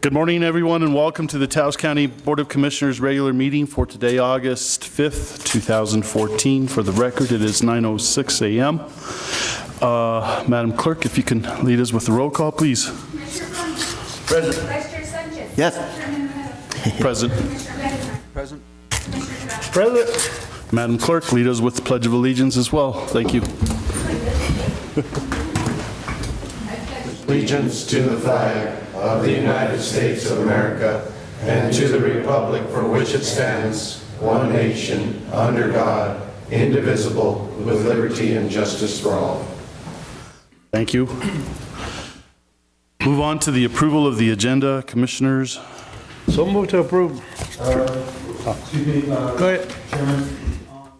Good morning, everyone, and welcome to the Taos County Board of Commissioners regular meeting for today, August 5th, 2014. For the record, it is 9:06 a.m. Madam Clerk, if you can lead us with the roll call, please. Present. Vice Chair Sanchez. Yes. Present. Present. Present. Madam Clerk, lead us with the Pledge of Allegiance as well. Thank you. Allegiance to the flag of the United States of America and to the republic for which it stands, one nation, under God, indivisible, with liberty and justice for all. Thank you. Move on to the approval of the agenda, Commissioners. So move to approve. Excuse me, Go ahead. Chairman. On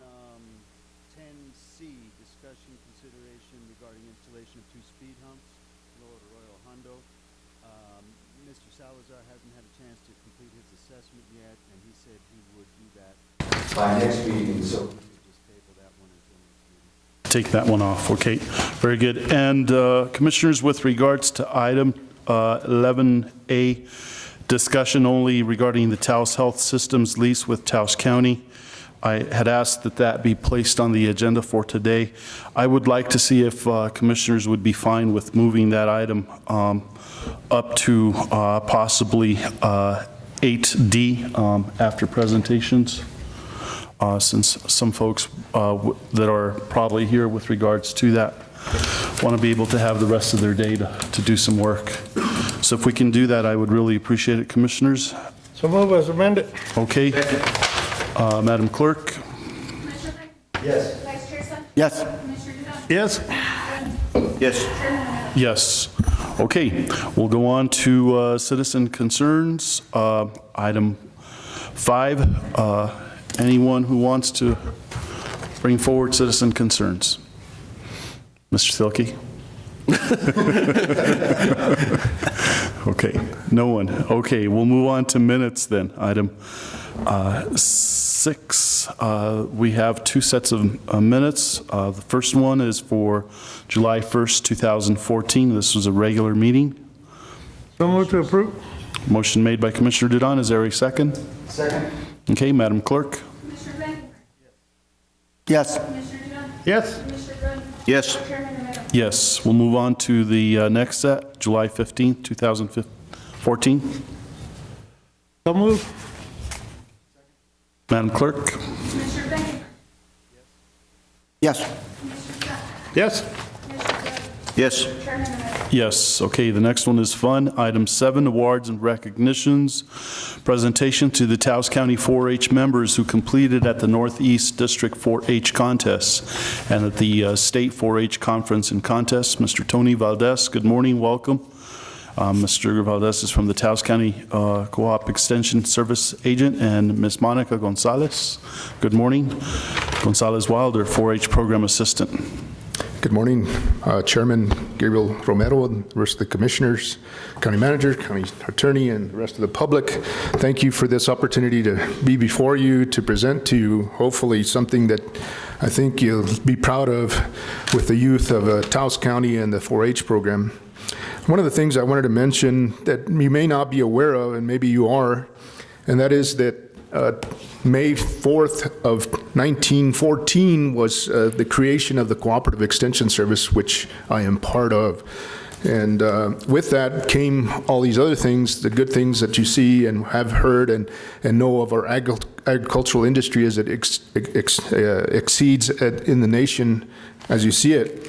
10C, discussion consideration regarding installation of 2 speed humps, Lower Arroyo Hondo. Mr. Salazar hasn't had a chance to complete his assessment yet, and he said he would do that. By next meeting, so. Just table that one until next meeting. Take that one off. Okay, very good. And Commissioners, with regards to item 11A, discussion only regarding the Taos Health Systems lease with Taos County. I had asked that that be placed on the agenda for today. I would like to see if Commissioners would be fine with moving that item up to possibly 8D after presentations, since some folks that are probably here with regards to that want to be able to have the rest of their day to do some work. So if we can do that, I would really appreciate it, Commissioners. So move as amended. Okay. Madam Clerk. Yes. Vice Chair Sanchez. Yes. Yes. Yes. Yes. Okay. We'll go on to citizen concerns. Item 5. Anyone who wants to bring forward citizen concerns? Mr. Thielke? Okay, no one. Okay, we'll move on to minutes then. Item 6, we have 2 sets of minutes. The first one is for July 1st, 2014. This was a regular meeting. So move to approve. Motion made by Commissioner Dudon. Is there a second? Second. Okay, Madam Clerk. Commissioner Blankenhorn. Yes. Commissioner Dudon. Yes. Commissioner Grun. Yes. Chairman Romero. Yes, we'll move on to the next set, July 15th, 2014. So move. Madam Clerk. Commissioner Blankenhorn. Yes. Commissioner Dudon. Yes. Commissioner Grun. Yes. Chairman Romero. Yes, okay, the next one is fun. Item 7, awards and recognitions. Presentation to the Taos County 4-H members who completed at the Northeast District 4-H contest and at the State 4-H Conference and Contest. Mr. Tony Valdez, good morning, welcome. Mr. Valdez is from the Taos County Co-op Extension Service Agent, and Ms. Monica Gonzales, good morning. Gonzales-Wilder, 4-H Program Assistant. Good morning, Chairman Gabriel Romero, and the rest of the commissioners, county manager, county attorney, and the rest of the public. Thank you for this opportunity to be before you, to present to you, hopefully, something that I think you'll be proud of with the youth of Taos County and the 4-H program. One of the things I wanted to mention that you may not be aware of, and maybe you are, and that is that May 4th of 1914 was the creation of the Cooperative Extension Service, which I am part of. And with that came all these other things, the good things that you see and have heard and know of our agricultural industry as it exceeds in the nation as you see it.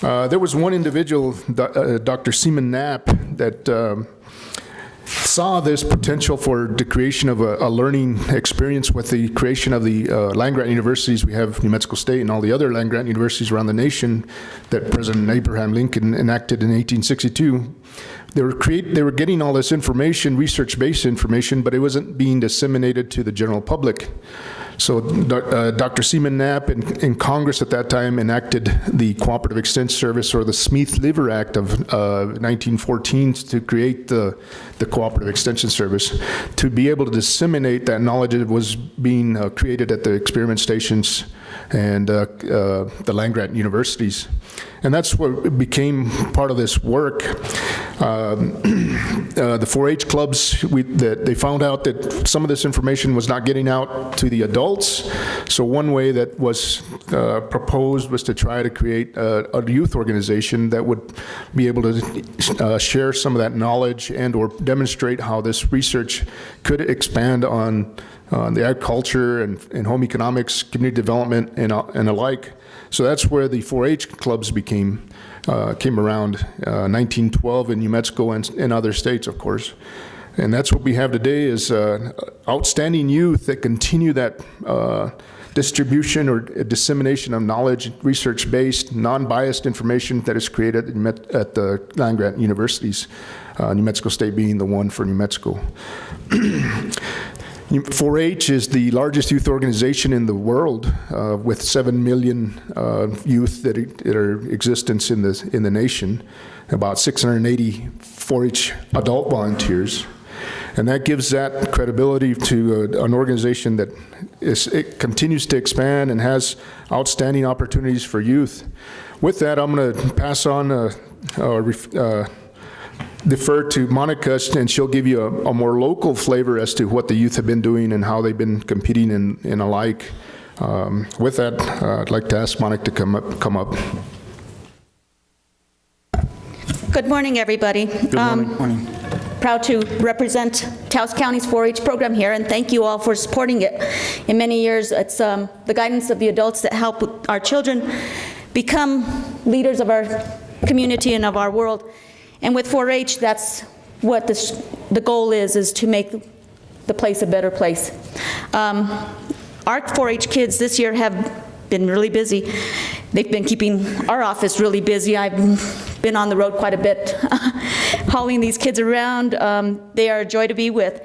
There was one individual, Dr. Seaman Knapp, that saw this potential for the creation of a learning experience with the creation of the land-grant universities. We have New Mexico State and all the other land-grant universities around the nation that President Abraham Lincoln enacted in 1862. They were getting all this information, research-based information, but it wasn't being disseminated to the general public. So Dr. Seaman Knapp in Congress at that time enacted the Cooperative Extension Service, or the Smith-Liver Act of 1914, to create the Cooperative Extension Service, to be able to disseminate that knowledge that was being created at the experiment stations and the land-grant universities. And that's what became part of this work. The 4-H clubs, they found out that some of this information was not getting out to the adults. So one way that was proposed was to try to create a youth organization that would be able to share some of that knowledge and or demonstrate how this research could expand on the agriculture and home economics, community development, and alike. So that's where the 4-H clubs came around 1912 in New Mexico and other states, of course. And that's what we have today is outstanding youth that continue that distribution or dissemination of knowledge, research-based, non-biased information that is created at the land-grant universities, New Mexico State being the one for New Mexico. 4-H is the largest youth organization in the world, with 7 million youth that are in existence in the nation, about 680 4-H adult volunteers. And that gives that credibility to an organization that it continues to expand and has outstanding opportunities for youth. With that, I'm going to pass on defer to Monica, and she'll give you a more local flavor as to what the youth have been doing and how they've been competing and alike. With that, I'd like to ask Monica to come up. Good morning, everybody. Good morning. Proud to represent Taos County's 4-H program here, and thank you all for supporting it. In many years, it's the guidance of the adults that help our children become leaders of our community and of our world. And with 4-H, that's what the goal is to make the place a better place. Our 4-H kids this year have been really busy. They've been keeping our office really busy. I've been on the road quite a bit, hauling these kids around. They are a joy to be with.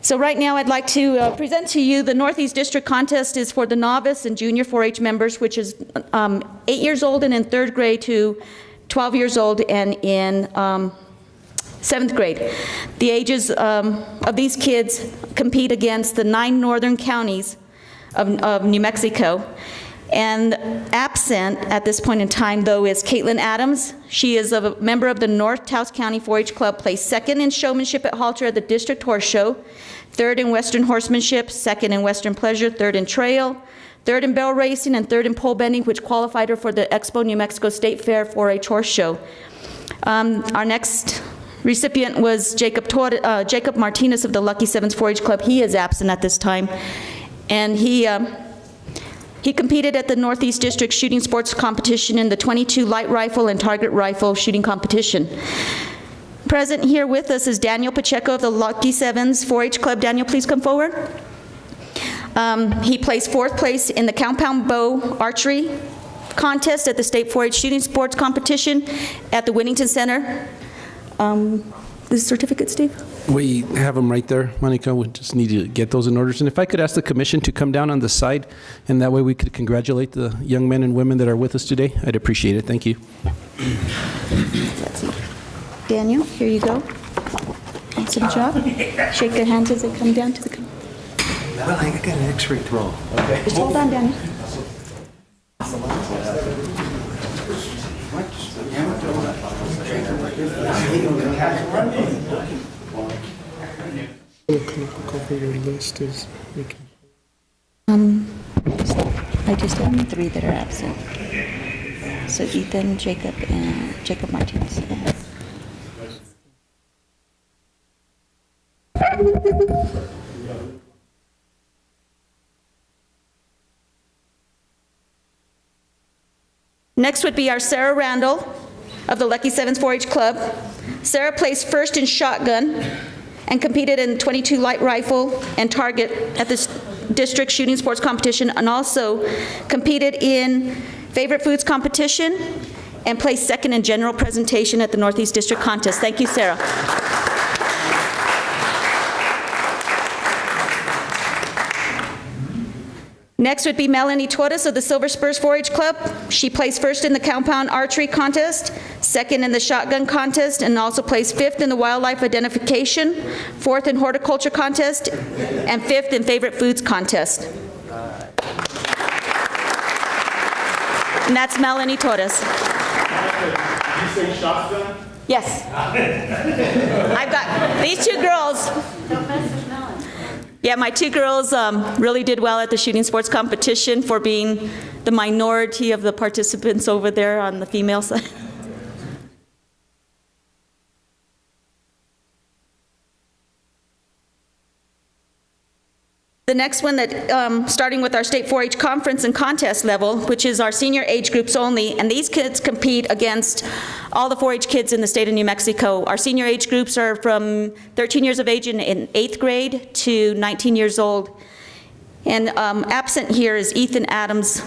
So right now I'd like to present to you the Northeast District Contest is for the novice and junior 4-H members, which is 8 years old and in 3rd grade to 12 years old and in 7th grade. The ages of these kids compete against the 9 northern counties of New Mexico. And absent at this point in time, though, is Seth Adams. She is a member of the North Taos County 4-H Club, placed 2nd in showmanship at halter at the District Horse Show, 3rd in Western horsemanship, 2nd in Western pleasure, 3rd in trail, 3rd in barrel racing, and 3rd in pole bending, which qualified her for the Expo New Mexico State Fair 4-H horse show. Our next recipient was Jacob Martinez of the Lucky Sevens 4-H Club. He is absent at this time, and he competed at the Northeast District Shooting Sports Competition in the .22 light rifle and target rifle shooting competition. Present here with us is Daniel Pacheco of the Lucky Sevens 4-H Club. Daniel, please come forward. He placed 4th place in the compound bow archery contest at the State 4-H Shooting Sports Competition at the Whittington Center. The certificate, Steve? We have them right there, Monica. We just need to get those in order. And if I could ask the commission to come down on the side, and that way we could congratulate the young men and women that are with us today, I'd appreciate it. Thank you. Let's see. Daniel, here you go. Awesome job. Shake their hands as they come down to the... Well, I got an X-ray to roll. Okay. Just hold on, Daniel. I just have 3 that are absent. So Ethan, Jacob, and Jacob Martinez. Next would be our Sarah Randall of the Lucky Sevens 4-H Club. Sarah placed 1st in shotgun and competed in .22 light rifle and target at this district shooting sports competition, and also competed in favorite foods competition and placed 2nd in general presentation at the Northeast District Contest. Thank you, Sarah. Next would be Melanie Torres of the Silver Spurs 4-H Club. She placed 1st in the compound archery contest, 2nd in the shotgun contest, and also placed 5th in the wildlife identification, 4th in horticulture contest, and 5th in favorite foods contest. And that's Melanie Torres. Did you say shotgun? Yes. I've got these two girls. Yeah, my two girls really did well at the shooting sports competition for being the minority of the participants over there on the female side. The next one that, starting with our state 4-H conference and contest level, which is our senior age groups only, and these kids compete against all the 4-H kids in the state of New Mexico. Our senior age groups are from 13 years of age in 8th grade to 19 years old. And absent here is Ethan Adams.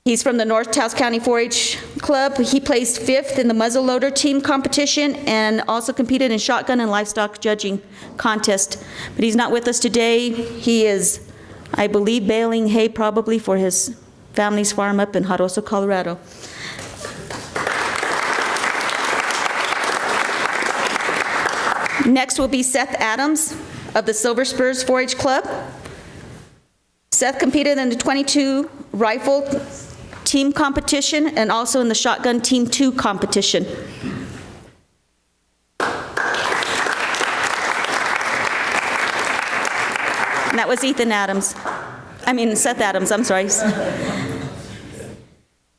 He's from the North Taos County 4-H Club. He placed 5th in the muzzleloader team competition and also competed in shotgun and livestock judging contest. But he's not with us today. He is, I believe, baling hay probably for his family's farm up in Jaroso, Colorado. Next will be Seth Adams of the Silver Spurs 4-H Club. Seth competed in the .22 rifle team competition and also in the shotgun team 2 competition. And that was Seth Adams, I'm sorry.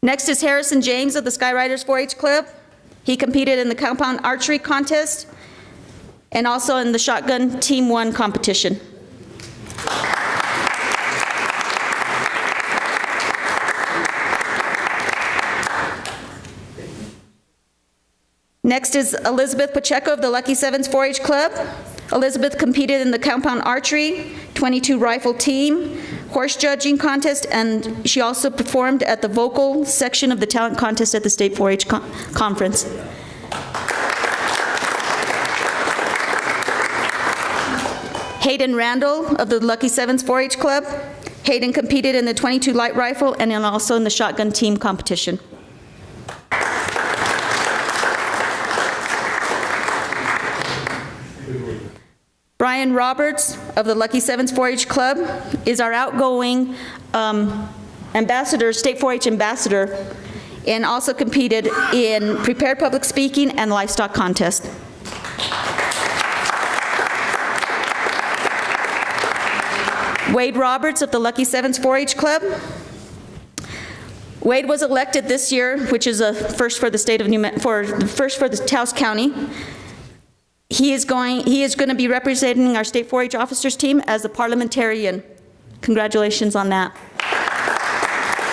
Next is Harrison James of the Skyriders 4-H Club. He competed in the compound archery contest and also in the shotgun team 1 competition. Next is Elizabeth Pacheco of the Lucky Sevens 4-H Club. Elizabeth competed in the compound archery, .22 rifle team, horse judging contest, and she also performed at the vocal section of the talent contest at the state 4-H conference. Hayden Randall of the Lucky Sevens 4-H Club. Hayden competed in the .22 light rifle and then also in the shotgun team competition. Brian Roberts of the Lucky Sevens 4-H Club is our outgoing ambassador, state 4-H ambassador, and also competed in prepared public speaking and livestock contest. Wade Roberts of the Lucky Sevens 4-H Club. Wade was elected this year, which is a first for the state of first for the Taos County. He is going to be representing our state 4-H officers team as a parliamentarian. Congratulations on that.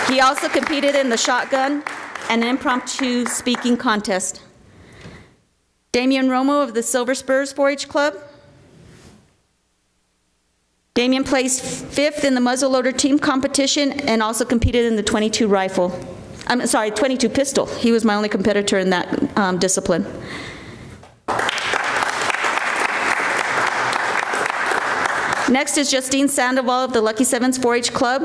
He also competed in the shotgun and an impromptu speaking contest. Damian Romo of the Silver Spurs 4-H Club. Damian placed 5th in the muzzleloader team competition and also competed in the .22 rifle. I'm sorry, .22 pistol. He was my only competitor in that discipline. Next is Justine Sandoval of the Lucky Sevens 4-H Club,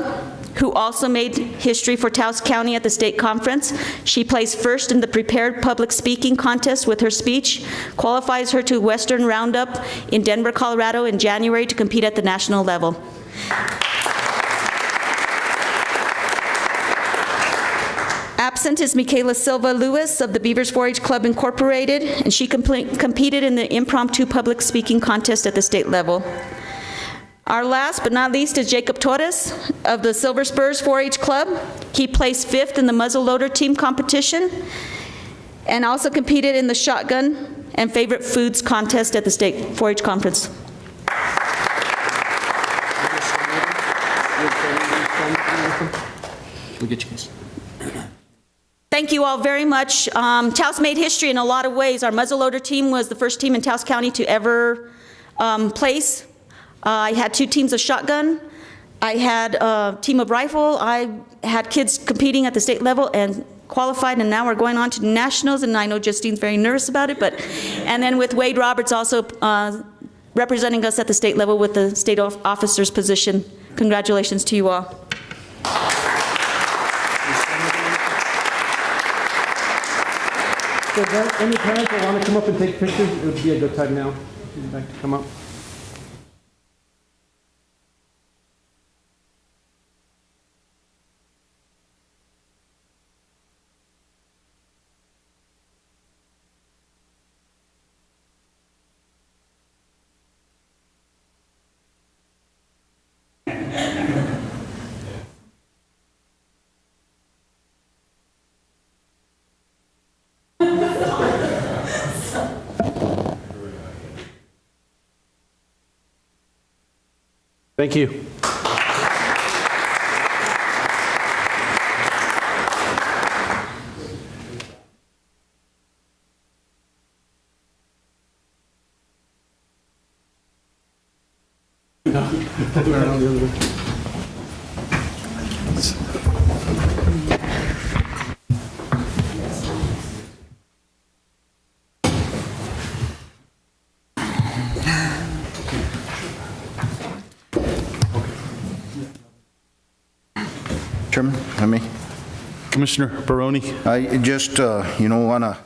who also made history for Taos County at the state conference. She placed 1st in the prepared public speaking contest with her speech, qualifies her to Western Roundup in Denver, Colorado in January to compete at the national level. Absent is Michaela Silva Lewis of the Beavers 4-H Club Incorporated, and she competed in the impromptu public speaking contest at the state level. Our last but not least is Jacob Torres of the Silver Spurs 4-H Club. He placed 5th in the muzzleloader team competition and also competed in the shotgun and favorite foods contest at the state 4-H conference. We'll get you guys. Thank you all very much. Taos made history in a lot of ways. Our muzzleloader team was the first team in Taos County to ever place. I had 2 teams of shotgun. I had a team of rifle. I had kids competing at the state level and qualified, and now we're going on to nationals, and I know Justine's very nervous about it, and then with Wade Roberts also representing us at the state level with the state officer's position. Congratulations to you all. So any parents that want to come up and take pictures, it would be a good time now. If you'd like to come up. Thank you. Chairman, if I may. Commissioner Barone? I just, want to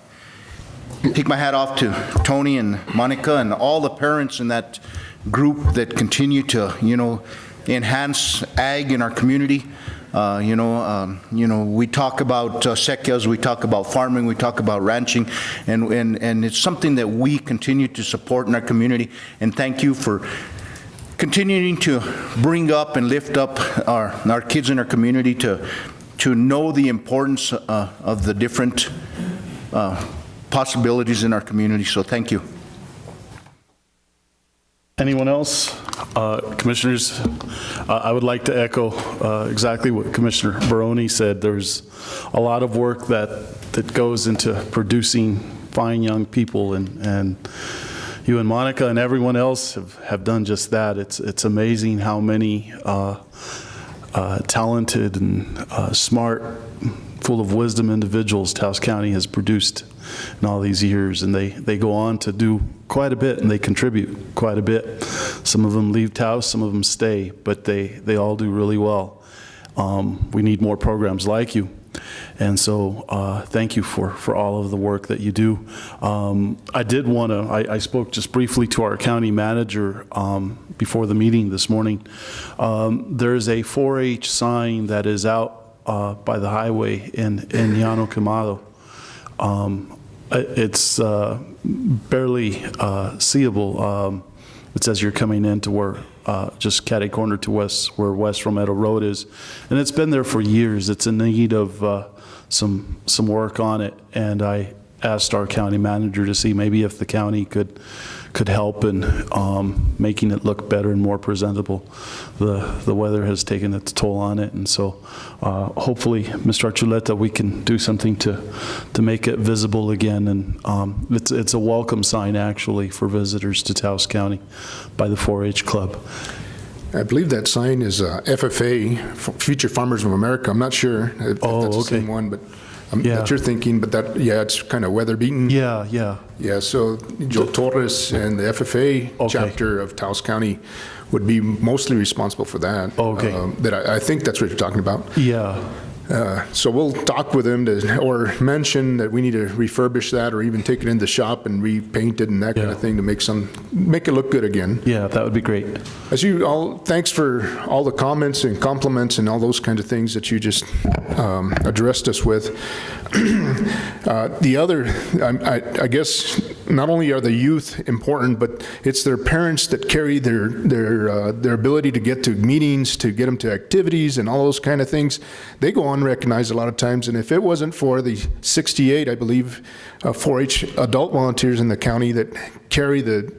take my hat off to Tony and Monica and all the parents in that group that continue to, enhance ag in our community. We talk about sequias, we talk about farming, we talk about ranching, and it's something that we continue to support in our community. And thank you for continuing to bring up and lift up our kids in our community to know the importance of the different possibilities in our community. So thank you. Anyone else? Commissioners, I would like to echo exactly what Commissioner Barone said. There's a lot of work that goes into producing fine young people, and you and Monica and everyone else have done just that. It's amazing how many talented and smart, full of wisdom individuals Taos County has produced in all these years, and they go on to do quite a bit, and they contribute quite a bit. Some of them leave Taos, some of them stay, but they all do really well. We need more programs like you, and so thank you for all of the work that you do. I did want to, I spoke just briefly to our county manager before the meeting this morning. There's a 4-H sign that is out by the highway in Llano Quemado. It's barely seeable. It says you're coming into where just catty corner to where West Romero Road is, and it's been there for years. It's in need of some work on it, and I asked our county manager to see maybe if the county could help in making it look better and more presentable. The weather has taken its toll on it, and so hopefully, Mr. Archuleta, we can do something to make it visible again. And it's a welcome sign, actually, for visitors to Taos County by the 4-H Club. I believe that sign is FFA, Future Farmers of America. I'm not sure if that's the same one, but that you're thinking, but it's kind of weather beaten. Yeah, so Joe Torres and the FFA chapter of Taos County would be mostly responsible for that. I think that's what you're talking about. Yeah. So we'll talk with them or mention that we need to refurbish that, or even take it in the shop and repaint it and that kind of thing to make it look good again. Yeah, that would be great. As you all, thanks for all the comments and compliments and all those kinds of things that you just addressed us with. The other, I guess, not only are the youth important, but it's their parents that carry their ability to get to meetings, to get them to activities and all those kind of things. They go unrecognized a lot of times, and if it wasn't for the 68, I believe, 4-H adult volunteers in the county that carry the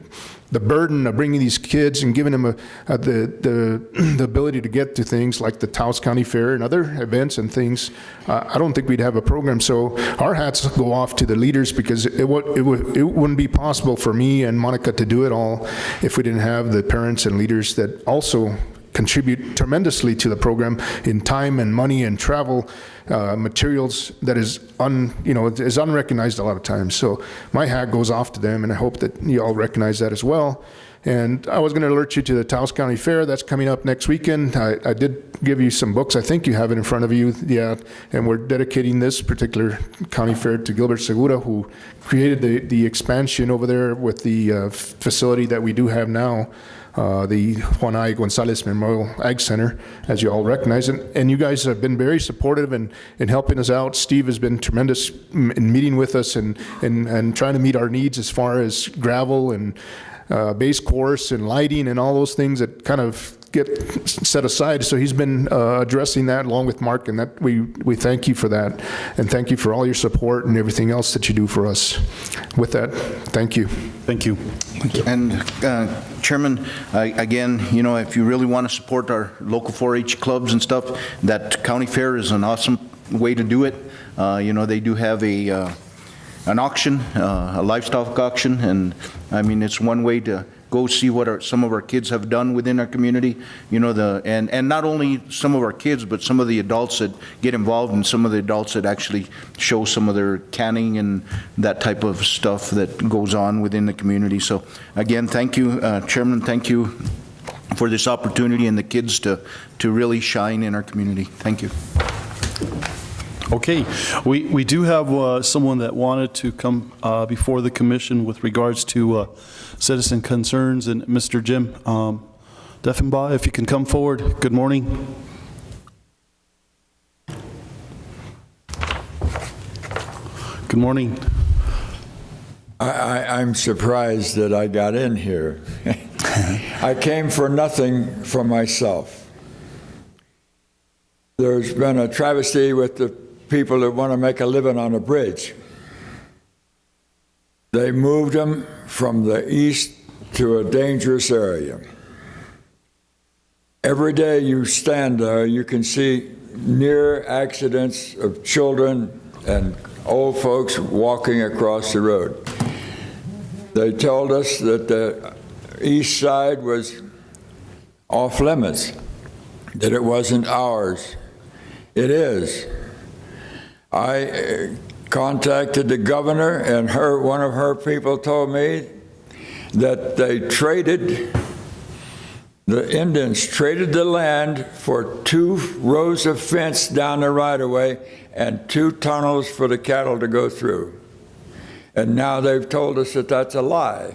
burden of bringing these kids and giving them the ability to get to things like the Taos County Fair and other events and things, I don't think we'd have a program. So our hats go off to the leaders, because it wouldn't be possible for me and Monica to do it all if we didn't have the parents and leaders that also contribute tremendously to the program in time and money and travel materials that is unrecognized a lot of times. So my hat goes off to them, and I hope that you all recognize that as well. And I was going to alert you to the Taos County Fair that's coming up next weekend. I did give you some books. I think you have it in front of you. Yeah, and we're dedicating this particular county fair to Gilbert Segura, who created the expansion over there with the facility that we do have now. The Juan I. Gonzales Memorial Ag Center, as you all recognize. And you guys have been very supportive in helping us out. Steve has been tremendous in meeting with us and trying to meet our needs as far as gravel and base course and lighting and all those things that kind of get set aside. So he's been addressing that along with Mark, and that we thank you for that, and thank you for all your support and everything else that you do for us. With that, thank you. Thank you. And Chairman, again, you know, if you really want to support our local 4-H clubs and stuff, that county fair is an awesome way to do it. You know, they do have an auction, a livestock auction, and I mean, it's one way to go see what some of our kids have done within our community. You know, and not only some of our kids, but some of the adults that get involved, and some of the adults that actually show some of their canning and that type of stuff that goes on within the community. So again, thank you, Chairman, thank you for this opportunity and the kids to really shine in our community. Thank you. Okay, we do have someone that wanted to come before the commission with regards to citizen concerns, and Mr. Jim Deffenbaugh, if you can come forward. Good morning. Good morning. I'm surprised that I got in here. I came for nothing for myself. There's been a travesty with the people that want to make a living on a bridge. They moved them from the east to a dangerous area. Every day you stand there, you can see near accidents of children and old folks walking across the road. They told us that the east side was off limits, that it wasn't ours. It is. I contacted the governor, and one of her people told me that the Indians traded the land for 2 rows of fence down the right-of-way and 2 tunnels for the cattle to go through. And now they've told us that that's a lie.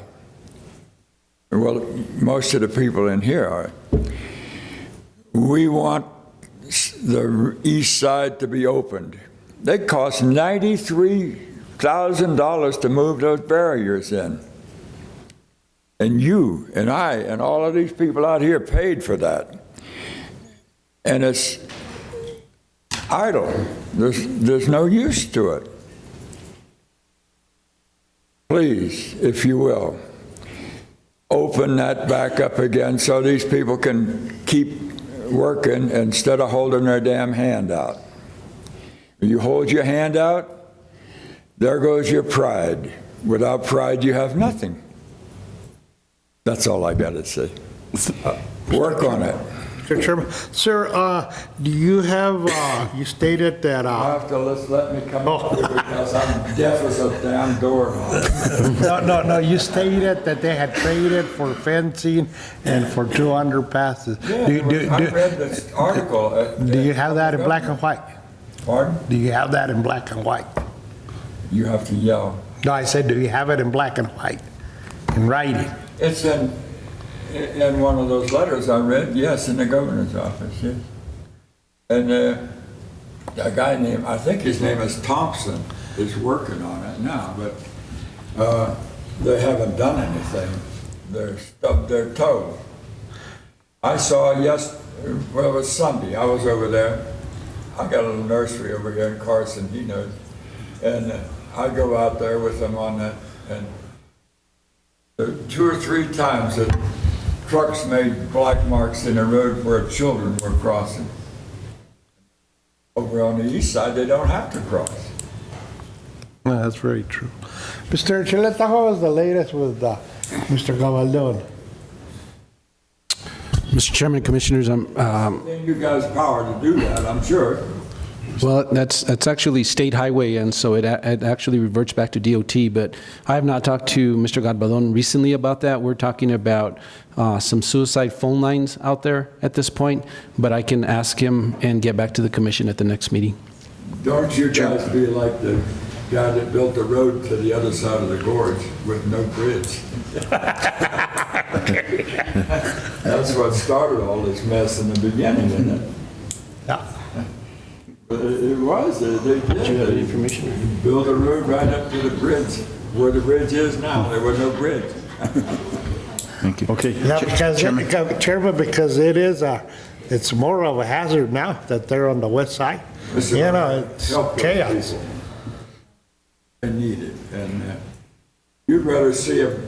Well, most of the people in here are. We want the east side to be opened. They cost $93,000 to move those barriers in. And you and I and all of these people out here paid for that. And it's idle. There's no use to it. Please, if you will, open that back up again so these people can keep working instead of holding their damn hand out. When you hold your hand out, there goes your pride. Without pride, you have nothing. That's all I got to say. Work on it. Mr. Chairman, sir, do you have, you stated that, You have to let me come up here because I'm deaf as a damn doorknob. no, you stated that they had traded for fencing and for 2 underpasses. Yeah, I read this article. Do you have that in black and white? Pardon? Do you have that in black and white? You have to yell. No, I said, do you have it in black and white, in writing? It's in one of those letters I read, yes, in the governor's office, yes. And a guy named, I think his name is Thompson, is working on it now, but they haven't done anything. They're stubbed their toe. I saw well, it was Sunday, I was over there. I got a little nursery over here in Carson, he knows. And I go out there with him on that, and 2 or 3 times that trucks made black marks in the road where children were crossing. Over on the east side, they don't have to cross. No, that's very true. Mr. Chileta, what was the latest with Mr. Gabaldon? Mr. Chairman, Commissioners, You guys' power to do that, I'm sure. well, that's actually state highway, and so it actually reverts back to DOT, but I have not talked to Mr. Garbadon recently about that. We're talking about some suicide phone lines out there at this point, but I can ask him and get back to the commission at the next meeting. Don't you guys be like the guy that built the road to the other side of the gorge with no bridge. That's what started all this mess in the beginning, isn't it? Yeah. But it was. They did. Did you have any information? Built a road right up to the bridge. Where the bridge is now, there was no bridge. Thank you. Okay. Yeah, because, Chairman, because it's more of a hazard now that they're on the west side. You know, it's Help those chaos. people. They need it, and you'd rather see them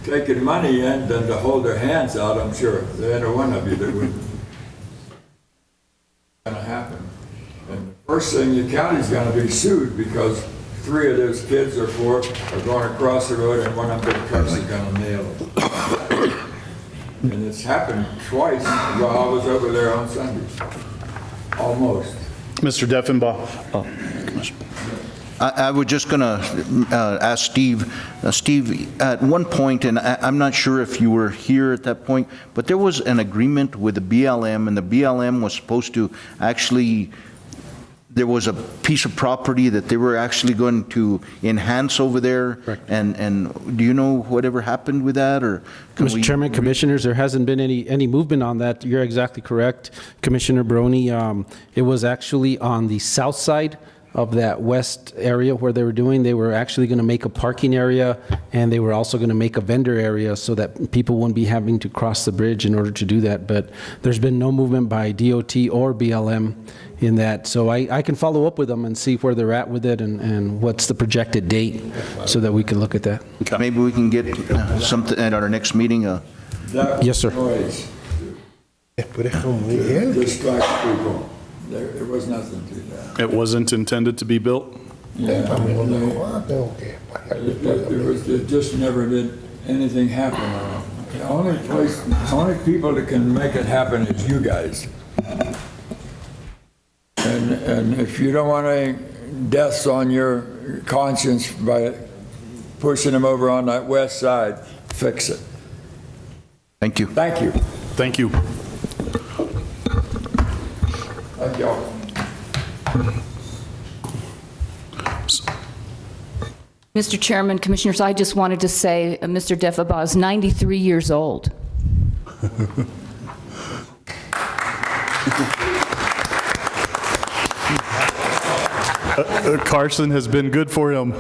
taking money in than to hold their hands out, I'm sure. There ain't one of you that would. Gonna happen. And the first thing, the county's gonna be sued because 3 of those kids or 4 are going across the road and one of them trucks is gonna nail them. And it's happened twice while I was over there on Sunday. Almost. Mr. Deffenbaugh. I was just going to ask Steve. Steve, at one point, and I'm not sure if you were here at that point, but there was an agreement with the BLM, and the BLM was supposed to actually, there was a piece of property that they were actually going to enhance over there. Correct. And do you know whatever happened with that, or? Mr. Chairman, Commissioners, there hasn't been any movement on that. You're exactly correct, Commissioner Brony. It was actually on the south side of that west area where they were actually going to make a parking area, and they were also going to make a vendor area so that people wouldn't be having to cross the bridge in order to do that. But there's been no movement by DOT or BLM in that. So I can follow up with them and see where they're at with it and what's the projected date so that we can look at that. Okay. Maybe we can get something at our next meeting. Yes, sir. Noise. Distract people. There was nothing to that. It wasn't intended to be built? Yeah, it just never did anything happen. The only people that can make it happen is you guys. And if you don't want any deaths on your conscience by pushing them over on that west side, fix it. Thank you. Thank you. Thank you. Thank y'all. Mr. Chairman, Commissioners, I just wanted to say Mr. Deffenbaugh is 93 years old. Carson has been good for him.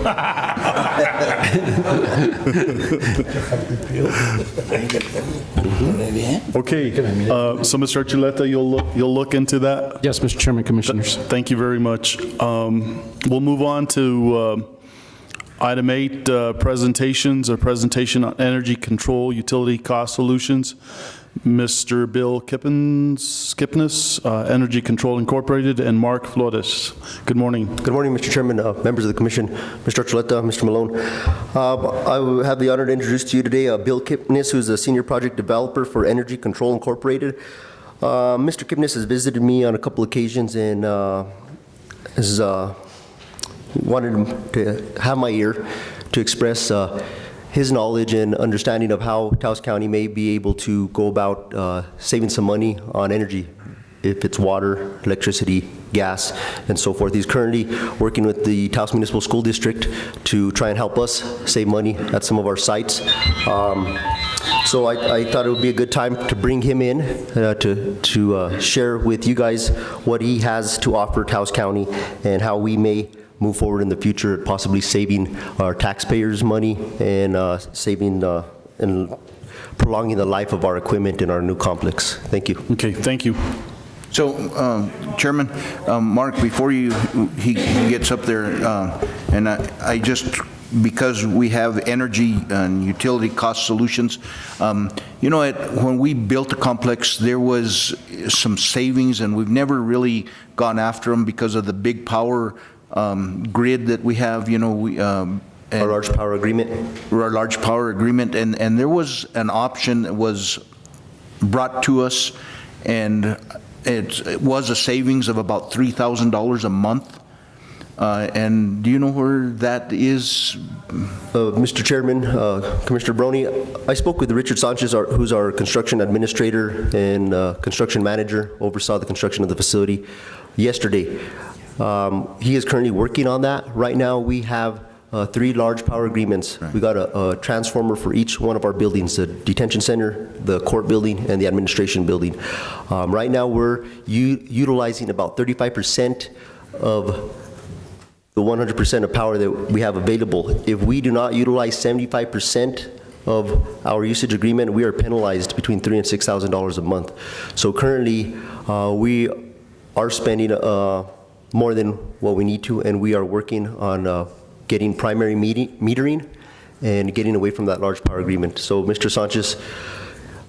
Okay, so Mr. Archuleta, you'll look into that? Yes, Mr. Chairman, Commissioners. Thank you very much. We'll move on to item 8, presentations, or presentation on energy control utility cost solutions. Mr. Bill Kipnis, Energy Control Incorporated, and Mark Flores. Good morning. Good morning, Mr. Chairman, members of the Commission, Mr. Archuleta, Mr. Malone. I have the honor to introduce to you today Bill Kipnis, who's a Senior Project Developer for Energy Control Incorporated. Mr. Kipnis has visited me on a couple occasions and has wanted to have my ear to express his knowledge and understanding of how Taos County may be able to go about saving some money on energy, if it's water, electricity, gas, and so forth. He's currently working with the Taos Municipal School District to try and help us save money at some of our sites. So I thought it would be a good time to bring him in to share with you guys what he has to offer Taos County and how we may move forward in the future, possibly saving our taxpayers money and saving and prolonging the life of our equipment in our new complex. Thank you. Okay, thank you. So, Chairman, Mark, before he gets up there, and I just, because we have energy and utility cost solutions, you know, when we built the complex, there was some savings, and we've never really gone after them because of the big power grid that we have, you know, Our large power agreement? Our large power agreement, and there was an option that was brought to us, and it was a savings of about $3,000 a month. And do you know where that is? Mr. Chairman, Commissioner Brony, I spoke with Richard Sanchez, who's our construction administrator and construction manager, oversaw the construction of the facility yesterday. He is currently working on that. Right now, we have 3 large power agreements. Right. We got a transformer for each one of our buildings, the detention center, the court building, and the administration building. Right now, we're utilizing about 35% of the 100% of power that we have available. If we do not utilize 75% of our usage agreement, we are penalized between $3,000 and $6,000 a month. So currently, we are spending more than what we need to, and we are working on getting primary metering and getting away from that large power agreement. So Mr. Sanchez,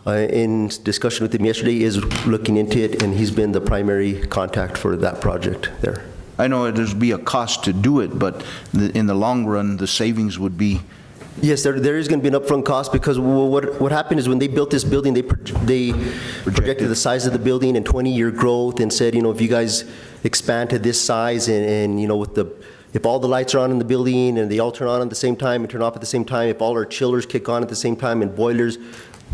in discussion with him yesterday, is looking into it, and he's been the primary contact for that project there. I know there's be a cost to do it, but in the long run, the savings would be. Yes, there is going to be an upfront cost, because what happened is when they built this building, they projected the size of the building and 20-year growth, and said, if you guys expand to this size, and if all the lights are on in the building and they all turn on at the same time and turn off at the same time, if all our chillers kick on at the same time and boilers,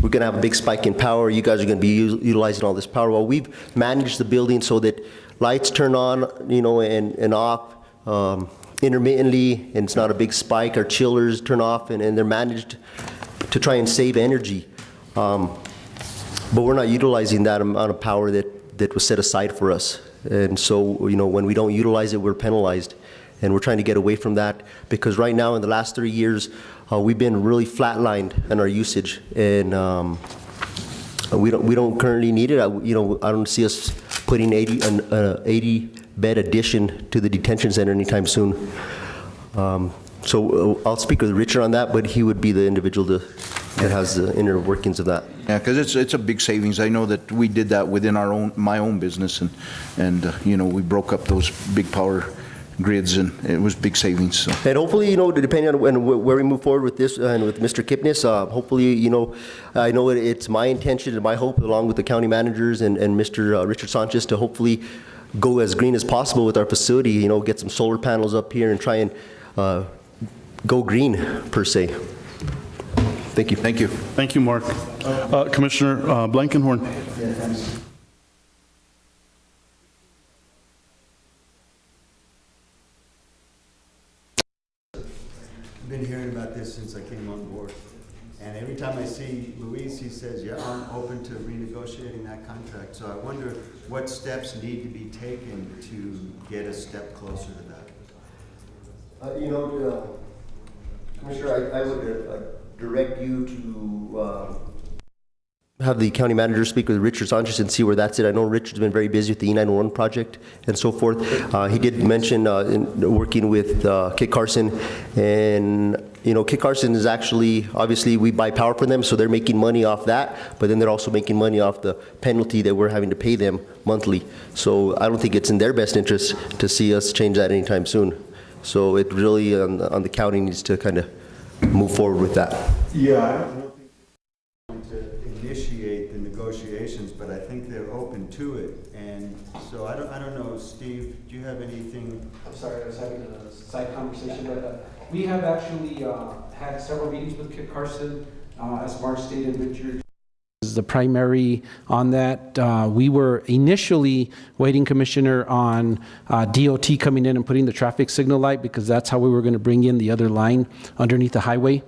we're going to have a big spike in power. You guys are going to be utilizing all this power. Well, we've managed the building so that lights turn on, and off intermittently, and it's not a big spike. Our chillers turn off, and they're managed to try and save energy. But we're not utilizing that amount of power that was set aside for us. And so, when we don't utilize it, we're penalized. And we're trying to get away from that, because right now, in the last 3 years, we've been really flatlined in our usage, and we don't currently need it. I don't see us putting an 80-bed addition to the detention center anytime soon. So I'll speak with Richard on that, but he would be the individual that has the inner workings of that. Yeah, because it's a big savings. I know that we did that within my own business, and we broke up those big power grids, and it was big savings. So. And hopefully, depending on where we move forward with this and with Mr. Kipnis, hopefully, I know it's my intention and my hope, along with the county managers and Mr. Richard Sanchez, to hopefully go as green as possible with our facility, get some solar panels up here and try and go green, per se. Thank you. Thank you. Thank you, Mark. Commissioner Blankenhorn. Yeah, thanks. I've been hearing about this since I came on board. And every time I see Luis, he says, yeah, I'm open to renegotiating that contract. So I wonder what steps need to be taken to get a step closer to that. Commissioner, I would direct you to have the county manager speak with Richard Sanchez and see where that's at. I know Richard's been very busy with the E911 project and so forth. He did mention working with Kit Carson, and Kit Carson is actually, obviously we buy power from them, so they're making money off that, but then they're also making money off the penalty that we're having to pay them monthly. So I don't think it's in their best interest to see us change that anytime soon. So it really on the county needs to kind of move forward with that. Yeah, I don't think they're going to initiate the negotiations, but I think they're open to it. And so I don't know, Steve, do you have anything? I'm sorry, I was having a side conversation, but we have actually had several meetings with Kit Carson. As Mark stated, Richard is the primary on that. We were initially waiting, Commissioner, on DOT coming in and putting the traffic signal light, because that's how we were going to bring in the other line underneath the highway.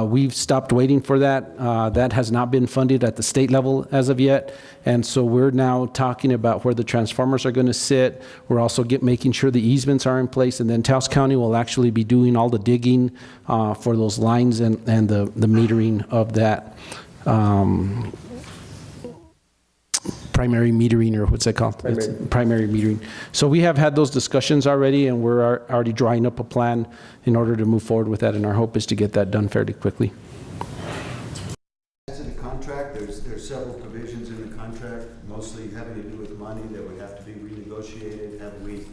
We've stopped waiting for that. That has not been funded at the state level as of yet. And so we're now talking about where the transformers are going to sit. We're also making sure the easements are in place. And then Taos County will actually be doing all the digging for those lines and the metering of that. Primary metering, or what's that called? Primary metering. So we have had those discussions already, and we're already drawing up a plan in order to move forward with that, and our hope is to get that done fairly quickly. As to the contract, there's several provisions in the contract, mostly having to do with money that would have to be renegotiated. Have we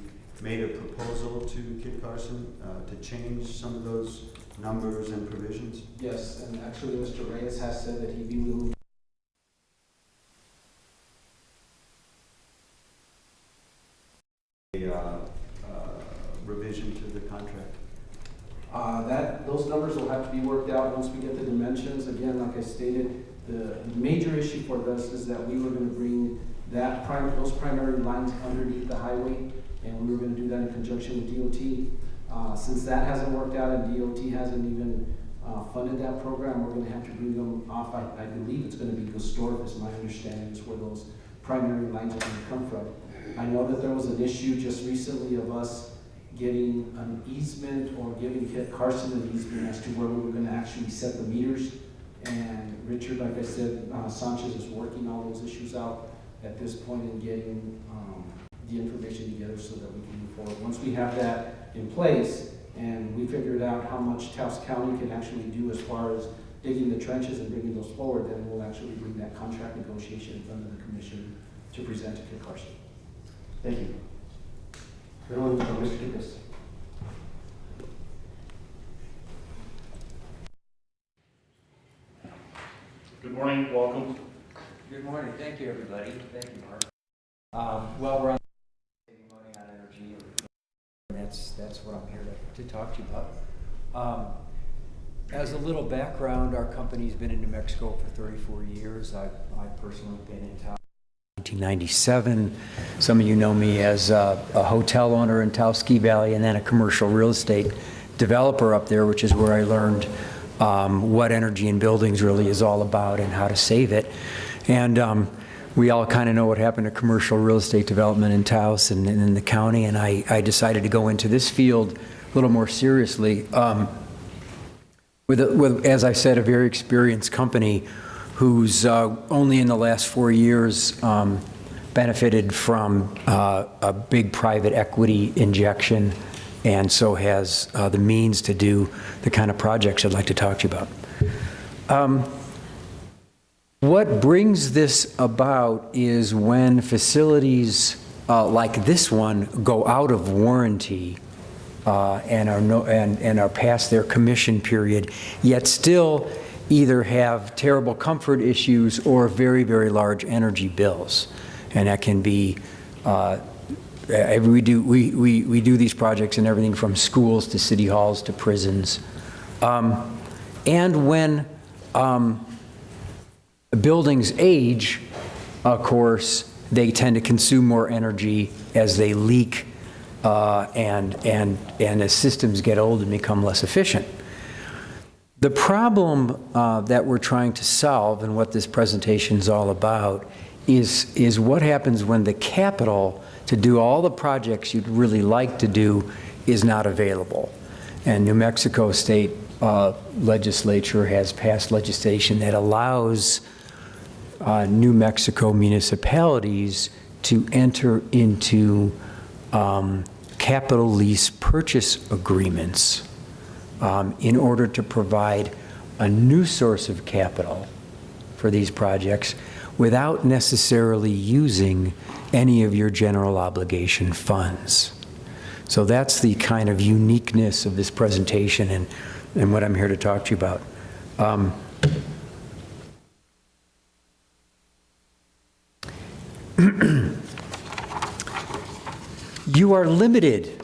made a proposal to Kit Carson to change some of those numbers and provisions? Yes, and actually Mr. Reyes has said that he'd be willing revision to the contract. Those numbers will have to be worked out once we get the dimensions. Again, like I stated, the major issue for us is that we were going to bring those primary lines underneath the highway, and we were going to do that in conjunction with DOT. Since that hasn't worked out and DOT hasn't even funded that program, we're going to have to bring them off. I believe it's going to be Gostorp, is my understanding, is where those primary lines are going to come from. I know that there was an issue just recently of us getting an easement or giving Kit Carson an easement as to where we were going to actually set the meters. And Richard, like I said, Sanchez is working all those issues out at this point and getting the information together so that we can move forward. Once we have that in place and we figured out how much Taos County can actually do as far as digging the trenches and bringing those forward, then we'll actually bring that contract negotiation in front of the commission to present to Kit Carson. Thank you. Mr. Kipnis. Good morning, welcome. Good morning. Thank you, everybody. Thank you, Mark. Well, we're on saving money on energy, and that's what I'm here to talk to you about. As a little background, our company's been in New Mexico for 34 years. I've personally been in Taos 1997. Some of you know me as a hotel owner in Taos Ski Valley and then a commercial real estate developer up there, which is where I learned what energy in buildings really is all about and how to save it. And we all kind of know what happened to commercial real estate development in Taos and in the county, and I decided to go into this field a little more seriously with, as I said, a very experienced company who's only in the last 4 years benefited from a big private equity injection, and so has the means to do the kind of projects I'd like to talk to you about. What brings this about is when facilities like this one go out of warranty and are past their commission period, yet still either have terrible comfort issues or very, very large energy bills. And that can be we do these projects in everything from schools to city halls to prisons. And when buildings age, of course, they tend to consume more energy as they leak and as systems get old and become less efficient. The problem that we're trying to solve, and what this presentation is all about, is what happens when the capital to do all the projects you'd really like to do is not available. And New Mexico State legislature has passed legislation that allows New Mexico municipalities to enter into capital lease purchase agreements in order to provide a new source of capital for these projects without necessarily using any of your general obligation funds. So that's the kind of uniqueness of this presentation and what I'm here to talk to you about. You are limited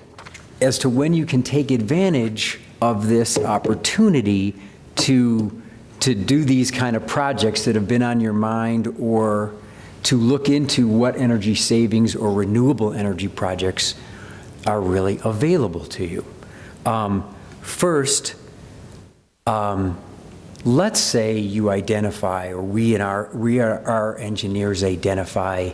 as to when you can take advantage of this opportunity to do these kind of projects that have been on your mind, or to look into what energy savings or renewable energy projects are really available to you. First, let's say you identify, or our engineers identify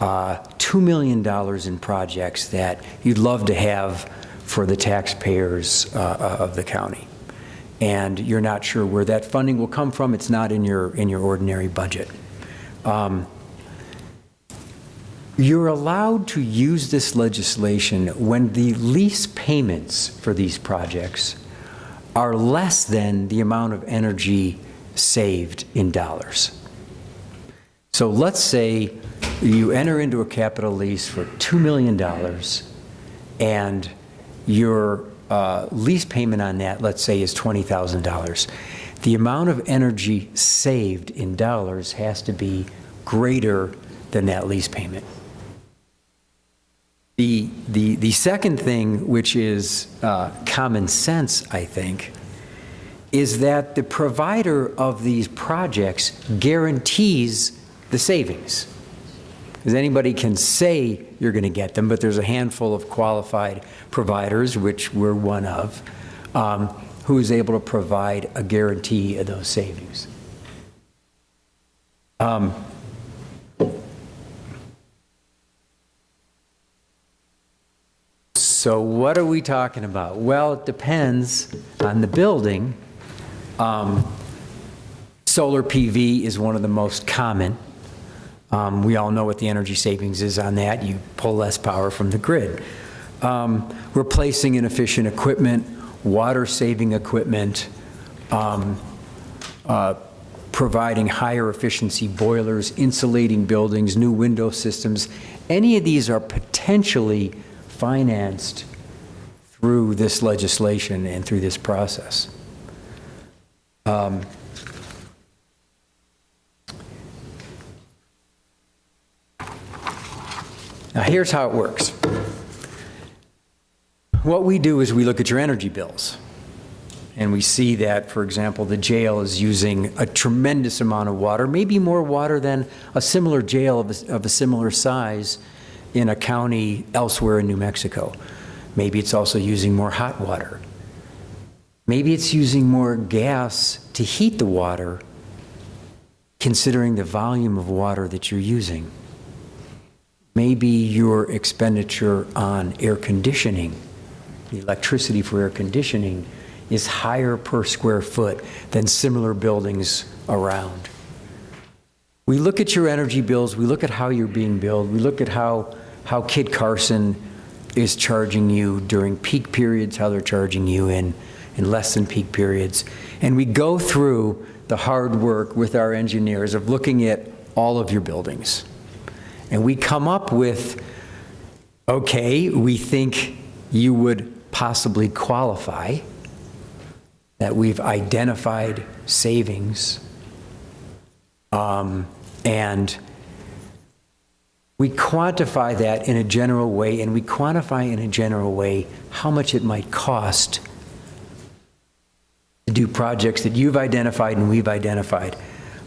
$2 million in projects that you'd love to have for the taxpayers of the county. And you're not sure where that funding will come from. It's not in your ordinary budget. You're allowed to use this legislation when the lease payments for these projects are less than the amount of energy saved in dollars. So let's say you enter into a capital lease for $2 million, and your lease payment on that, let's say, is $20,000. The amount of energy saved in dollars has to be greater than that lease payment. The second thing, which is common sense, I think, is that the provider of these projects guarantees the savings. Because anybody can say you're going to get them, but there's a handful of qualified providers, which we're one of, who is able to provide a guarantee of those savings. So what are we talking about? Well, it depends on the building. Solar PV is one of the most common. We all know what the energy savings is on that. You pull less power from the grid. Replacing inefficient equipment, water-saving equipment, providing higher efficiency boilers, insulating buildings, new window systems. Any of these are potentially financed through this legislation and through this process. Now here's how it works. What we do is we look at your energy bills. And we see that, for example, the jail is using a tremendous amount of water, maybe more water than a similar jail of a similar size in a county elsewhere in New Mexico. Maybe it's also using more hot water. Maybe it's using more gas to heat the water, considering the volume of water that you're using. Maybe your expenditure on air conditioning, the electricity for air conditioning, is higher per square foot than similar buildings around. We look at your energy bills, we look at how you're being billed, we look at how Kit Carson is charging you during peak periods, how they're charging you in less than peak periods. And we go through the hard work with our engineers of looking at all of your buildings. And we come up with, okay, we think you would possibly qualify, that we've identified savings, and we quantify that in a general way, and we quantify in a general way how much it might cost to do projects that you've identified and we've identified.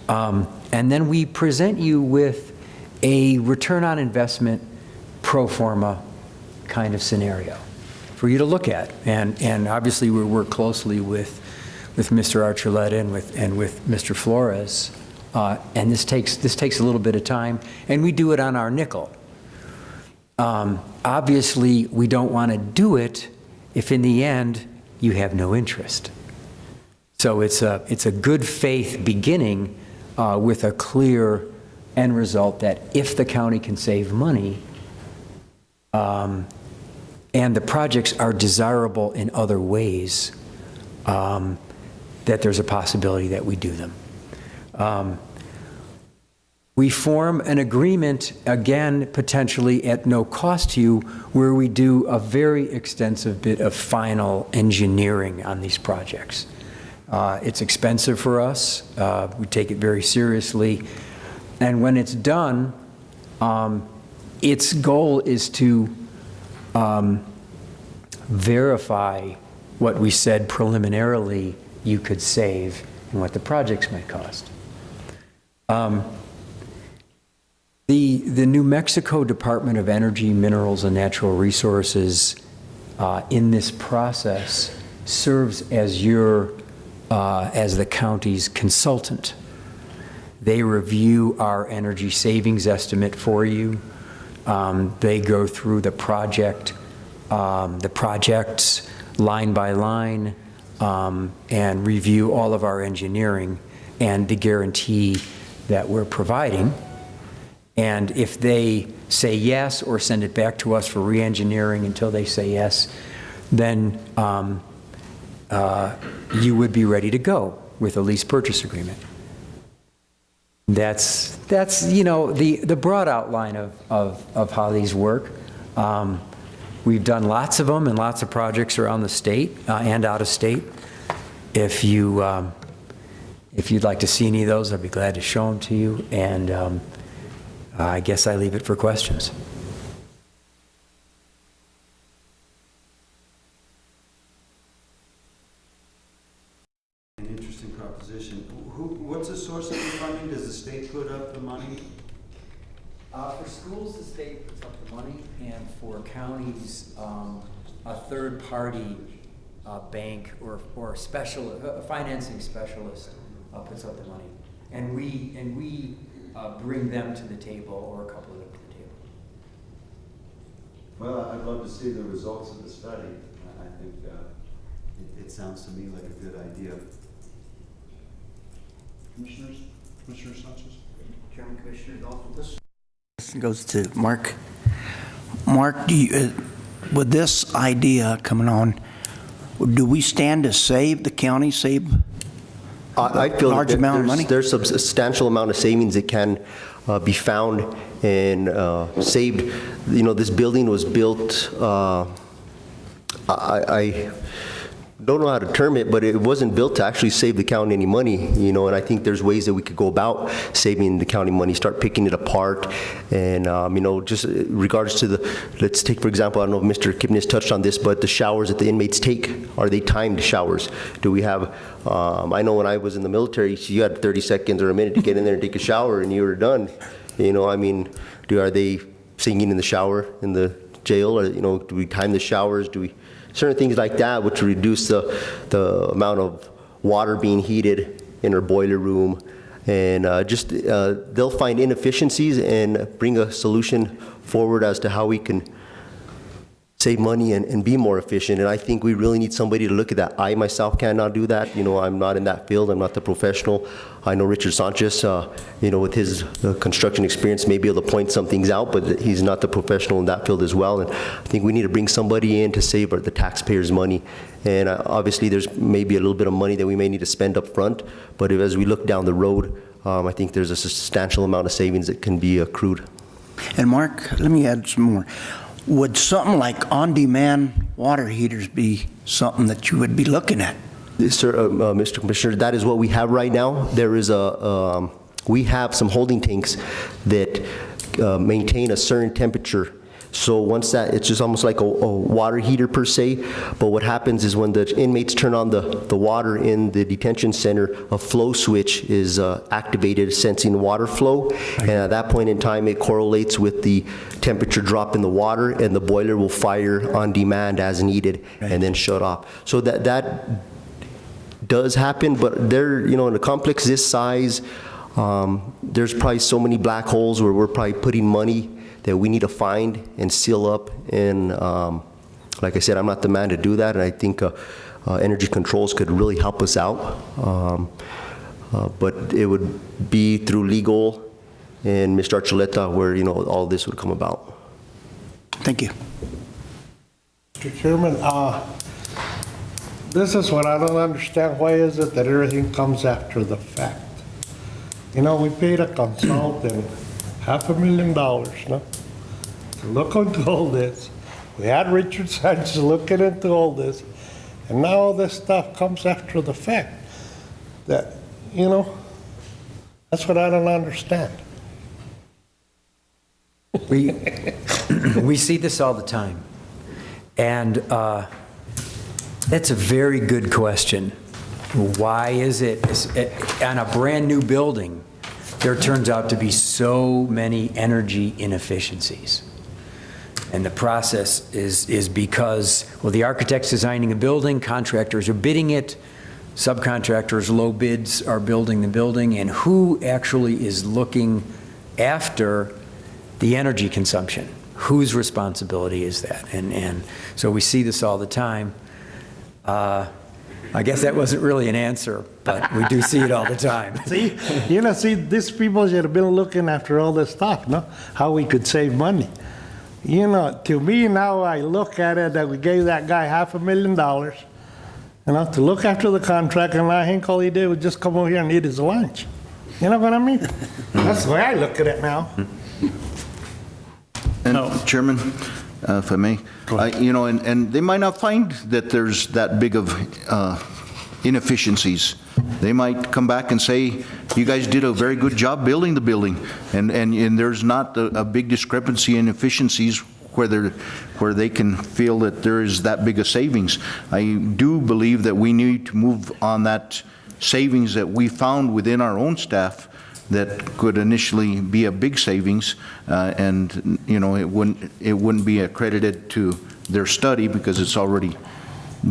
And then we present you with a return on investment pro forma kind of scenario for you to look at. And obviously we work closely with Mr. Archuleta and with Mr. Flores. And this takes a little bit of time, and we do it on our nickel. Obviously, we don't want to do it if in the end you have no interest. So it's a good faith beginning with a clear end result that if the county can save money, and the projects are desirable in other ways, that there's a possibility that we do them. We form an agreement, again, potentially at no cost to you, where we do a very extensive bit of final engineering on these projects. It's expensive for us. We take it very seriously. And when it's done, its goal is to verify what we said preliminarily you could save and what the projects might cost. The New Mexico Department of Energy, Minerals, and Natural Resources in this process serves as as the county's consultant. They review our energy savings estimate for you. They go through the projects line by line, and review all of our engineering and the guarantee that we're providing. And if they say yes or send it back to us for re-engineering until they say yes, then you would be ready to go with a lease purchase agreement. That's the broad outline of how these work. We've done lots of them and lots of projects around the state and out of state. If you'd like to see any of those, I'd be glad to show them to you. And I guess I leave it for questions. An interesting proposition. What's the source of the funding? Does the state put up the money? For schools, the state puts up the money, and for counties, a third-party bank or a financing specialist puts up the money, and we bring them to the table, or a couple of them to the table. Well, I'd love to see the results of the study. I think it sounds to me like a good idea. Commissioners? Commissioner Sanchez? Chairman, Commissioners, also this goes to Mark. Mark, with this idea coming on, do we stand to save the county, I feel large amount of money? There's a substantial amount of savings that can be found and saved. You know, this building was built, I don't know how to term it, but it wasn't built to actually save the county any money, you know, and I think there's ways that we could go about saving the county money, start picking it apart, and, you know, just in regards to the, let's take, for example, I don't know if Mr. Kipnis touched on this, but the showers that the inmates take, are they timed showers? Do we have, I know when I was in the military, you had 30 seconds or a minute to get in there and take a shower, and you were done, you know, I mean, are they singing in the shower in the jail, or, you know, do we time the showers, do we, certain things like that, which reduce the amount of water being heated in our boiler room, and they'll find inefficiencies and bring a solution forward as to how we can save money and be more efficient. And I think we really need somebody to look at that. I myself cannot do that. You know, I'm not in that field. I'm not the professional. I know Richard Sanchez, you know, with his construction experience, may be able to point some things out, but he's not the professional in that field as well. And I think we need to bring somebody in to save the taxpayers' money. And obviously, there's maybe a little bit of money that we may need to spend up front, but as we look down the road, I think there's a substantial amount of savings that can be accrued. And Mark, let me add some more. Would something like on-demand water heaters be something that you would be looking at? Sir, Mr. Commissioner, that is what we have right now. There is we have some holding tanks that maintain a certain temperature. So once that, it's just almost like a water heater per se, but what happens is when the inmates turn on the water in the detention center, a flow switch is activated sensing water flow, and at that point in time it correlates with the temperature drop in the water, and the boiler will fire on demand as needed and then shut off. So that does happen, but there, you know, in a complex this size, there's probably so many black holes where we're probably putting money that we need to find and seal up. And like I said, I'm not the man to do that, and I think energy controls could really help us out. But it would be through legal and Mr. Archuleta where, you know, all this would come about. Thank you. Mr. Chairman, this is what I don't understand. Why is it that everything comes after the fact? You know, we paid a consultant $500,000, no? To look into all this. We had Richard Sanchez looking into all this, and now all this stuff comes after the fact. That, you know, that's what I don't understand. We see this all the time, and that's a very good question. Why is it on a brand new building, there turns out to be so many energy inefficiencies? And the process is because, well, the architect's designing a building, contractors are bidding it, subcontractors, low bids are building the building, and who actually is looking after the energy consumption? Whose responsibility is that? And so we see this all the time. I guess that wasn't really an answer, but we do see it all the time. See, you know, these people should have been looking after all this stuff, no? How we could save money. You know, to me now, I look at it that we gave that guy $500,000, you know, to look after the contract, and I think all he did was just come over here and eat his lunch. You know what I mean? That's the way I look at it now. And Chairman, if I may, you know, and they might not find that there's that big of inefficiencies. They might come back and say, you guys did a very good job building the building, and there's not a big discrepancy in efficiencies where they can feel that there is that big a savings. I do believe that we need to move on that savings that we found within our own staff that could initially be a big savings, and you know, it wouldn't be accredited to their study because it's already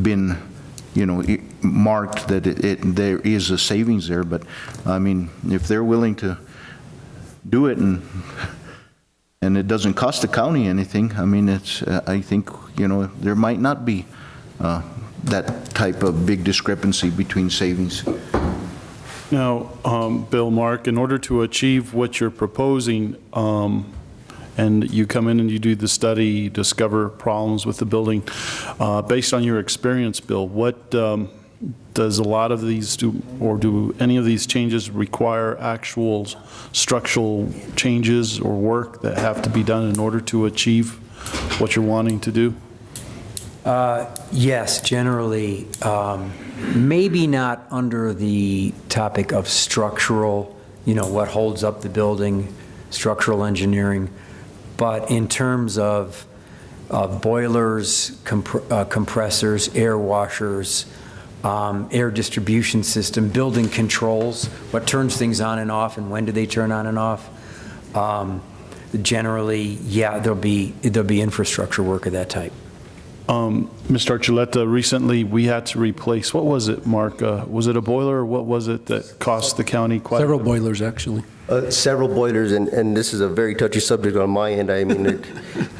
been, you know, marked that there is a savings there. But I mean, if they're willing to do it and it doesn't cost the county anything, I mean, it's I think, you know, there might not be that type of big discrepancy between savings. Now, Bill, Mark, in order to achieve what you're proposing, and you come in and you do the study, you discover problems with the building, based on your experience, Bill, what does a lot of these do, or do any of these changes require actual structural changes or work that have to be done in order to achieve what you're wanting to do? Yes, generally. Maybe not under the topic of structural, what holds up the building, structural engineering, but in terms of boilers, compressors, air washers, air distribution system, building controls, what turns things on and off, and when do they turn on and off. Generally, yeah, there'll be infrastructure work of that type. Mr. Archuleta, recently we had to replace, what was it, Mark? Was it a boiler, or what was it that cost the county quite Several boilers, actually. Several boilers, and this is a very touchy subject on my end. I mean,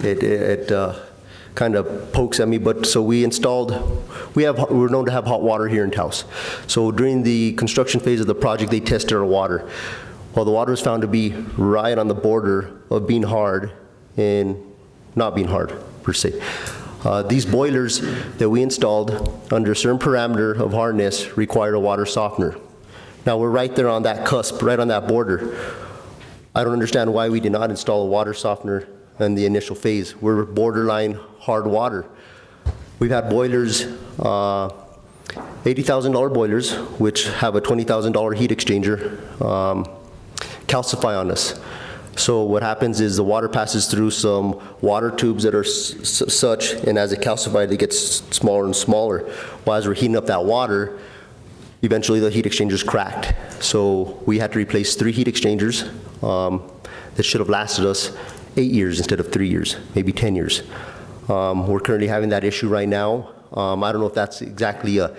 it kind of pokes at me, but so we're known to have hot water here in Taos. So during the construction phase of the project, they tested our water. Well, the water was found to be right on the border of being hard and not being hard, per se. These boilers that we installed under a certain parameter of hardness required a water softener. Now we're right there on that cusp, right on that border. I don't understand why we did not install a water softener in the initial phase. We're borderline hard water. We've had boilers, $80,000 boilers, which have a $20,000 heat exchanger, calcify on us. So what happens is the water passes through some water tubes that are such, and as it calcifies, it gets smaller and smaller. While as we're heating up that water, eventually the heat exchangers cracked. So we had to replace 3 heat exchangers that should have lasted us 8 years instead of 3 years, maybe 10 years. We're currently having that issue right now. I don't know if that's exactly a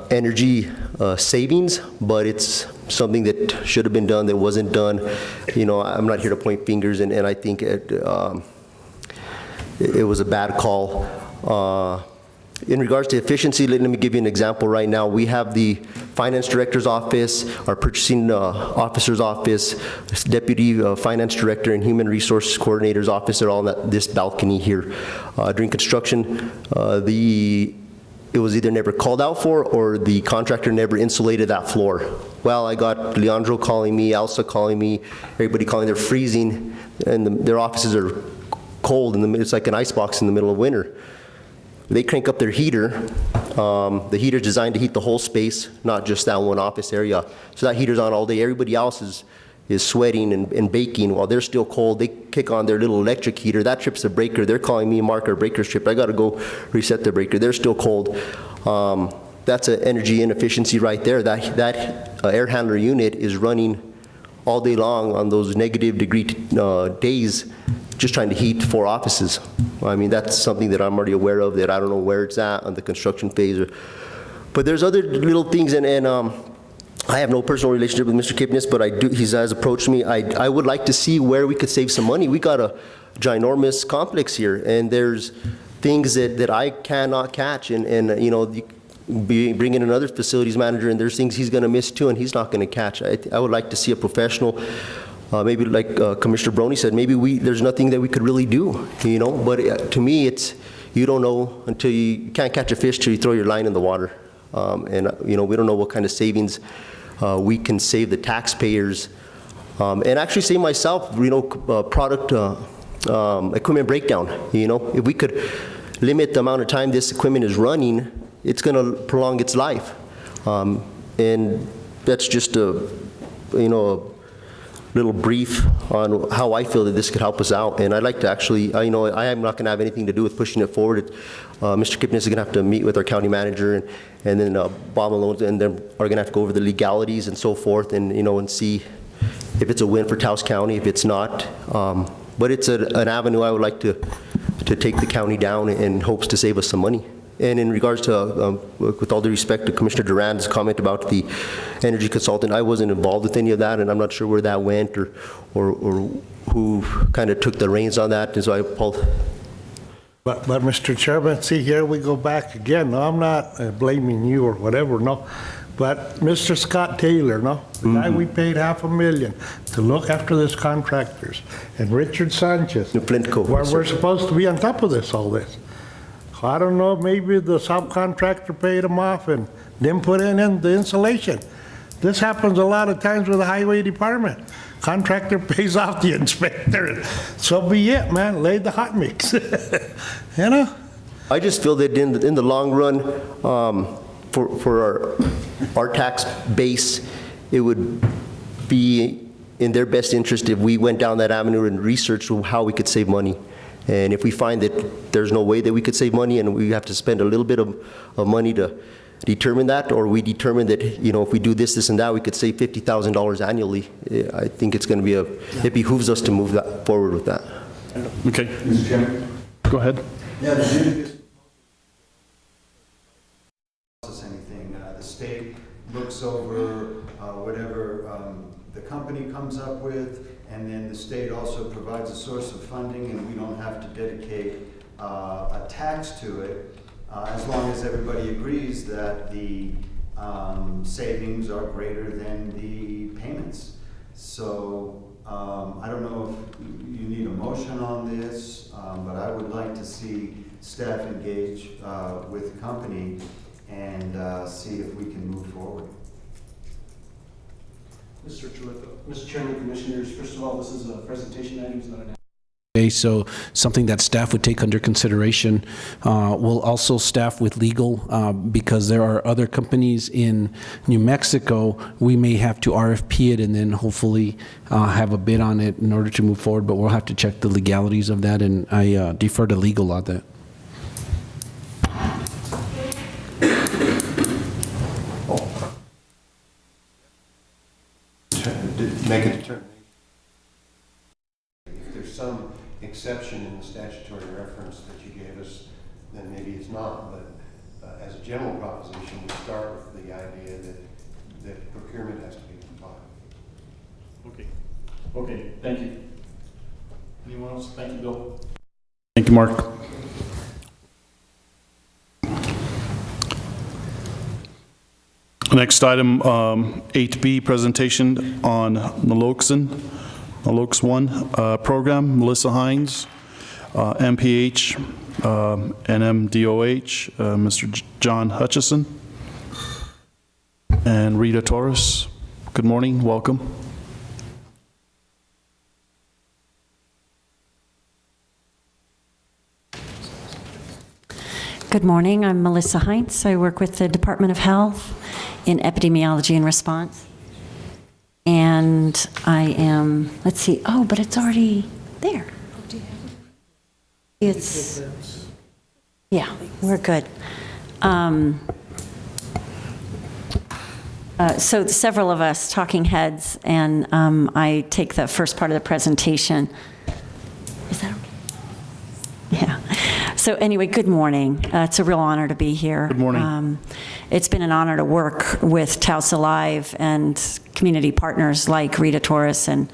energy savings, but it's something that should have been done that wasn't done. I'm not here to point fingers, and I think it was a bad call. In regards to efficiency, let me give you an example right now. We have the finance director's office, our purchasing officer's office, deputy finance director, and human resources coordinator's office. They're all on this balcony here. During construction, it was either never called out for, or the contractor never insulated that floor. Well, I got Leandro calling me, Elsa calling me, everybody calling. They're freezing, and their offices are cold, and it's like an icebox in the middle of winter. They crank up their heater. The heater's designed to heat the whole space, not just that one office area. So that heater's on all day. Everybody else is sweating and baking while they're still cold. They kick on their little electric heater. That trips the breaker. They're calling me, Mark, our breaker's tripped. I got to go reset the breaker. They're still cold. That's an energy inefficiency right there. That air handler unit is running all day long on those negative degree days, just trying to heat 4 offices. I mean, that's something that I'm already aware of, that I don't know where it's at on the construction phase. But there's other little things, and I have no personal relationship with Mr. Kipnis, but he has approached me. I would like to see where we could save some money. We got a ginormous complex here, and there's things that I cannot catch, and bring in another facilities manager, and there's things he's going to miss too, and he's not going to catch. I would like to see a professional, maybe like Commissioner Brony said, maybe there's nothing that we could really do, but to me, it's, you don't know until you can't catch a fish till you throw your line in the water. And we don't know what kind of savings we can save the taxpayers, and actually save myself, product equipment breakdown. If we could limit the amount of time this equipment is running, it's going to prolong its life, and that's just a little brief on how I feel that this could help us out. And I'd like to actually, I am not going to have anything to do with pushing it forward. Mr. Kipnis is going to have to meet with our county manager, and then Bob Malone, and then are going to have to go over the legalities and so forth, and and see if it's a win for Taos County, if it's not. But it's an avenue I would like to take the county down in hopes to save us some money. And in regards to, with all due respect to Commissioner Duran's comment about the energy consultant, I wasn't involved with any of that, and I'm not sure where that went or who kind of took the reins on that, and so I apologize. But Mr. Chairman, see, here we go back again. No, I'm not blaming you or whatever, no. But Mr. Scott Taylor, no? The guy we paid $500,000 to look after this contractors, and Richard Sanchez, where we're supposed to be on top of this, all this. I don't know, maybe the subcontractor paid them off and didn't put in the insulation. This happens a lot of times with the highway department. Contractor pays off the inspector. So be it, man. Lay the hot mix. You know? I just feel that in the long run, for our tax base, it would be in their best interest if we went down that avenue and researched how we could save money. And if we find that there's no way that we could save money and we have to spend a little bit of money to determine that, or we determine that, you know, if we do this, this, and that, we could save $50,000 annually, I think it's going to be it behooves us to move that forward with that. Okay. Mr. Chairman? Go ahead. Yeah, anything. The state looks over whatever the company comes up with, and then the state also provides a source of funding, and we don't have to dedicate a tax to it, as long as everybody agrees that the savings are greater than the payments. So I don't know if you need a motion on this, but I would like to see staff engage with the company and see if we can move forward. Mr. Chuleta. Mr. Chairman, Commissioners, first of all, this is a presentation item, it's not an So something that staff would take under consideration. We'll also staff with legal because there are other companies in New Mexico. We may have to RFP it and then hopefully have a bid on it in order to move forward, but we'll have to check the legalities of that, and I defer to legal on that. Make a determination. If there's some exception in the statutory reference that you gave us, then maybe it's not. But as a general proposition, we start with the idea that procurement has to be compliant. Okay. Okay, thank you. Anyone else? Thank you, Bill. Thank you, Mark. Next item, 8B, presentation on Naloxone 1 program. Melissa Heinz, MPH, NMDOH, Mr. John Hutchison, and Rita Torres. Good morning, welcome. Good morning, I'm Melissa Heinz. I work with the Department of Health in epidemiology and response. And I am, let's see, oh, but it's already there. It's, yeah, we're good. So several of us talking heads, and I take the first part of the presentation. Is that okay? Yeah. So anyway, good morning. It's a real honor to be here. Good morning. It's been an honor to work with TAOS Alive and community partners like Rita Torres and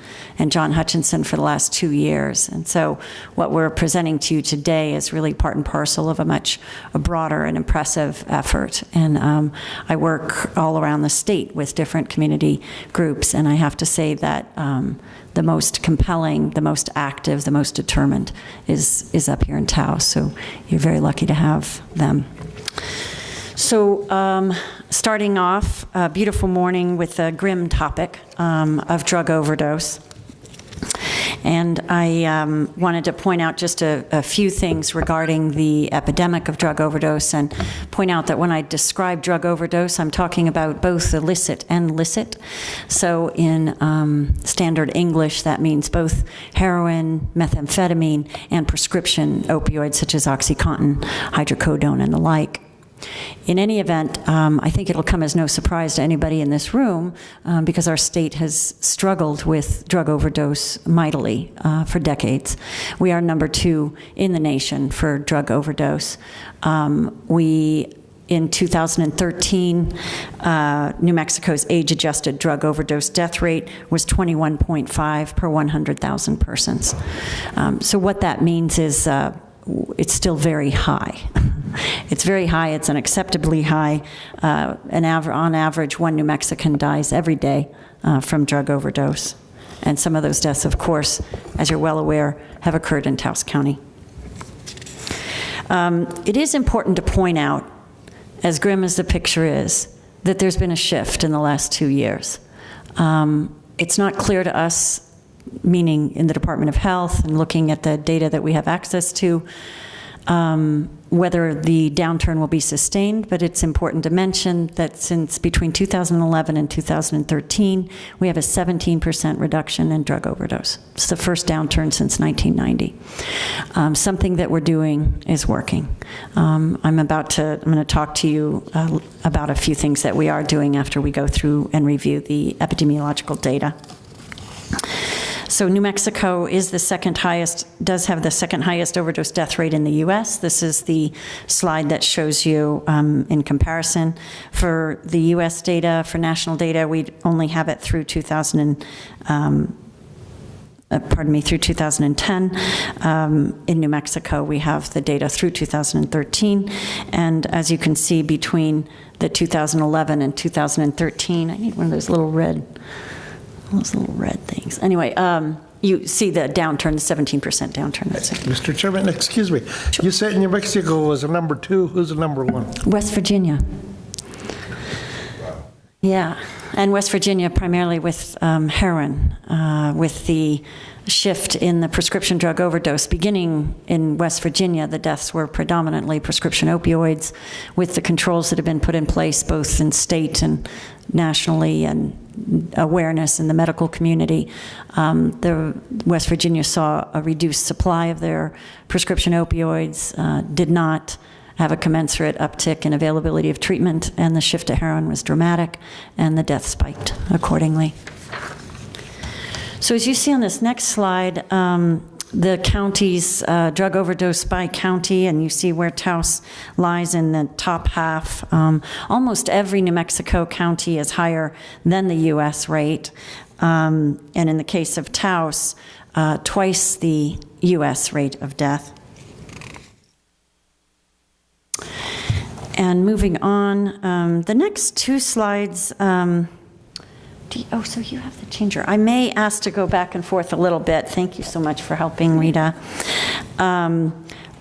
John Hutchison for the last 2 years. And so what we're presenting to you today is really part and parcel of a much broader and impressive effort. And I work all around the state with different community groups, and I have to say that the most compelling, the most active, the most determined is up here in Taos. So you're very lucky to have them. So starting off, a beautiful morning with a grim topic of drug overdose. And I wanted to point out just a few things regarding the epidemic of drug overdose, and point out that when I describe drug overdose, I'm talking about both illicit and licit. So in standard English, that means both heroin, methamphetamine, and prescription opioids such as OxyContin, hydrocodone, and the like. In any event, I think it'll come as no surprise to anybody in this room because our state has struggled with drug overdose mightily for decades. We are number 2 in the nation for drug overdose. In 2013, New Mexico's age-adjusted drug overdose death rate was 21.5 per 100,000 persons. So what that means is it's still very high. It's very high. It's unacceptably high. On average, 1 New Mexican dies every day from drug overdose. And some of those deaths, of course, as you're well aware, have occurred in Taos County. It is important to point out, as grim as the picture is, that there's been a shift in the last 2 years. It's not clear to us, meaning in the Department of Health and looking at the data that we have access to, whether the downturn will be sustained, but it's important to mention that since between 2011 and 2013, we have a 17% reduction in drug overdose. It's the first downturn since 1990. Something that we're doing is working. I'm going to talk to you about a few things that we are doing after we go through and review the epidemiological data. So New Mexico is the second highest, does have the second highest overdose death rate in the U.S. This is the slide that shows you in comparison. For the U.S. data, for national data, we only have it through 2010. In New Mexico, we have the data through 2013. And as you can see, between the 2011 and 2013, I need one of those little red things. Anyway, you see the downturn, the 17% downturn. That's it. Mr. Chairman, excuse me. Sure. You said New Mexico was a number 2. Who's the number 1? West Virginia. Yeah, and West Virginia primarily with heroin, with the shift in the prescription drug overdose. Beginning in West Virginia, the deaths were predominantly prescription opioids, with the controls that have been put in place both in state and nationally, and awareness in the medical community. The West Virginia saw a reduced supply of their prescription opioids, did not have a commensurate uptick in availability of treatment, and the shift to heroin was dramatic, and the death spiked accordingly. So as you see on this next slide, the counties, drug overdose by county, and you see where Taos lies in the top half. Almost every New Mexico county is higher than the U.S. rate, and in the case of Taos, twice the U.S. rate of death. And moving on, the next 2 slides, so you have the changer. I may ask to go back and forth a little bit. Thank you so much for helping, Rita. I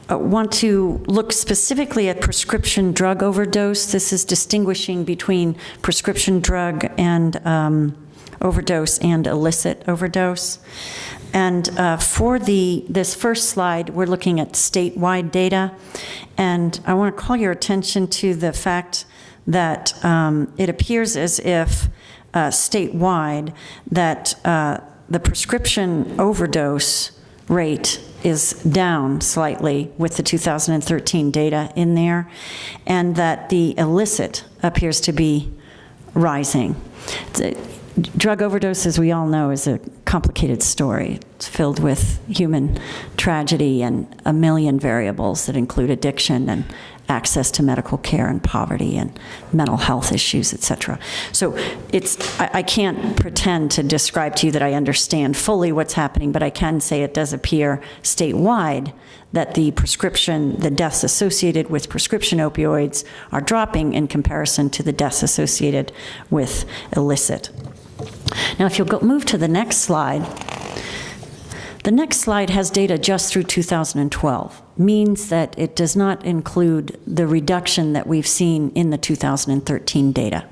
want to look specifically at prescription drug overdose. This is distinguishing between prescription drug and overdose and illicit overdose. And for this first slide, we're looking at statewide data. And I want to call your attention to the fact that it appears as if statewide that the prescription overdose rate is down slightly with the 2013 data in there, and that the illicit appears to be rising. Drug overdose, as we all know, is a complicated story. It's filled with human tragedy and a million variables that include addiction and access to medical care and poverty and mental health issues, etc. So I can't pretend to describe to you that I understand fully what's happening, but I can say it does appear statewide that the deaths associated with prescription opioids are dropping in comparison to the deaths associated with illicit. Now, if you'll move to the next slide, the next slide has data just through 2012, means that it does not include the reduction that we've seen in the 2013 data.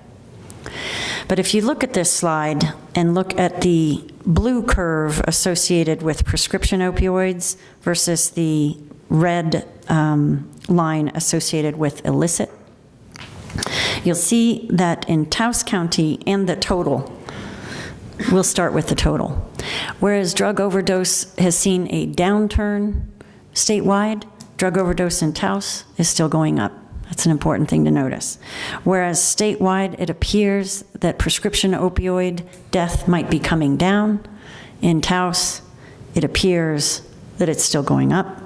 But if you look at this slide and look at the blue curve associated with prescription opioids versus the red line associated with illicit, you'll see that in Taos County and the total, we'll start with the total. Whereas drug overdose has seen a downturn statewide, drug overdose in Taos is still going up. That's an important thing to notice. Whereas statewide, it appears that prescription opioid death might be coming down. In Taos, it appears that it's still going up.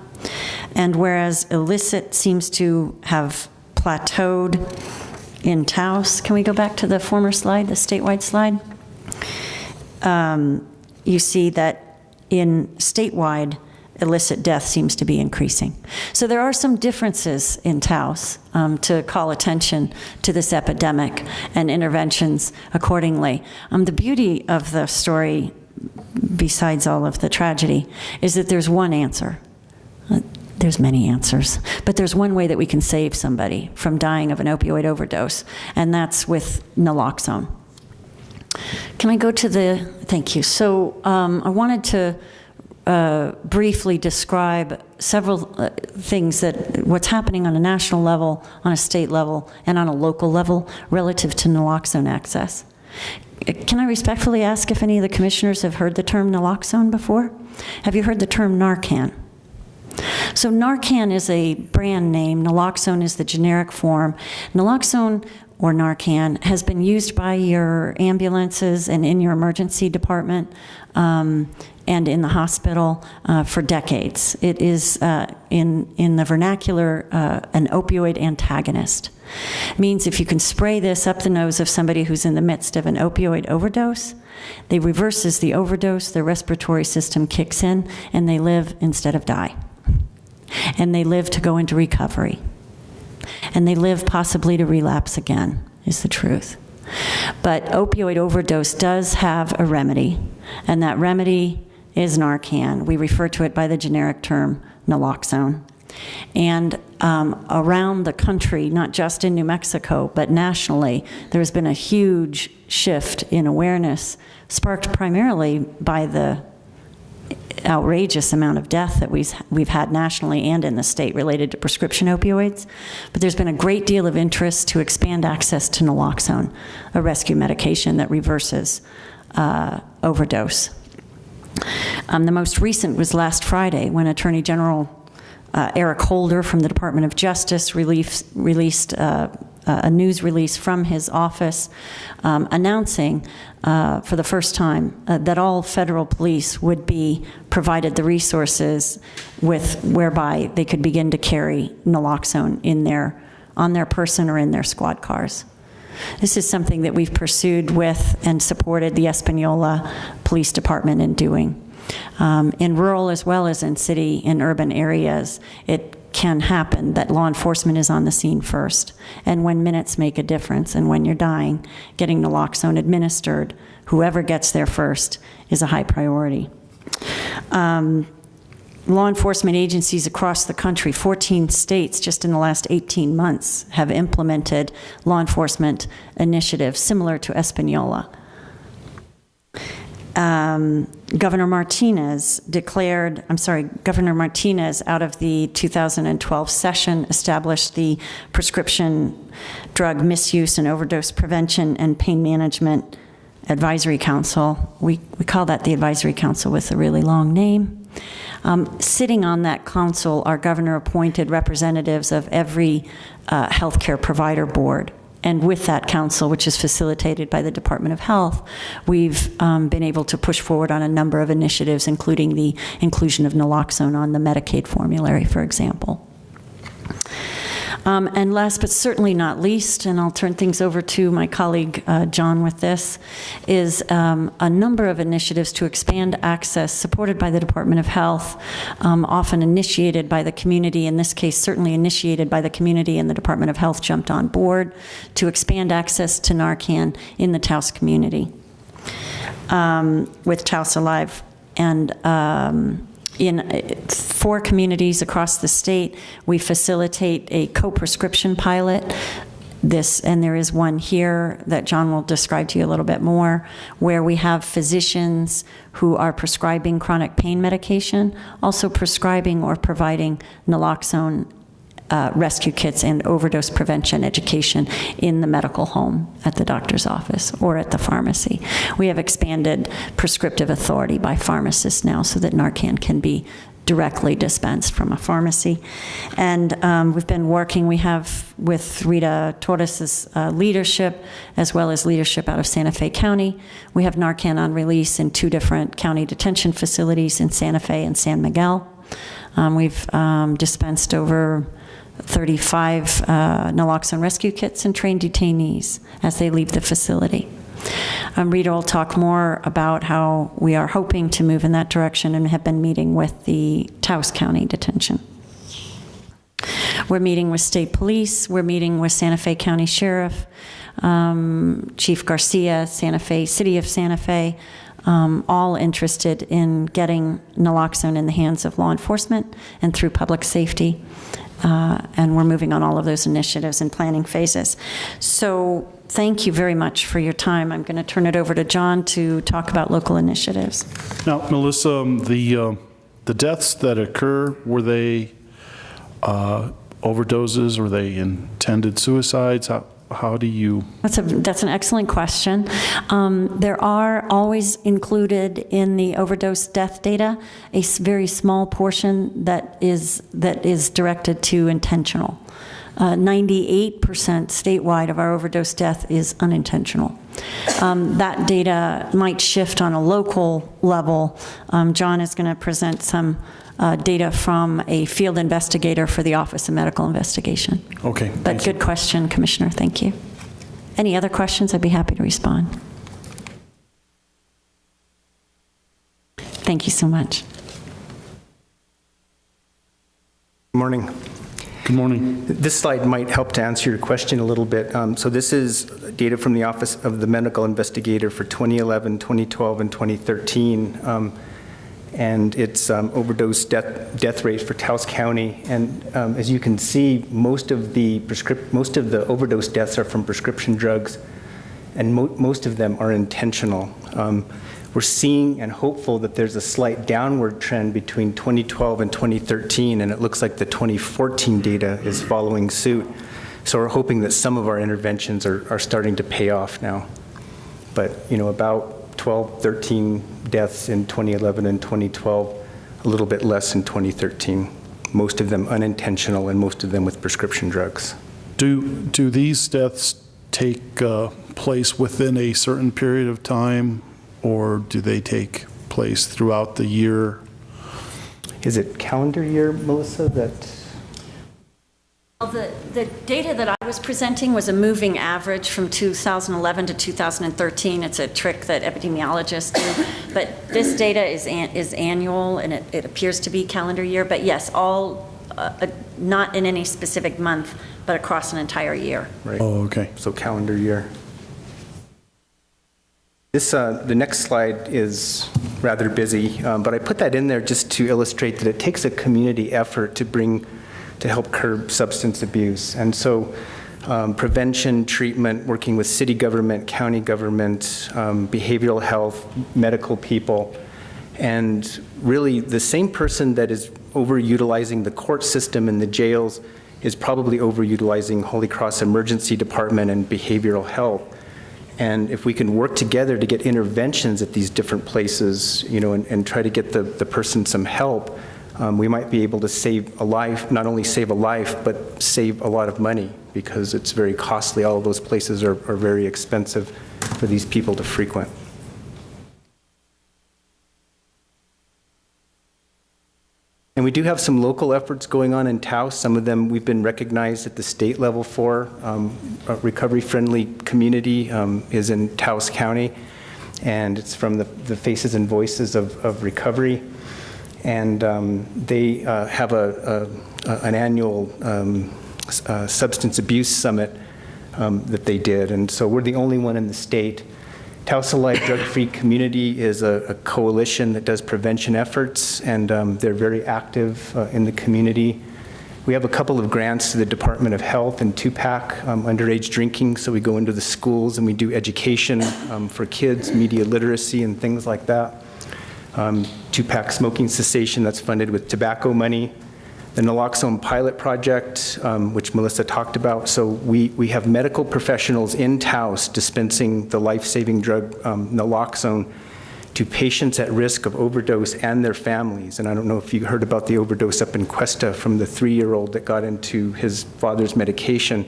And whereas illicit seems to have plateaued in Taos, can we go back to the former slide, the statewide slide? You see that in statewide, illicit death seems to be increasing. So there are some differences in Taos to call attention to this epidemic and interventions accordingly. The beauty of the story, besides all of the tragedy, is that there's one answer. There's many answers, but there's one way that we can save somebody from dying of an opioid overdose, and that's with naloxone. Can I go to the, thank you. So I wanted to briefly describe several things what's happening on a national level, on a state level, and on a local level relative to naloxone access. Can I respectfully ask if any of the commissioners have heard the term naloxone before? Have you heard the term Narcan? So Narcan is a brand name. Naloxone is the generic form. Naloxone, or Narcan, has been used by your ambulances and in your emergency department and in the hospital for decades. It is, in the vernacular, an opioid antagonist. It means if you can spray this up the nose of somebody who's in the midst of an opioid overdose, they reverses the overdose, their respiratory system kicks in, and they live instead of die. And they live to go into recovery. And they live possibly to relapse again, is the truth. But opioid overdose does have a remedy, and that remedy is Narcan. We refer to it by the generic term naloxone. And around the country, not just in New Mexico, but nationally, there's been a huge shift in awareness, sparked primarily by the outrageous amount of death that we've had nationally and in the state related to prescription opioids. But there's been a great deal of interest to expand access to naloxone, a rescue medication that reverses overdose. The most recent was last Friday when Attorney General Eric Holder from the Department of Justice released a news release from his office announcing for the first time that all federal police would be provided the resources whereby they could begin to carry naloxone on their person or in their squad cars. This is something that we've pursued with and supported the Espanola Police Department in doing. In rural as well as in city and urban areas, it can happen that law enforcement is on the scene first. And when minutes make a difference and when you're dying, getting naloxone administered, whoever gets there first is a high priority. Law enforcement agencies across the country, 14 states just in the last 18 months, have implemented law enforcement initiatives similar to Espanola. Governor Martinez out of the 2012 session established the Prescription Drug Misuse and Overdose Prevention and Pain Management Advisory Council. We call that the Advisory Council with a really long name. Sitting on that council are governor-appointed representatives of every healthcare provider board. And with that council, which is facilitated by the Department of Health, we've been able to push forward on a number of initiatives, including the inclusion of naloxone on the Medicaid formulary, for example. And last but certainly not least, and I'll turn things over to my colleague John with this, is a number of initiatives to expand access supported by the Department of Health, often initiated by the community, in this case certainly initiated by the community, and the Department of Health jumped on board to expand access to Narcan in the Taos community with Taos Alive. And in 4 communities across the state, we facilitate a co-prescription pilot. And there is one here that John will describe to you a little bit more, where we have physicians who are prescribing chronic pain medication, also prescribing or providing naloxone rescue kits and overdose prevention education in the medical home, at the doctor's office, or at the pharmacy. We have expanded prescriptive authority by pharmacists now so that Narcan can be directly dispensed from a pharmacy. And we've been working, we have with Rita Torres' leadership, as well as leadership out of Santa Fe County. We have Narcan on release in 2 different county detention facilities in Santa Fe and San Miguel. We've dispensed over 35 naloxone rescue kits and trained detainees as they leave the facility. Rita will talk more about how we are hoping to move in that direction and have been meeting with the Taos County Detention. We're meeting with state police, we're meeting with Santa Fe County Sheriff, Chief Garcia, Santa Fe, City of Santa Fe, all interested in getting naloxone in the hands of law enforcement and through public safety. And we're moving on all of those initiatives and planning phases. So thank you very much for your time. I'm going to turn it over to John to talk about local initiatives. Now, Melissa, the deaths that occur, were they overdoses? Were they intended suicides? How do you? That's an excellent question. There are always included in the overdose death data a very small portion that is directed to intentional. 98% statewide of our overdose death is unintentional. That data might shift on a local level. John is going to present some data from a field investigator for the Office of Medical Investigation. Okay. But good question, Commissioner. Thank you. Any other questions? I'd be happy to respond. Thank you so much. Good morning. Good morning. This slide might help to answer your question a little bit. So this is data from the Office of the Medical Investigator for 2011, 2012, and 2013. And it's overdose death rates for Taos County. And as you can see, most of the overdose deaths are from prescription drugs, and most of them are intentional. We're seeing and hopeful that there's a slight downward trend between 2012 and 2013, and it looks like the 2014 data is following suit. So we're hoping that some of our interventions are starting to pay off now. But, about 12, 13 deaths in 2011 and 2012, a little bit less in 2013. Most of them unintentional and most of them with prescription drugs. Do these deaths take place within a certain period of time, or do they take place throughout the year? Is it calendar year, Melissa, that? Well, the data that I was presenting was a moving average from 2011 to 2013. It's a trick that epidemiologists do. But this data is annual, and it appears to be calendar year. But yes, all not in any specific month, but across an entire year. Right. Oh, okay. So calendar year. This, the next slide is rather busy, but I put that in there just to illustrate that it takes a community effort to help curb substance abuse. And so prevention, treatment, working with city government, county government, behavioral health, medical people, and really the same person that is overutilizing the court system and the jails is probably overutilizing Holy Cross Emergency Department and behavioral health. And if we can work together to get interventions at these different places, and try to get the person some help, we might be able to save a life, not only save a life, but save a lot of money, because it's very costly. All of those places are very expensive for these people to frequent. And we do have some local efforts going on in Taos. Some of them we've been recognized at the state level for. A recovery-friendly community is in Taos County, and it's from the Faces and Voices of Recovery. And they have an annual substance abuse summit that they did. And so we're the only one in the state. Taos Alive Drug-Free Community is a coalition that does prevention efforts, and they're very active in the community. We have a couple of grants to the Department of Health and 2-pack underage drinking, so we go into the schools and we do education for kids, media literacy and things like that. 2-pack smoking cessation, that's funded with tobacco money. The naloxone pilot project, which Melissa talked about. So we have medical professionals in Taos dispensing the life-saving drug naloxone to patients at risk of overdose and their families. And I don't know if you heard about the overdose up in Cuesta from the 3-year-old that got into his father's medication.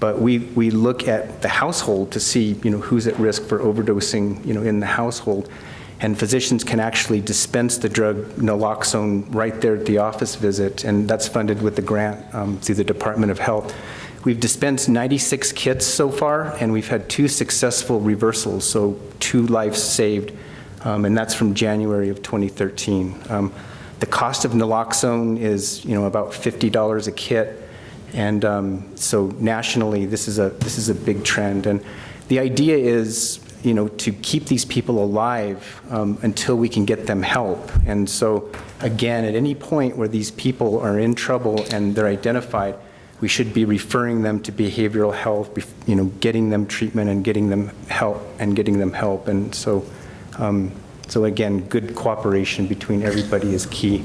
But we look at the household to see who's at risk for overdosing in the household. And physicians can actually dispense the drug naloxone right there at the office visit, and that's funded with the grant through the Department of Health. We've dispensed 96 kits so far, and we've had 2 successful reversals, so 2 lives saved, and that's from January of 2013. The cost of naloxone is, about $50 a kit, and so nationally, this is a big trend. And the idea is, to keep these people alive until we can get them help. And so, again, at any point where these people are in trouble and they're identified, we should be referring them to behavioral health, getting them treatment and getting them help. And so, so again, good cooperation between everybody is key.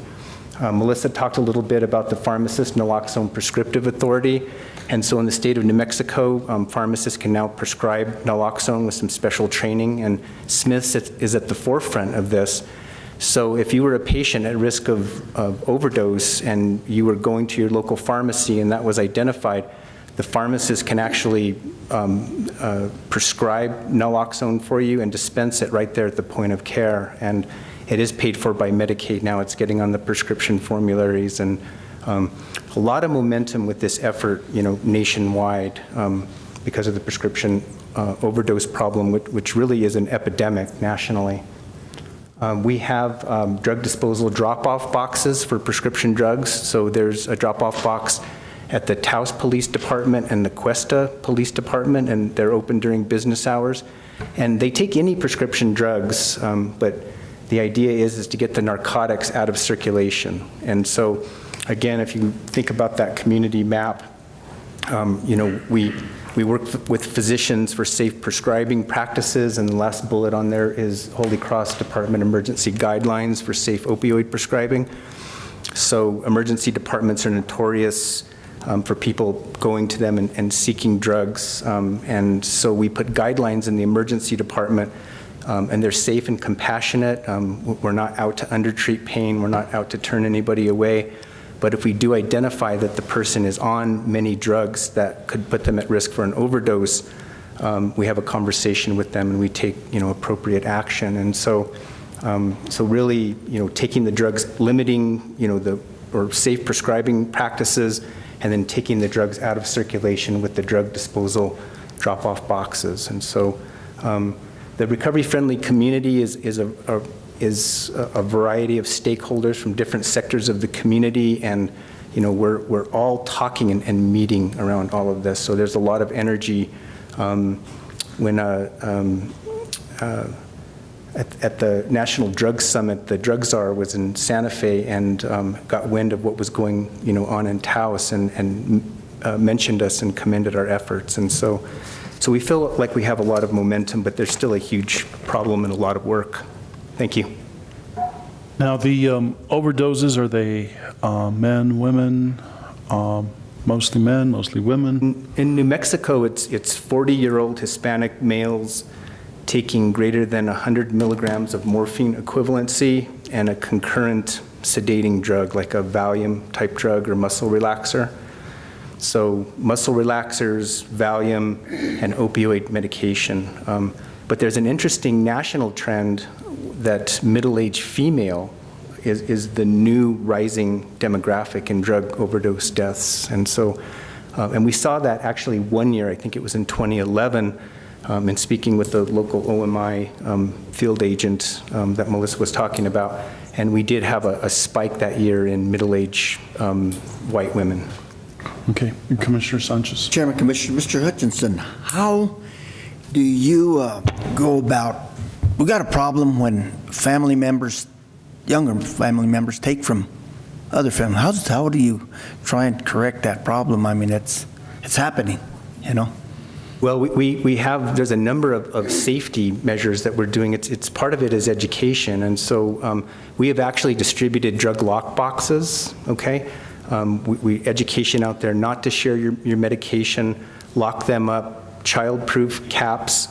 Melissa talked a little bit about the Pharmacist Naloxone Prescriptive Authority. And so in the state of New Mexico, pharmacists can now prescribe naloxone with some special training, and Smith's is at the forefront of this. So if you were a patient at risk of overdose and you were going to your local pharmacy and that was identified, the pharmacist can actually prescribe naloxone for you and dispense it right there at the point of care. And it is paid for by Medicaid now. It's getting on the prescription formularies, and a lot of momentum with this effort, nationwide, because of the prescription overdose problem, which really is an epidemic nationally. We have drug disposal drop-off boxes for prescription drugs. So there's a drop-off box at the Taos Police Department and the Cuesta Police Department, and they're open during business hours. And they take any prescription drugs, but the idea is to get the narcotics out of circulation. And so, again, if you think about that community map, we work with physicians for safe prescribing practices, and the last bullet on there is Holy Cross Department emergency guidelines for safe opioid prescribing. So emergency departments are notorious for people going to them and seeking drugs, and so we put guidelines in the emergency department, and they're safe and compassionate. We're not out to undertreat pain. We're not out to turn anybody away. But if we do identify that the person is on many drugs that could put them at risk for an overdose, we have a conversation with them and we take, appropriate action. And so, so really, taking the drugs, limiting, or safe prescribing practices, and then taking the drugs out of circulation with the drug disposal drop-off boxes. And so, the recovery-friendly community is a variety of stakeholders from different sectors of the community, and we're all talking and meeting around all of this. So there's a lot of energy. When at the National Drug Summit, the drug czar was in Santa Fe and got wind of what was going on in Taos and mentioned us and commended our efforts. And so we feel like we have a lot of momentum, but there's still a huge problem and a lot of work. Thank you. Now, the overdoses, are they men, women, mostly men, mostly women? In New Mexico, it's 40-year-old Hispanic males taking greater than 100 milligrams of morphine equivalency and a concurrent sedating drug like a Valium type drug or muscle relaxer. So muscle relaxers, Valium, and opioid medication. But there's an interesting national trend that middle-aged female is the new rising demographic in drug overdose deaths. And so, and we saw that actually one year, I think it was in 2011, in speaking with the local OMI field agent that Melissa was talking about, and we did have a spike that year in middle-aged white women. Okay, Commissioner Sanchez. Chairman, Commissioner, Mr. Hutchison, how do you go about, we got a problem when family members, younger family members take from other family. How do you try and correct that problem? I mean, it's happening, Well, we have, there's a number of safety measures that we're doing. It's part of it is education. And so we have actually distributed drug lock boxes, okay? We education out there not to share your medication, lock them up, child-proof caps,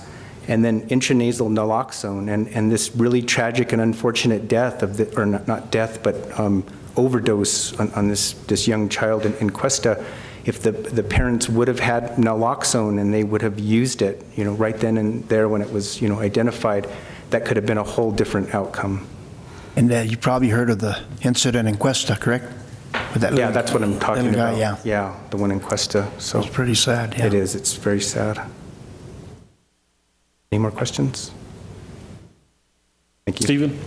and then intranasal naloxone. And this really tragic and unfortunate death of the, or not death, but overdose on this young child in Cuesta. If the parents would have had naloxone and they would have used it, right then and there when it was, identified, that could have been a whole different outcome. And you probably heard of the incident in Cuesta, correct? With that Yeah, little- that's what I'm talking little guy, about. yeah. Yeah, the one in Cuesta. So It's pretty sad, yeah. It is. It's very sad. Any more questions? Thank you. Stephen?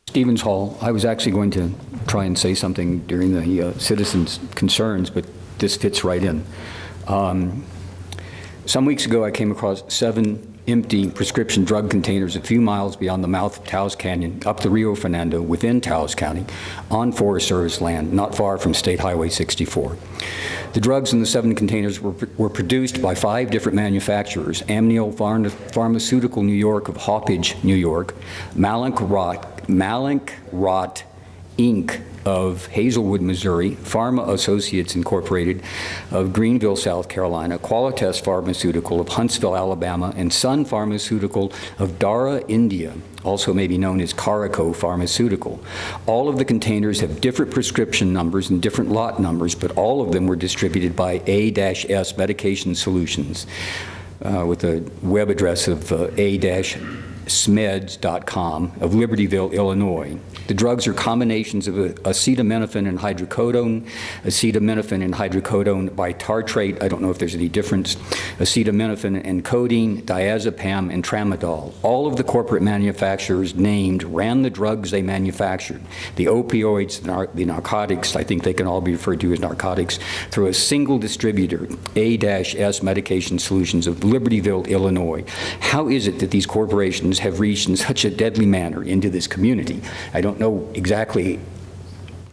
Stevens Hall. I was actually going to try and say something during the citizens' concerns, but this fits right in. Some weeks ago, I came across 7 empty prescription drug containers a few miles beyond the mouth of Taos Canyon, up the Rio Fernando, within Taos County, on Forest Service land, not far from State Highway 64. The drugs in the 7 containers were produced by 5 different manufacturers: Amneal Pharmaceutical New York of Hoppage, New York, Malink Rot Inc. of Hazelwood, Missouri, Pharma Associates Incorporated of Greenville, South Carolina, Qualitas Pharmaceutical of Huntsville, Alabama, and Sun Pharmaceutical of Dara, India, also may be known as Caraco Pharmaceutical. All of the containers have different prescription numbers and different lot numbers, but all of them were distributed by A-S Medication Solutions with a web address of a-smeds.com of Libertyville, Illinois. The drugs are combinations of acetaminophen and hydrocodone, acetaminophen and hydrocodone bitartrate, I don't know if there's any difference, acetaminophen and codeine, diazepam, and tramadol. All of the corporate manufacturers named ran the drugs they manufactured. The opioids, the narcotics, I think they can all be referred to as narcotics, through a single distributor, A-S Medication Solutions of Libertyville, Illinois. How is it that these corporations have reached in such a deadly manner into this community? I don't know exactly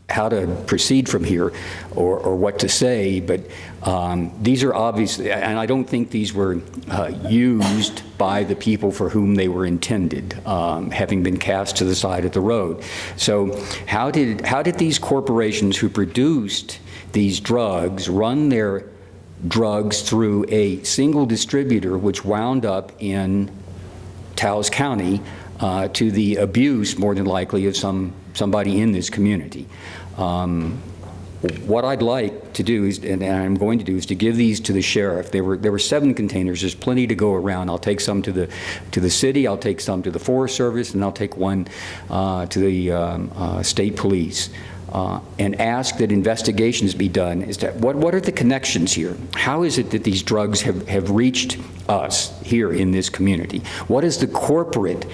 how to proceed from here or what to say, but these are obviously, and I don't think these were used by the people for whom they were intended, having been cast to the side of the road. So how did these corporations who produced these drugs run their drugs through a single distributor, which wound up in Taos County, to the abuse, more than likely, of somebody in this community? What I'd like to do is, and I'm going to do, is to give these to the sheriff. There were 7 containers. There's plenty to go around. I'll take some to the city. I'll take some to the Forest Service, and I'll take one to the state police. And ask that investigations be done. Is that what are the connections here? How is it that these drugs have reached us here in this community? What is the corporate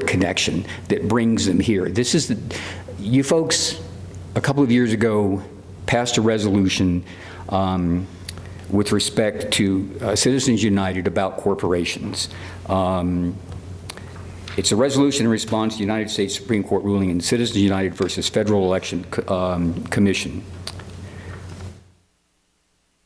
connection that brings them here? This is you folks a couple of years ago passed a resolution with respect to Citizens United about corporations. It's a resolution in response to the United States Supreme Court ruling in Citizens United versus Federal Election Commission.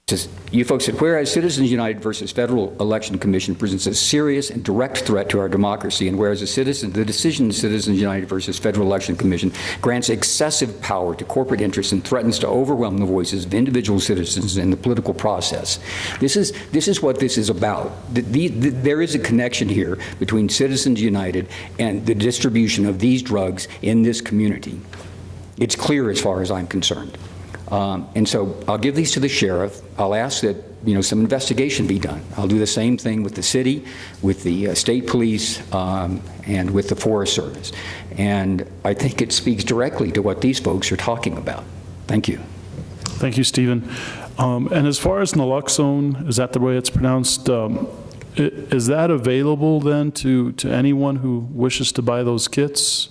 It says, you folks said, whereas Citizens United versus Federal Election Commission presents a serious and direct threat to our democracy, and whereas the decision of Citizens United versus Federal Election Commission grants excessive power to corporate interests and threatens to overwhelm the voices of individual citizens in the political process. This is what this is about. There is a connection here between Citizens United and the distribution of these drugs in this community. It's clear as far as I'm concerned. And so I'll give these to the sheriff. I'll ask that some investigation be done. I'll do the same thing with the city, with the state police, and with the Forest Service. And I think it speaks directly to what these folks are talking about. Thank you. Thank you, Stephen. And as far as naloxone, is that the way it's pronounced? Is that available then to anyone who wishes to buy those kits?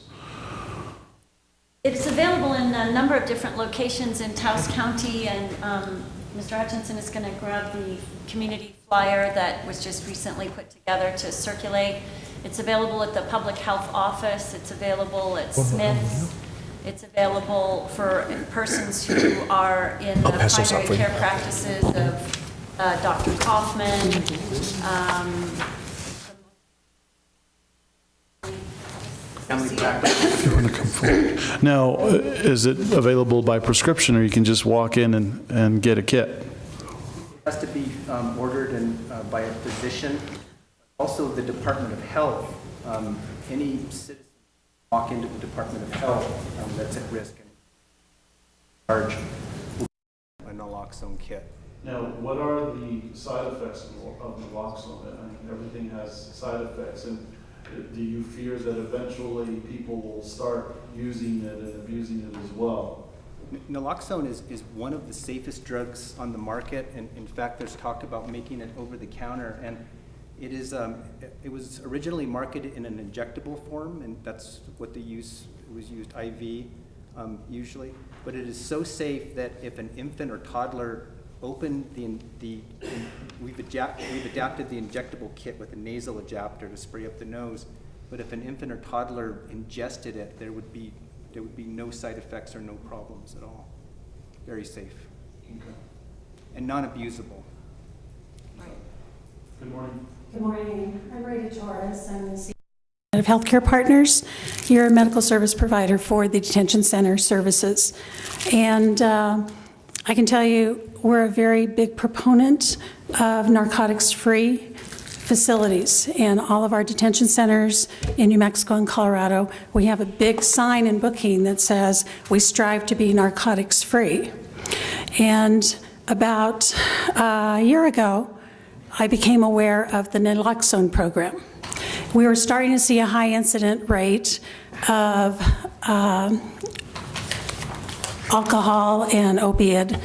It's available in a number of different locations in Taos County, and Mr. Hutchison is going to grab the community flyer that was just recently put together to circulate. It's available at the Public Health Office. It's available at Smith's. It's available for persons who are in the primary care practices of Dr. Kaufman. Now, is it available by prescription, or you can just walk in and get a kit? It has to be ordered by a physician. Also, the Department of Health. Any citizen walk into the Department of Health that's at risk and charge a naloxone kit. Now, what are the side effects of naloxone? I mean, everything has side effects, and do you fear that eventually people will start using it and abusing it as well? Naloxone is one of the safest drugs on the market, and in fact, there's talk about making it over the counter. And it is. It was originally marketed in an injectable form, and that's what they use. It was used IV usually, but it is so safe that if an infant or toddler opened we've adapted the injectable kit with a nasal adapter to spray up the nose. But if an infant or toddler ingested it, there would be no side effects or no problems at all. Very safe. Okay. And non-abusable. Right. Good morning. Good morning. I'm Rita Torres. I'm the CEO of Healthcare Partners. You're a medical service provider for the detention center services. And I can tell you we're a very big proponent of narcotics-free facilities. In all of our detention centers in New Mexico and Colorado, we have a big sign in booking that says, we strive to be narcotics-free. And about a year ago, I became aware of the naloxone program. We were starting to see a high incident rate of alcohol and opiate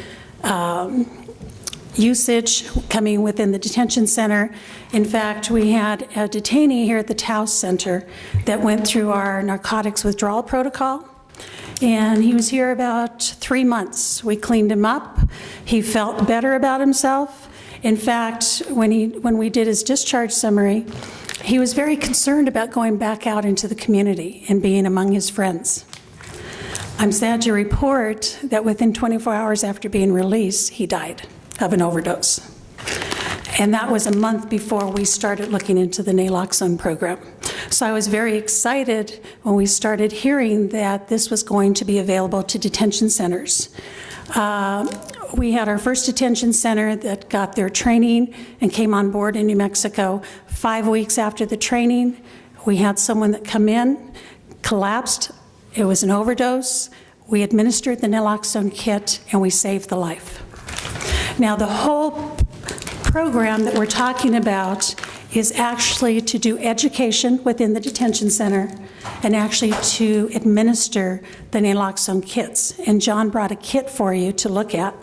usage coming within the detention center. In fact, we had a detainee here at the Taos Center that went through our narcotics withdrawal protocol, and he was here about 3 months. We cleaned him up. He felt better about himself. In fact, when we did his discharge summary, he was very concerned about going back out into the community and being among his friends. I'm sad to report that within 24 hours after being released, he died of an overdose. And that was a month before we started looking into the naloxone program. So I was very excited when we started hearing that this was going to be available to detention centers. We had our first detention center that got their training and came on board in New Mexico. 5 weeks after the training, we had someone that come in, collapsed. It was an overdose. We administered the naloxone kit, and we saved the life. Now, the whole program that we're talking about is actually to do education within the detention center and actually to administer the naloxone kits. And John brought a kit for you to look at.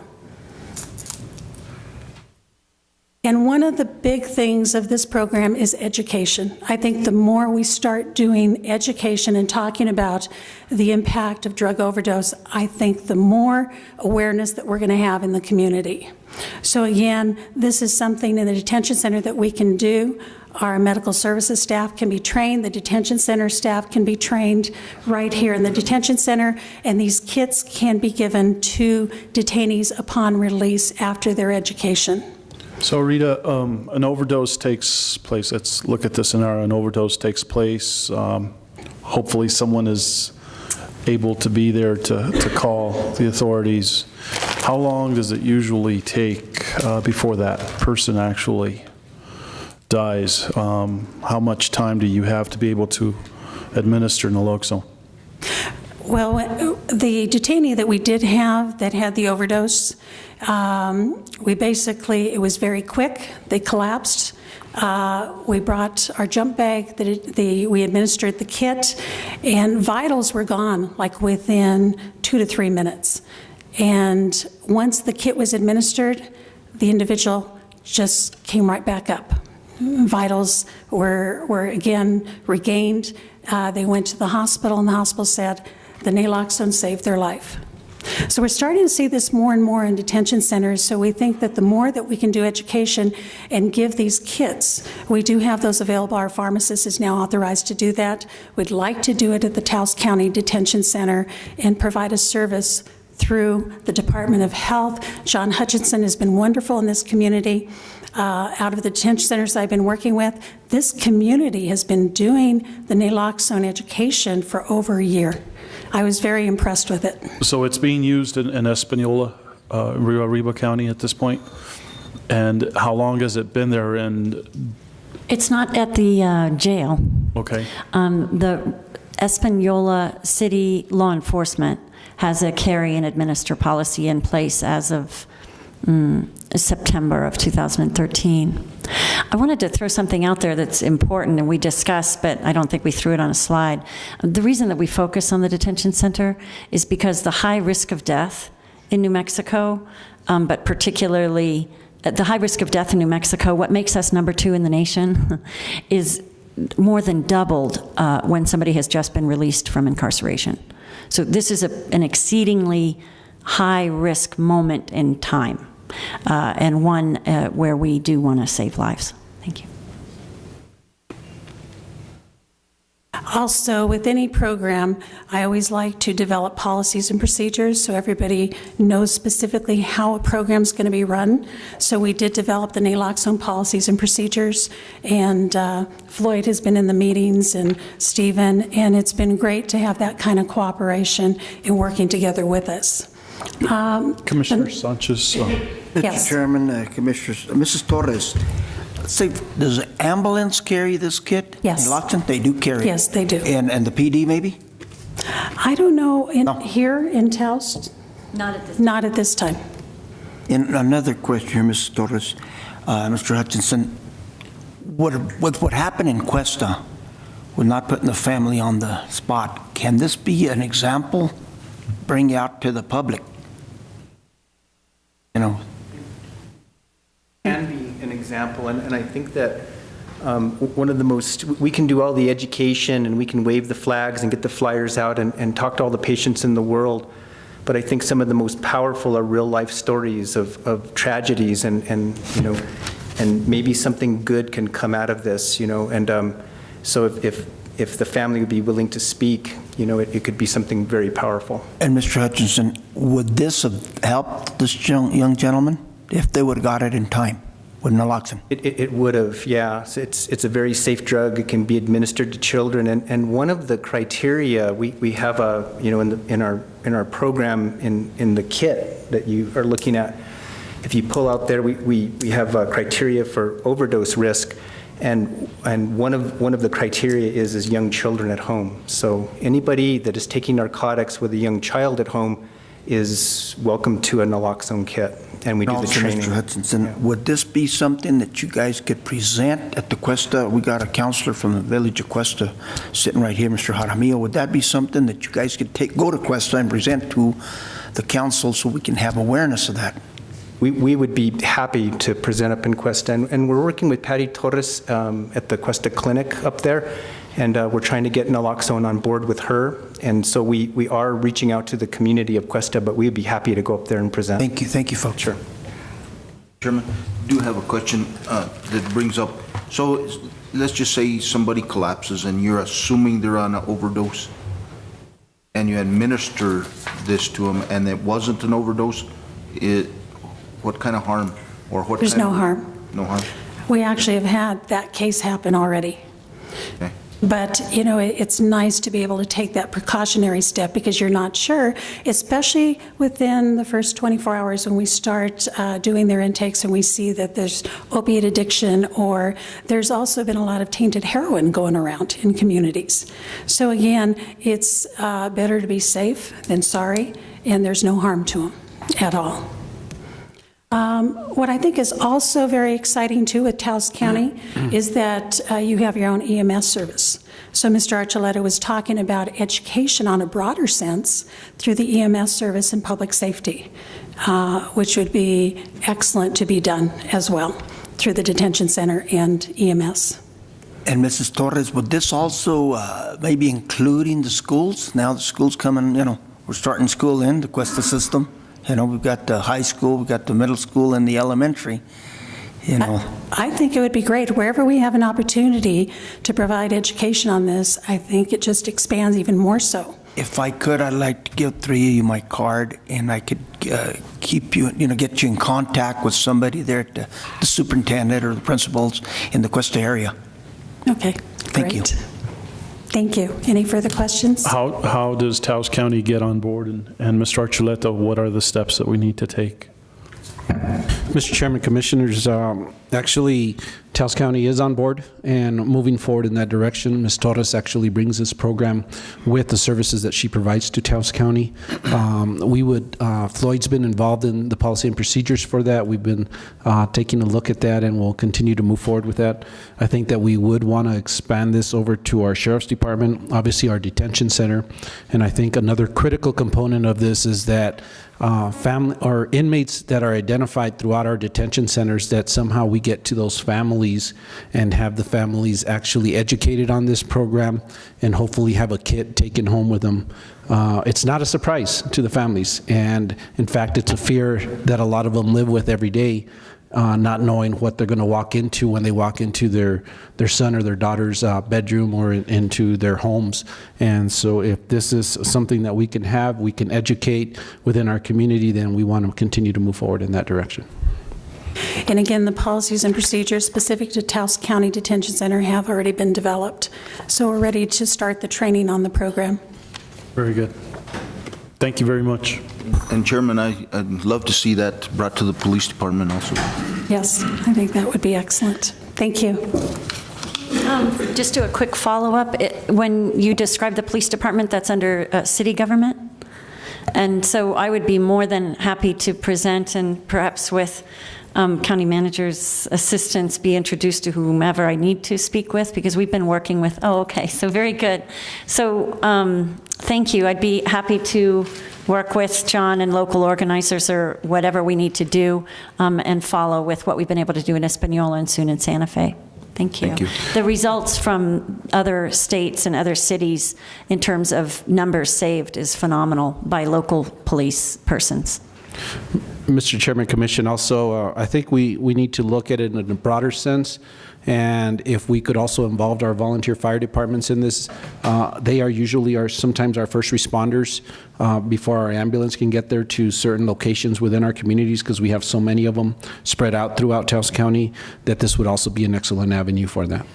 And one of the big things of this program is education. I think the more we start doing education and talking about the impact of drug overdose, I think the more awareness that we're going to have in the community. So again, this is something in the detention center that we can do. Our medical services staff can be trained. The detention center staff can be trained right here in the detention center. And these kits can be given to detainees upon release after their education. So Rita, an overdose takes place. Let's look at this scenario. An overdose takes place. Hopefully someone is able to be there to call the authorities. How long does it usually take before that person actually dies? How much time do you have to be able to administer naloxone? Well, the detainee that we did have that had the overdose, it was very quick. They collapsed. We brought our jump bag, we administered the kit, and vitals were gone like within 2 to 3 minutes. And once the kit was administered, the individual just came right back up. Vitals were again regained. They went to the hospital, and the hospital said the naloxone saved their life. So we're starting to see this more and more in detention centers, so we think that the more that we can do education and give these kits, we do have those available. Our pharmacist is now authorized to do that. We'd like to do it at the Taos County Detention Center and provide a service through the Department of Health. John Hutchison has been wonderful in this community. Out of the detention centers I've been working with, this community has been doing the naloxone education for over a year. I was very impressed with it. So it's being used in Espanola, Rio County at this point? And how long has it been there? And it's not at the jail. Okay. The Espanola City Law Enforcement has a carry and administer policy in place as of September of 2013. I wanted to throw something out there that's important and we discussed, but I don't think we threw it on a slide. The reason that we focus on the detention center is because the high risk of death in New Mexico, but particularly the high risk of death in New Mexico, what makes us number 2 in the nation, is more than doubled when somebody has just been released from incarceration. So this is an exceedingly high risk moment in time, and one where we do want to save lives. Thank you. Also, with any program, I always like to develop policies and procedures so everybody knows specifically how a program's going to be run. So we did develop the naloxone policies and procedures, and Floyd has been in the meetings, and Stephen, and it's been great to have that kind of cooperation and working together with us. Commissioner Sanchez. Mr. Chairman, Commissioners, Mrs. Torres, say, does the ambulance carry this kit? Yes. Naloxone? They do carry it? Yes, they do. And the PD maybe? I don't know, here in Taos? Not at this time. And another question here, Mrs. Torres, Mr. Hutchison, with what happened in Cuesta, with not putting the family on the spot, can this be an example, bring out to the public? You know, Can be an example, and I think that one of the most, we can do all the education and we can wave the flags and get the flyers out and talk to all the patients in the world, but I think some of the most powerful are real life stories of tragedies and you know, and maybe something good can come out of this, you know, and so if the family would be willing to speak, you know, it could be something very powerful. and Mr. Hutchinson, would this have helped this young gentleman if they would have got it in time with naloxone? It would have, yeah. So it's a very safe drug. It can be administered to children, and one of the criteria we have you know, in our program in the kit that you are looking at. If you pull out there, we have a criteria for overdose risk, and one of the criteria is young children at home. So anybody that is taking narcotics with a young child at home is welcome to a naloxone kit, and we do the Also, training. Mr. Hutchinson, would this be something that you guys could present at the Cuesta? We got a counselor from the village of Cuesta sitting right here, Mr. Jaramillo. Would that be something that you guys could go to Cuesta and present to the council so we can have awareness of that? We would be happy to present up in Cuesta, and we're working with Patty Torres at the Cuesta Clinic up there, and we're trying to get naloxone on board with her, and so we are reaching out to the community of Cuesta, but we'd be happy to go up there and present. Thank you, folks. Sure. Chairman, I do have a question that brings up, so let's just say somebody collapses and you're assuming they're on an overdose, and you administer this to them and it wasn't an overdose, what kind of harm, or what There's kind no of, harm. No harm? We actually have had that case happen already. Okay. But, you know, it's nice to be able to take that precautionary step because you're not sure, especially within the first 24 hours when we start doing their intakes and we see that there's opiate addiction, or there's also been a lot of tainted heroin going around in communities. So again, it's better to be safe than sorry, and there's no harm to them at all. What I think is also very exciting too with Taos County is that you have your own EMS service. So Mr. Archuleta was talking about education on a broader sense through the EMS service and public safety, which would be excellent to be done as well through the detention center and EMS. And Mrs. Torres, would this also maybe including the schools? Now the schools coming, you know, we're starting school in the Cuesta system. You know, we've got the high school, we've got the middle school, and the elementary, you know. I think it would be great. Wherever we have an opportunity to provide education on this, I think it just expands even more so. If I could, I'd like to give three of you my card, and I could keep you, you know, get you in contact with somebody there, at the superintendent or the principals in the Cuesta area. Okay, Thank great. you. Thank you. Any further questions? How does Taos County get on board? And Mr. Archuleta, what are the steps that we need to take? Mr. Chairman, Commissioners, actually, Taos County is on board and moving forward in that direction. Ms. Torres actually brings this program with the services that she provides to Taos County. Floyd's been involved in the policy and procedures for that. We've been taking a look at that, and we'll continue to move forward with that. I think that we would want to expand this over to our Sheriff's Department, obviously our detention center, and I think another critical component of this is that family or inmates that are identified throughout our detention centers, that somehow we get to those families and have the families actually educated on this program and hopefully have a kit taken home with them. It's not a surprise to the families, and in fact it's a fear that a lot of them live with every day, not knowing what they're going to walk into when they walk into their son or their daughter's bedroom or into their homes. And so if this is something that we can educate within our community, then we want to continue to move forward in that direction. And again, the policies and procedures specific to Taos County Detention Center have already been developed. So we're ready to start the training on the program. Very good. Thank you very much. And Chairman, I'd love to see that brought to the police department also. Yes, I think that would be excellent. Thank you. Just do a quick follow-up. When you describe the police department, that's under city government? And so I would be more than happy to present, and perhaps with county manager's assistance, be introduced to whomever I need to speak with, because we've been working with, okay, so very good. So thank you. I'd be happy to work with John and local organizers or whatever we need to do, and follow with what we've been able to do in Espanola and soon in Santa Fe. Thank you. Thank you. The results from other states and other cities in terms of numbers saved is phenomenal by local police persons. Mr. Chairman, Commission, also, I think we need to look at it in a broader sense, and if we could also involve our volunteer fire departments in this. They are usually sometimes our first responders before our ambulance can get there to certain locations within our communities, because we have so many of them spread out throughout Taos County, that this would also be an excellent avenue for that.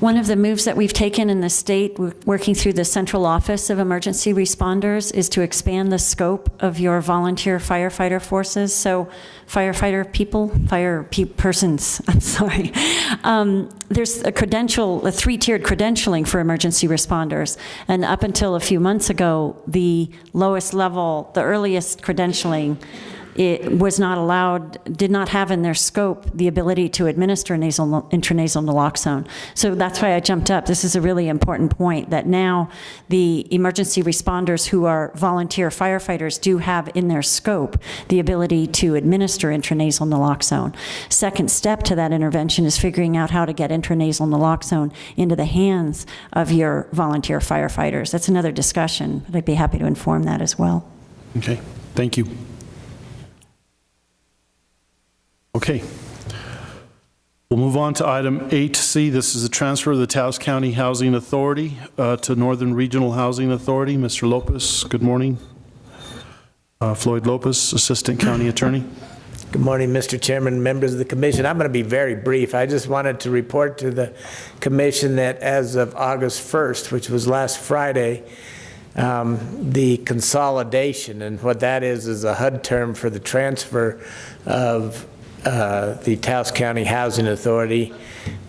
One of the moves that we've taken in the state, working through the Central Office of Emergency Responders, is to expand the scope of your volunteer firefighter forces. So persons, I'm sorry. There's a three-tiered credentialing for emergency responders. And up until a few months ago, the lowest level, the earliest credentialing, it was not allowed, did not have in their scope the ability to administer intranasal naloxone. So that's why I jumped up. This is a really important point, that now the emergency responders who are volunteer firefighters do have in their scope the ability to administer intranasal naloxone. Second step to that intervention is figuring out how to get intranasal naloxone into the hands of your volunteer firefighters. That's another discussion, but I'd be happy to inform that as well. Okay, thank you. Okay. We'll move on to item 8C. This is a transfer of the Taos County Housing Authority to Northern Regional Housing Authority. Mr. Lopez, good morning. Floyd Lopez, Assistant County Attorney. Good morning, Mr. Chairman, members of the Commission. I'm going to be very brief. I just wanted to report to the Commission that as of August 1st, which was last Friday, the consolidation, and what that is a HUD term for the transfer of the Taos County Housing Authority,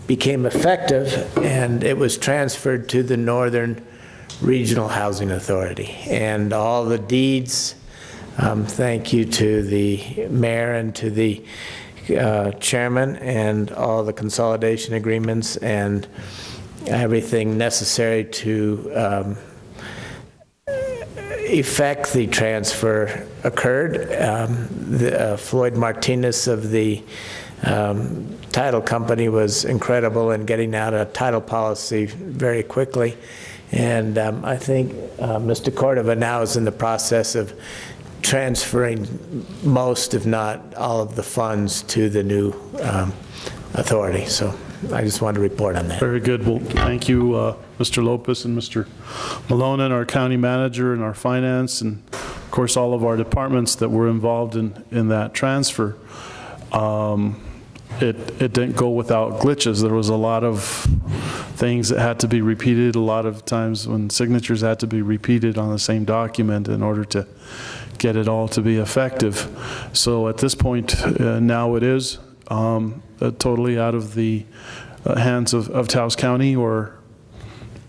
became effective, and it was transferred to the Northern Regional Housing Authority. And all the deeds, thank you to the mayor and to the chairman, and all the consolidation agreements and everything necessary to effect the transfer occurred. Floyd Martinez of the title company was incredible in getting out a title policy very quickly. And I think Mr. Cordova now is in the process of transferring most, if not all, of the funds to the new authority. So I just wanted to report on that. Very good. Well, thank you, Mr. Lopez and Mr. Malone, and our county manager and our finance, and of course all of our departments that were involved in that transfer. It didn't go without glitches. There was a lot of things that had to be repeated, a lot of times when signatures had to be repeated on the same document in order to get it all to be effective. So at this point, now it is. totally out of the hands of Taos County, or?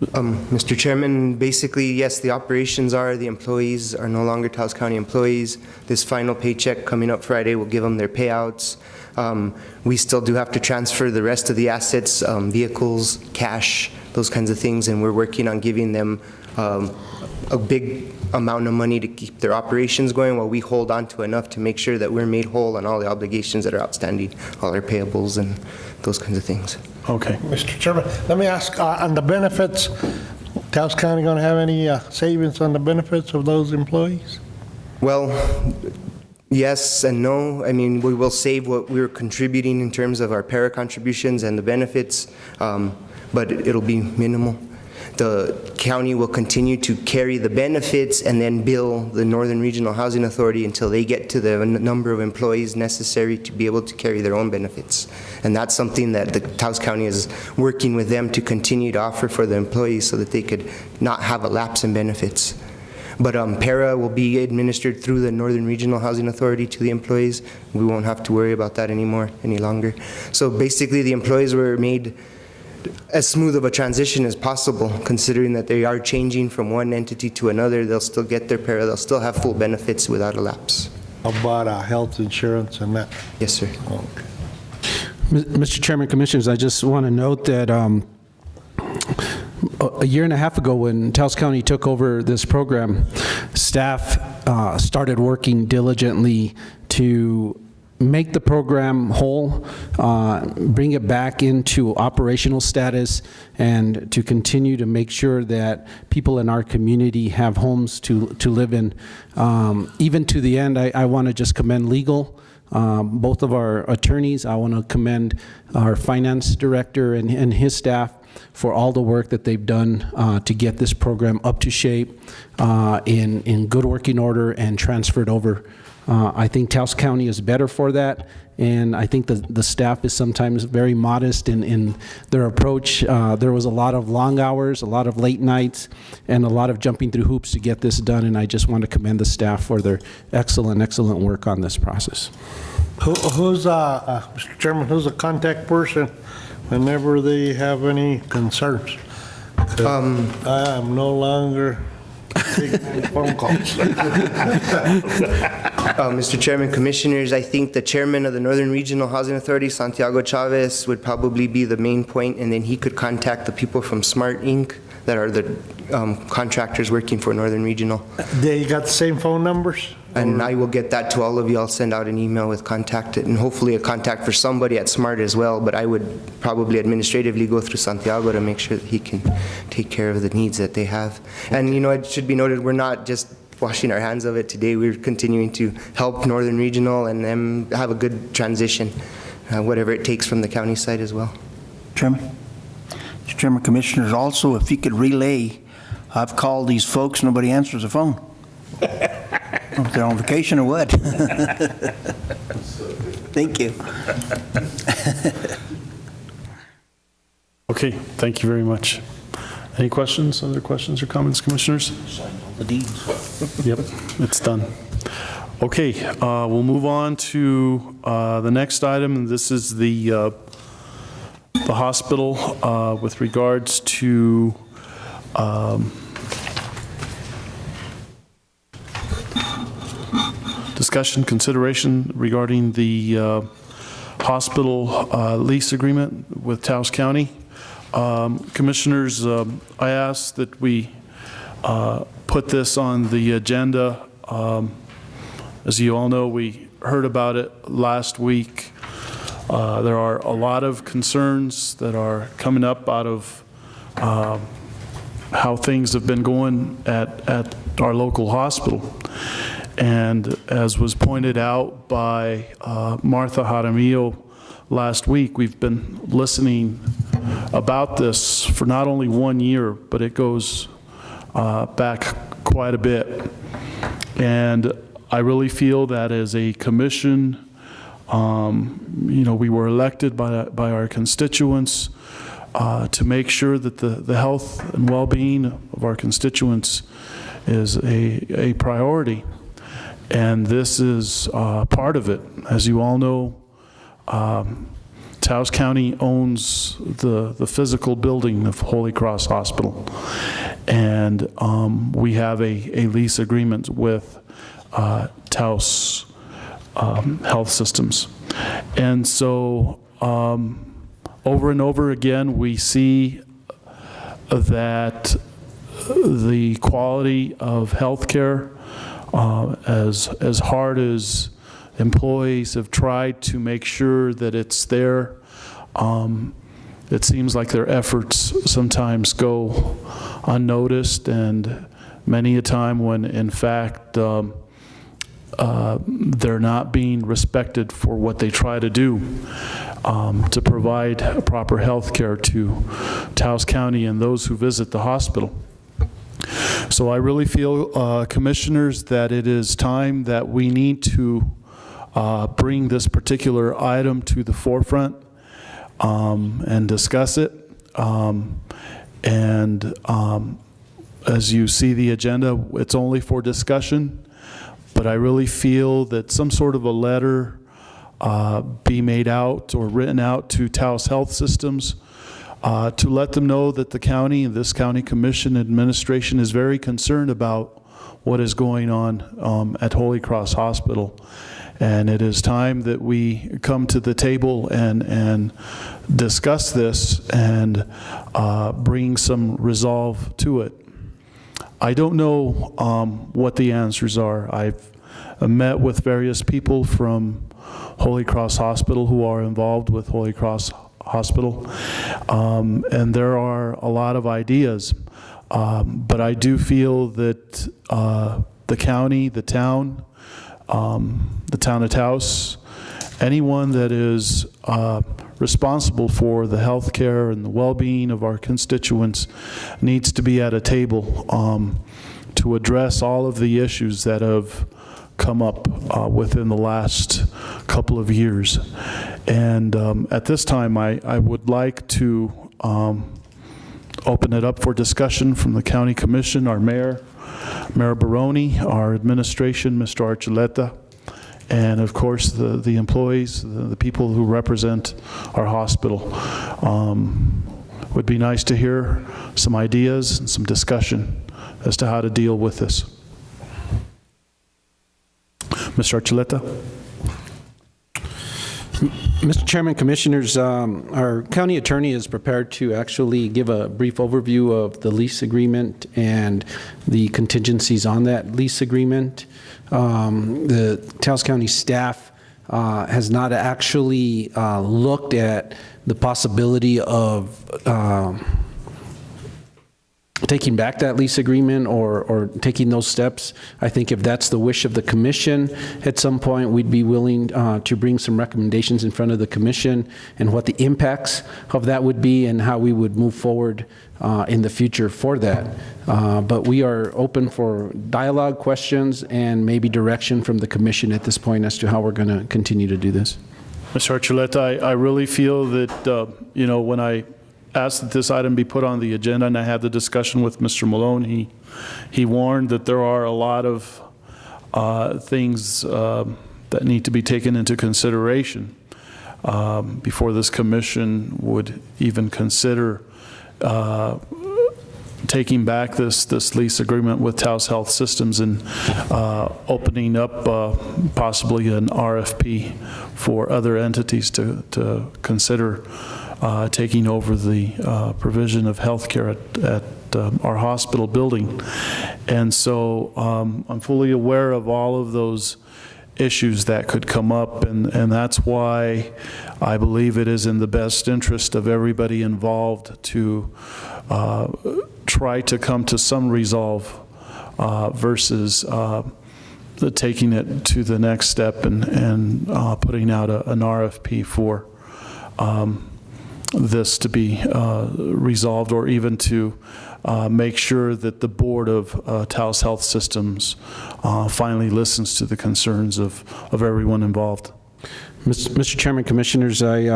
Mr. Chairman, basically, yes, the operations are, the employees are no longer Taos County employees. This final paycheck coming up Friday will give them their payouts. We still do have to transfer the rest of the assets, vehicles, cash, those kinds of things, and we're working on giving them a big amount of money to keep their operations going while we hold on to enough to make sure that we're made whole on all the obligations that are outstanding, all our payables and those kinds of things. Okay. Mr. Chairman, let me ask, on the benefits, Taos County going to have any savings on the benefits of those employees? Well, yes and no. I mean, we will save what we're contributing in terms of our para contributions and the benefits, but it'll be minimal. The county will continue to carry the benefits and then bill the Northern Regional Housing Authority until they get to the number of employees necessary to be able to carry their own benefits. And that's something that the Taos County is working with them to continue to offer for the employees so that they could not have a lapse in benefits. But para will be administered through the Northern Regional Housing Authority to the employees. We won't have to worry about that anymore, any longer. So basically the employees were made as smooth of a transition as possible, considering that they are changing from one entity to another. They'll still get their para, they'll still have full benefits without a lapse. How about health insurance and that? Yes, sir. Okay. Mr. Chairman, Commissioners, I just want to note that a year and a half ago when Taos County took over this program, staff started working diligently to make the program whole, bring it back into operational status, and to continue to make sure that people in our community have homes to live in. Even to the end, I want to just commend legal, both of our attorneys. I want to commend our finance director and his staff for all the work that they've done to get this program up to shape, in good working order, and transferred over. I think Taos County is better for that, and I think the staff is sometimes very modest in their approach. There was a lot of long hours, a lot of late nights, and a lot of jumping through hoops to get this done, and I just want to commend the staff for their excellent work on this process. Who's, Mr. Chairman, who's the contact person whenever they have any concerns? I am no longer taking phone calls. Mr. Chairman, Commissioners, I think the chairman of the Northern Regional Housing Authority, Santiago Chavez, would probably be the main point, and then he could contact the people from Smart Inc. that are the contractors working for Northern Regional. They got the same phone numbers? And I will get that to all of you. I'll send out an email with contact, and hopefully a contact for somebody at Smart as well, but I would probably administratively go through Santiago to make sure that he can take care of the needs that they have. And you know, it should be noted, we're not just washing our hands of it today. We're continuing to help Northern Regional and them have a good transition, whatever it takes from the county side as well. Chairman? Mr. Chairman, Commissioners, also, if you could relay, I've called these folks, nobody answers the phone. If they're on vacation or what? Thank you. Okay, thank you very much. Any questions, other questions or comments, Commissioners? The deeds. Yep, it's done. Okay, we'll move on to the next item. This is the hospital with regards to discussion, consideration regarding the hospital lease agreement with Taos County. Commissioners, I ask that we put this on the agenda. As you all know, we heard about it last week. There are a lot of concerns that are coming up out of how things have been going at our local hospital. And as was pointed out by Martha Jaramillo last week, we've been listening about this for not only 1 year, but it goes back quite a bit. And I really feel that as a commission, you know, we were elected by our constituents to make sure that the health and well-being of our constituents is a priority. And this is part of it. As you all know, Taos Taos County owns the physical building of Holy Cross Hospital, and we have a lease agreement with Taos Health Systems. And so over and over again, we see that the quality of healthcare, as hard as employees have tried to make sure that it's there, it seems like their efforts sometimes go unnoticed, and many a time when in fact they're not being respected for what they try to do to provide proper health care to Taos County and those who visit the hospital. So I really feel, commissioners, that it is time that we need to bring this particular item to the forefront and discuss it. As you see the agenda, it's only for discussion, but I really feel that some sort of a letter be made out or written out to Taos Health Systems to let them know that the county, this county commission administration, is very concerned about what is going on at Holy Cross Hospital. And it is time that we come to the table and discuss this and bring some resolve to it. I don't know what the answers are. I've met with various people from Holy Cross Hospital who are involved with Holy Cross Hospital, and there are a lot of ideas. But I do feel that the county, the town of Taos, anyone that is responsible for the health care and the well-being of our constituents needs to be at a table to address all of the issues that have come up within the last couple of years. And at this time, I would like to open it up for discussion from the County Commission, our Mayor Baroni, our administration, Mr. Archuleta, and of course the employees, the people who represent our hospital. Would be nice to hear some ideas and some discussion as to how to deal with this. Mr. Archuleta. Mr. Chairman, Commissioners, our county attorney is prepared to actually give a brief overview of the lease agreement and the contingencies on that lease agreement. The Taos County staff has not actually looked at the possibility of taking back that lease agreement or taking those steps. I think if that's the wish of the commission, at some point we'd be willing to bring some recommendations in front of the commission and what the impacts of that would be and how we would move forward in the future for that. But we are open for dialogue, questions, and maybe direction from the commission at this point as to how we're going to continue to do this. Mr. Archuleta, I really feel that, when I asked that this item be put on the agenda and I had the discussion with Mr. Malone, he warned that there are a lot of things that need to be taken into consideration before this commission would even consider taking back this lease agreement with Taos Health Systems and opening up possibly an RFP for other entities to consider taking over the provision of health care at our hospital building. And so I'm fully aware of all of those issues that could come up, and that's why I believe it is in the best interest of everybody involved to try to come to some resolve versus taking it to the next step and putting out an RFP for this to be resolved, or even to make sure that the board of Taos Health Systems finally listens to the concerns of everyone involved. Mr. Chairman, Commissioners, I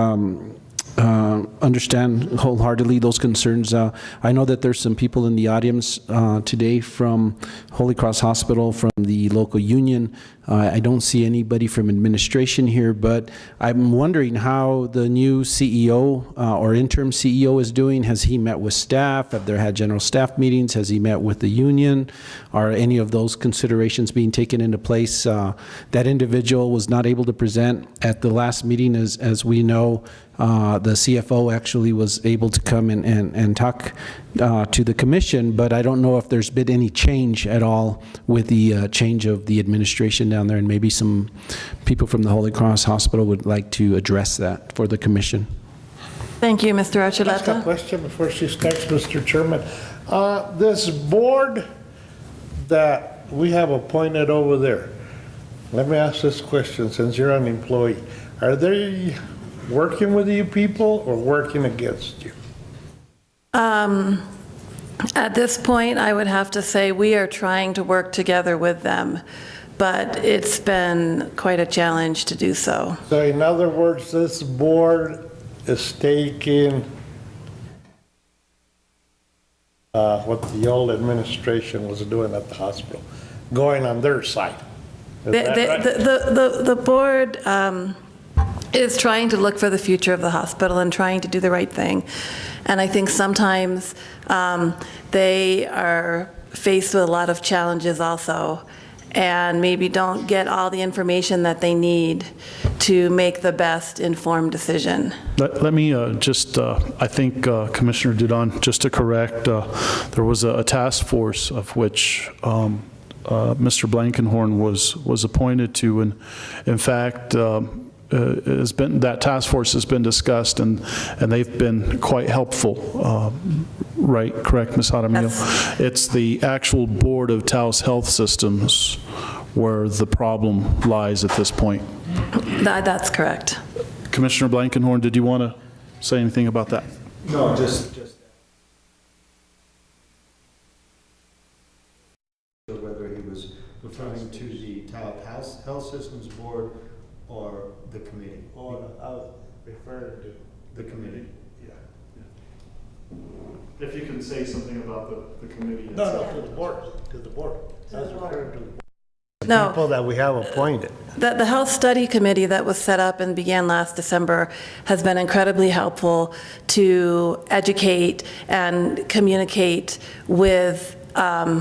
understand wholeheartedly those concerns. I know that there's some people in the audience today from Holy Cross Hospital, from the local union, I don't see anybody from administration here, but I'm wondering how the new CEO or interim CEO is doing. Has he met with staff? Have there had general staff meetings? Has he met with the union? Are any of those considerations being taken into place? That individual was not able to present at the last meeting, as we know. The CFO actually was able to come and talk to the commission, but I don't know if there's been any change at all with the change of the administration down there, and maybe some people from the Holy Cross Hospital would like to address that for the commission. Thank you, Mr. Ask a Archuleta. question before she starts, Mr. Chairman. This board that we have appointed over there, let me ask this question since you're an employee. Are they working with you people or working against you? At this point, I would have to say we are trying to work together with them, but it's been quite a challenge to do so. So in other words, this board is taking what the old administration was doing at the hospital, going on their side. Is that right? The board is trying to look for the future of the hospital and trying to do the right thing. And I think sometimes they are faced with a lot of challenges also, and maybe don't get all the information that they need to make the best informed decision. Let me just, I think Commissioner Dudon, just to correct, there was a task force of which Mr. Blankenhorn was appointed to, and in fact, that task force has been discussed, and they've been quite helpful. Right, correct, Ms. Jaramillo? Yes. It's the actual board of Taos Health Systems where the problem lies at this point. That's correct. Commissioner Blankenhorn, did you want to say anything about that? No, just whether he was referring to the Taos Health Systems Board or the committee. Oh, I was referring to the committee. Yeah. If you can say something about the committee. No, to the board. To the board. I was referring to the board. No. People that we have appointed. The Health Study Committee that was set up and began last December has been incredibly helpful to educate and communicate with.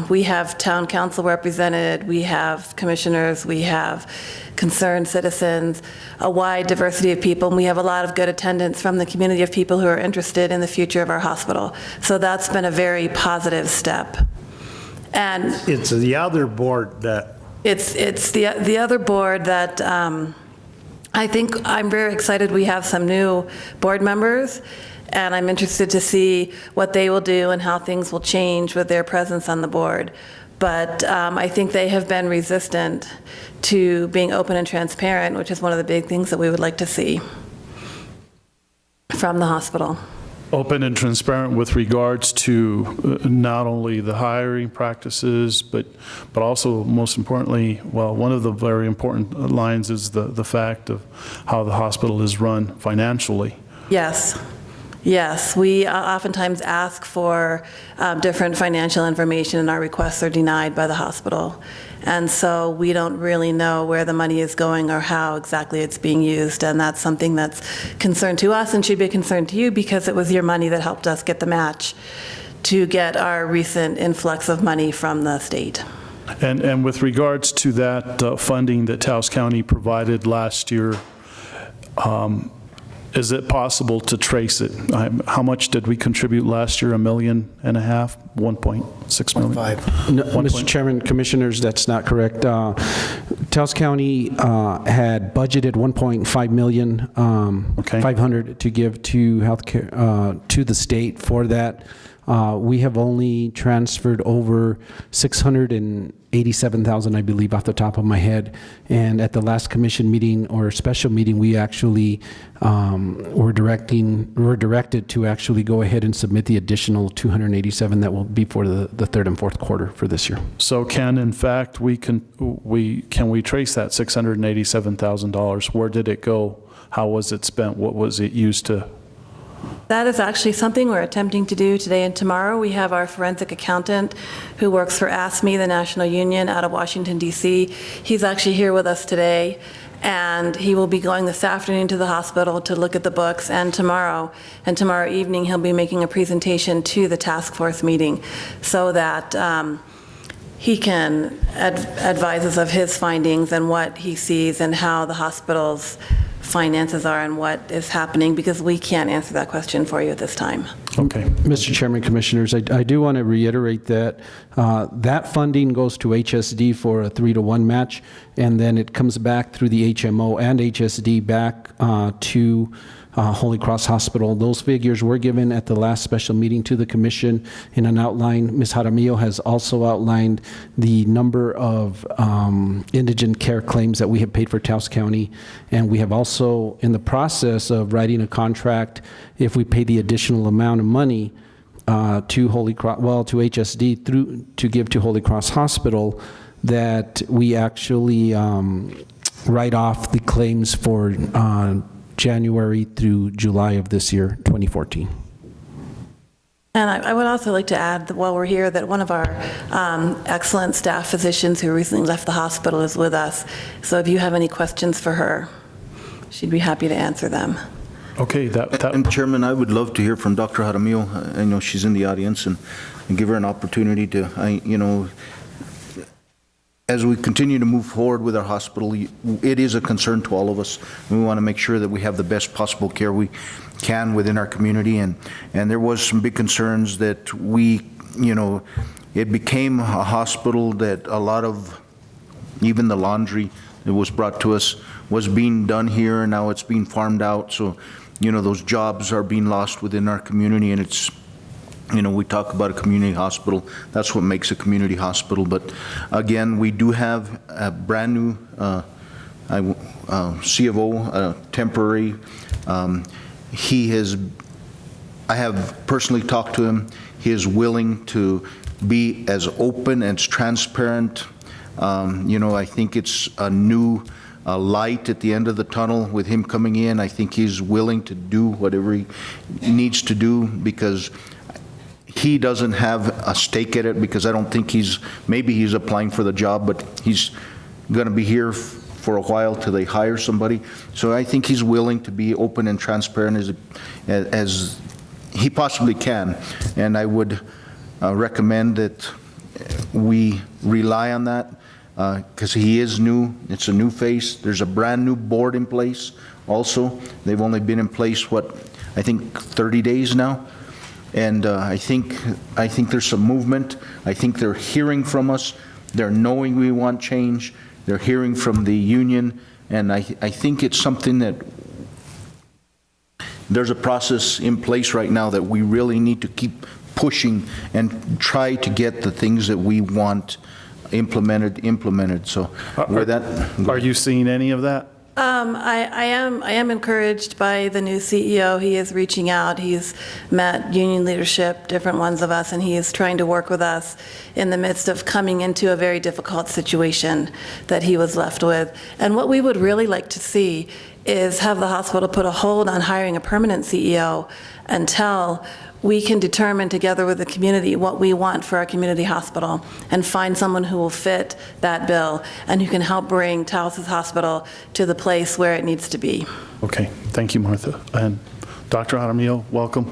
We have town council represented, we have commissioners, we have concerned citizens, a wide diversity of people, and we have a lot of good attendance from the community of people who are interested in the future of our hospital. So that's been a very positive step. And it's the other board that... It's the other board that I think I'm very excited we have some new board members, and I'm interested to see what they will do and how things will change with their presence on the board. But I think they have been resistant to being open and transparent, which is one of the big things that we would like to see from the hospital. Open and transparent with regards to not only the hiring practices, but also, most importantly, well, one of the very important lines is the fact of how the hospital is run financially. Yes. Yes, we oftentimes ask for different financial information, and our requests are denied by the hospital. And so we don't really know where the money is going or how exactly it's being used, and that's something that's concern to us and should be a concern to you, because it was your money that helped us get the match to get our recent influx of money from the state. And with regards to that funding that Taos County provided last year, is it possible to trace it? How much did we contribute last year? $1.5 million? 1.6 million? No, Mr. Chairman, Commissioners, that's not correct. Taos County had budgeted $1.5 million, 500 to give to healthcare to the state for that. We have only transferred over $687,000, I believe, off the top of my head. And at the last commission meeting or special meeting, we actually were directed to actually go ahead and submit the additional 287 that will be for the third and fourth quarter for this year. So can we trace that $687,000? Where did it go? How was it spent? What was it used to? That is actually something we're attempting to do today and tomorrow. We have our forensic accountant who works for ASME, the National Union, out of Washington, D.C. He's actually here with us today, and he will be going this afternoon to the hospital to look at the books, and tomorrow evening he'll be making a presentation to the task force meeting so that he can advise us of his findings and what he sees and how the hospital's finances are and what is happening, because we can't answer that question for you at this time. Okay. Mr. Chairman, Commissioners, I do want to reiterate that that funding goes to HSD for a 3-to-1 match, and then it comes back through the HMO and HSD back to Holy Cross Hospital. Those figures were given at the last special meeting to the Commission in an outline. Ms. Jaramillo has also outlined the number of indigent care claims that we have paid for Taos County, and we have also in the process of writing a contract, if we pay the additional amount of money to Holy Cross, well, to HSD through to give to Holy Cross Hospital, that we actually write off the claims for January through July of this year, 2014. And I would also like to add that while we're here, that one of our excellent staff physicians who recently left the hospital is with us. So if you have any questions for her, she'd be happy to answer them. Okay, And Chairman, I would love to hear from Dr. Jaramillo. I know she's in the audience, and give her an opportunity to, as we continue to move forward with our hospital, it is a concern to all of us. We want to make sure that we have the best possible care we can within our community, and there was some big concerns that it became a hospital that a lot of, even the laundry that was brought to us was being done here, and now it's being farmed out. So, those jobs are being lost within our community, and it's, we talk about a community hospital. That's what makes a community hospital. But again, we do have a brand new C of O, temporary. I have personally talked to him. He is willing to be as open and as transparent. I think it's a new light at the end of the tunnel with him coming in. I think he's willing to do whatever he needs to do, because he doesn't have a stake at it, because I don't think maybe he's applying for the job, but he's going to be here for a while till they hire somebody. So I think he's willing to be open and transparent as he possibly can. And I would recommend that we rely on that, because he is new. It's a new face. There's a brand new board in place also. They've only been in place, I think 30 days now. And I think there's some movement. I think they're hearing from us. They're knowing we want change. They're hearing from the union. And I think it's something that there's a process in place right now that we really need to keep pushing and try to get the things that we want implemented. So with that, are you seeing any of that? I am encouraged by the new CEO. He is reaching out. He's met union leadership, different ones of us, and he is trying to work with us in the midst of coming into a very difficult situation that he was left with. And what we would really like to see is have the hospital put a hold on hiring a permanent CEO until we can determine together with the community what we want for our community hospital and find someone who will fit that bill and who can help bring Taos' hospital to the place where it needs to be. Okay, thank you, Martha. And Dr. Jaramillo, welcome.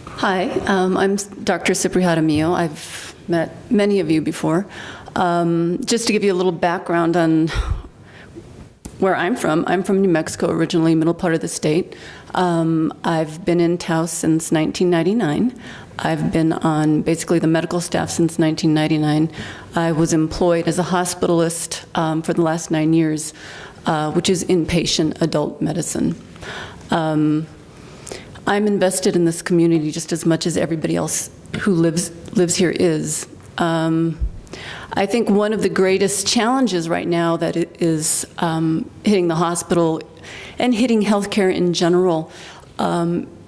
Hi, I'm Dr. Cipri Jaramillo. I've met many of you before. Just to give you a little background on where I'm from New Mexico originally, middle part of the state. I've been in Taos since 1999. I've been on basically the medical staff since 1999. I was employed as a hospitalist for the last 9 years, which is inpatient adult medicine. I'm invested in this community just as much as everybody else who lives here is. I think one of the greatest challenges right now that is hitting the hospital and hitting healthcare in general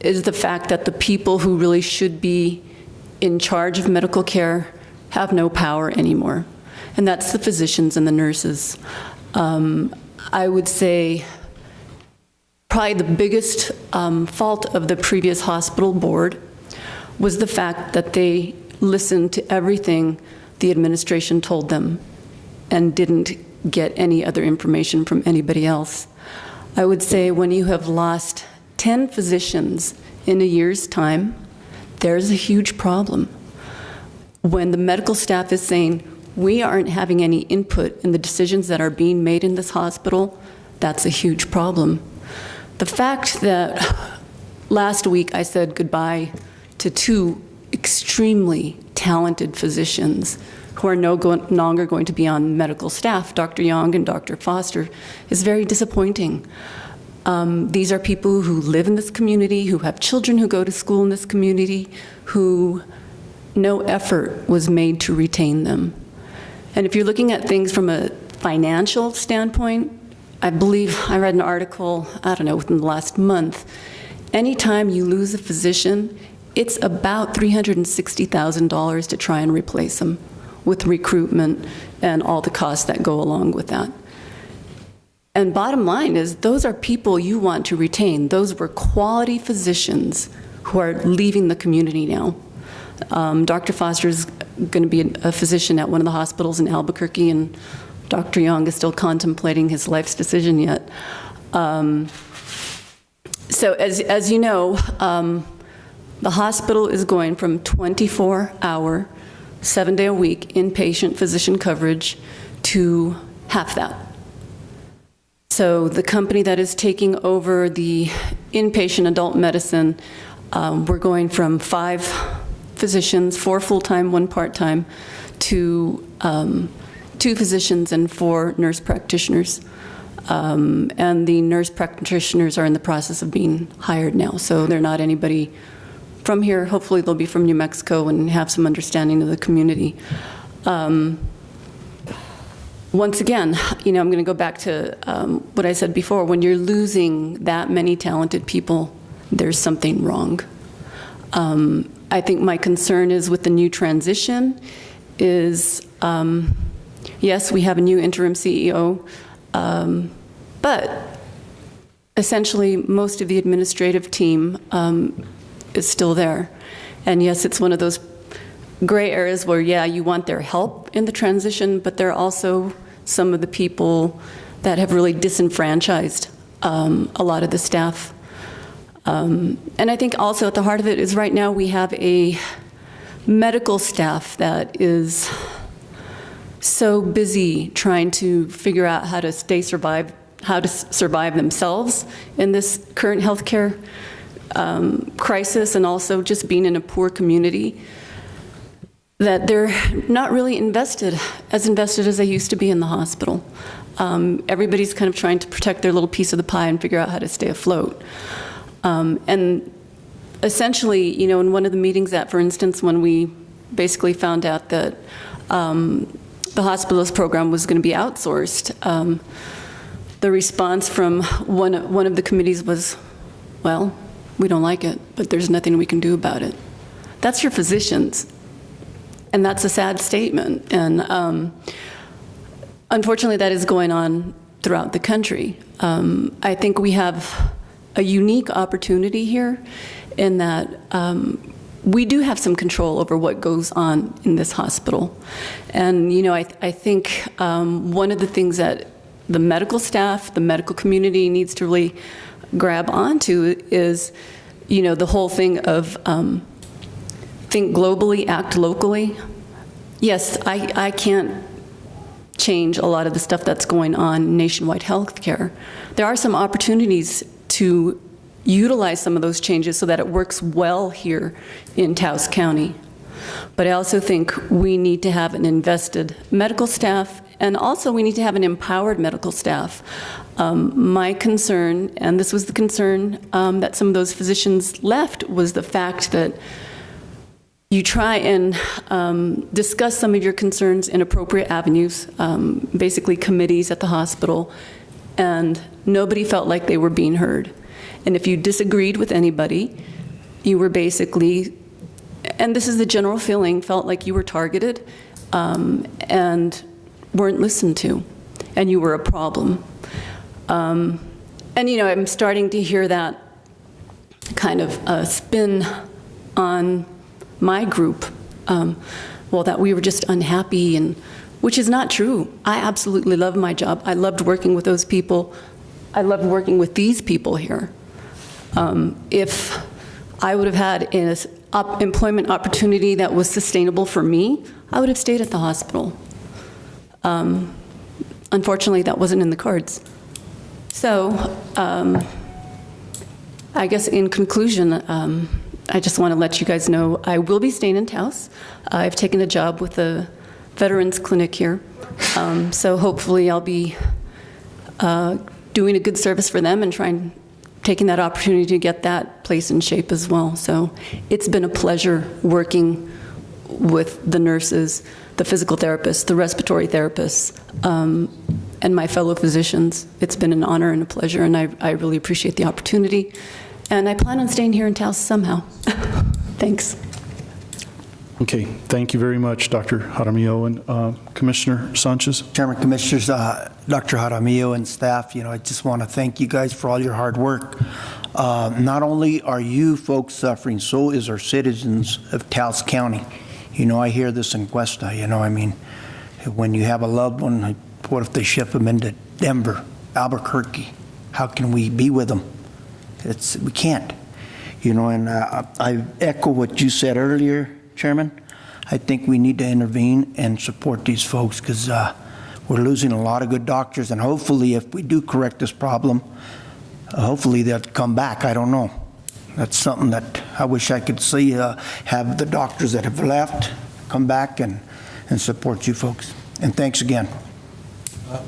is the fact that the people who really should be in charge of medical care have no power anymore, and that's the physicians and the nurses. I would say probably the biggest fault of the previous hospital board was the fact that they listened to everything the administration told them and didn't get any other information from anybody else. I would say when you have lost 10 physicians in a year's time, there's a huge problem. When the medical staff is saying, we aren't having any input in the decisions that are being made in this hospital, that's a huge problem. The fact that last week I said goodbye to 2 extremely talented physicians who are no longer going to be on medical staff, Dr. Young and Dr. Foster, is very disappointing. These are people who live in this community, who have children who go to school in this community, who no effort was made to retain them. And if you're looking at things from a financial standpoint, I believe I read an article, I don't know, within the last month. Anytime you lose a physician, it's about $360,000 to try and replace them, with recruitment and all the costs that go along with that. And bottom line is, those are people you want to retain. Those were quality physicians who are leaving the community now. Dr. Foster is going to be a physician at one of the hospitals in Albuquerque, and Dr. Young is still contemplating his life's decision yet. So as you know, the hospital is going from 24-hour, 7-day-a-week inpatient physician coverage to half that. So the company that is taking over the inpatient adult medicine, we're going from 5 physicians, 4 full-time, 1 part-time, to 2 physicians and 4 nurse practitioners. And the nurse practitioners are in the process of being hired now, so they're not anybody from here. Hopefully they'll be from New Mexico and have some understanding of the community. Once again, I'm going to go back to what I said before. When you're losing that many talented people, there's something wrong. I think my concern is with the new transition is, yes, we have a new interim CEO, but essentially most of the administrative team is still there. And yes, it's one of those gray areas where, yeah, you want their help in the transition, but there are also some of the people that have really disenfranchised a lot of the staff. And I think also at the heart of it is right now we have a medical staff that is so busy trying to figure out how to survive themselves in this current healthcare crisis, and also just being in a poor community, that they're not really invested as they used to be in the hospital. Everybody's kind of trying to protect their little piece of the pie and figure out how to stay afloat. And essentially, in one of the meetings that, for instance, when we basically found out that the hospitalist program was going to be outsourced, the response from one of the committees was, well, we don't like it, but there's nothing we can do about it. That's your physicians. And that's a sad statement. And unfortunately, that is going on throughout the country. I think we have a unique opportunity here in that we do have some control over what goes on in this hospital. And, I think one of the things that the medical staff, the medical community needs to really grab onto is, the whole thing of think globally, act locally. Yes, I can't change a lot of the stuff that's going on in nationwide healthcare. There are some opportunities to utilize some of those changes so that it works well here in Taos County. But I also think we need to have an invested medical staff, and also we need to have an empowered medical staff. My concern, and this was the concern that some of those physicians left, was the fact that you try and discuss some of your concerns in appropriate avenues, basically committees at the hospital, and nobody felt like they were being heard. And if you disagreed with anybody, you were basically, and this is the general feeling, felt like you were targeted and weren't listened to, and you were a problem. And, you know, I'm starting to hear that kind of spin on my group, well, that we were just unhappy, and which is not true. I absolutely love my job. I loved working with those people. I loved working with these people here. If I would have had an employment opportunity that was sustainable for me, I would have stayed at the hospital. Unfortunately, that wasn't in the cards. So, I guess in conclusion, I just want to let you guys know I will be staying in Taos. I've taken a job with the Veterans Clinic here, so hopefully I'll be doing a good service for them and taking that opportunity to get that place in shape as well. So it's been a pleasure working with the nurses, the physical therapists, the respiratory therapists, and my fellow physicians. It's been an honor and a pleasure, and I really appreciate the opportunity. And I plan on staying here in Taos somehow. Thanks. Okay, thank you very much, Dr. Jaramillo. And Commissioner Sanchez? Chairman, Commissioners, Dr. Jaramillo and staff, I just want to thank you guys for all your hard work. Not only are you folks suffering, so is our citizens of Taos County. I hear this in Cuesta, when you have a loved one, what if they ship them into Denver, Albuquerque? How can we be with them? We can't. And I echo what you said earlier, Chairman. I think we need to intervene and support these folks because we're losing a lot of good doctors, and hopefully if we do correct this problem, hopefully they'll come back. I don't know. That's something that I wish I could see, have the doctors that have left come back and support you folks. And thanks again.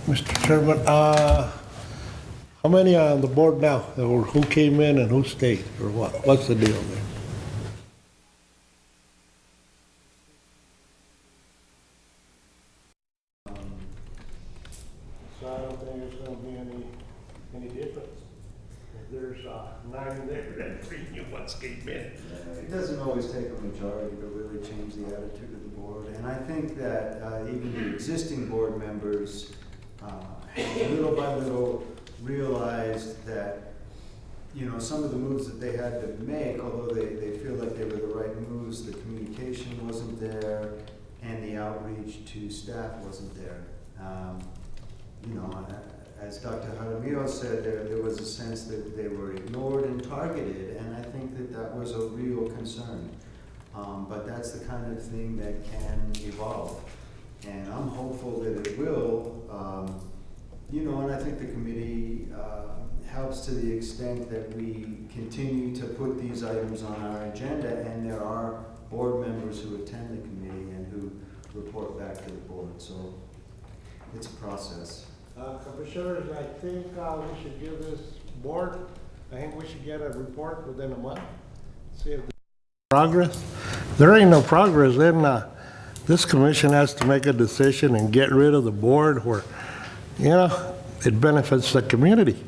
Mr. Chairman, how many are on the board now? Or who came in and who stayed, or what? What's the deal there? So I don't think there's going to be any difference. If there's 9 there and 3 new ones came in. It doesn't always take a majority to really change the attitude of the board. And I think that even the existing board members, little by little, realized that some of the moves that they had to make, although they feel like they were the right moves, the communication wasn't there and the outreach to staff wasn't there. As Dr. Jaramillo said, there was a sense that they were ignored and targeted, and I think that was a real concern. But that's the kind of thing that can evolve, and I'm hopeful that it will. And I think the committee helps to the extent that we continue to put these items on our agenda, and there are board members who attend the committee and who report back to the board. So it's a process. Commissioners, I think we should give this board, I think we should get a report within a month. See if there's progress. If there ain't no progress, then this commission has to make a decision and get rid of the board where, it benefits the community.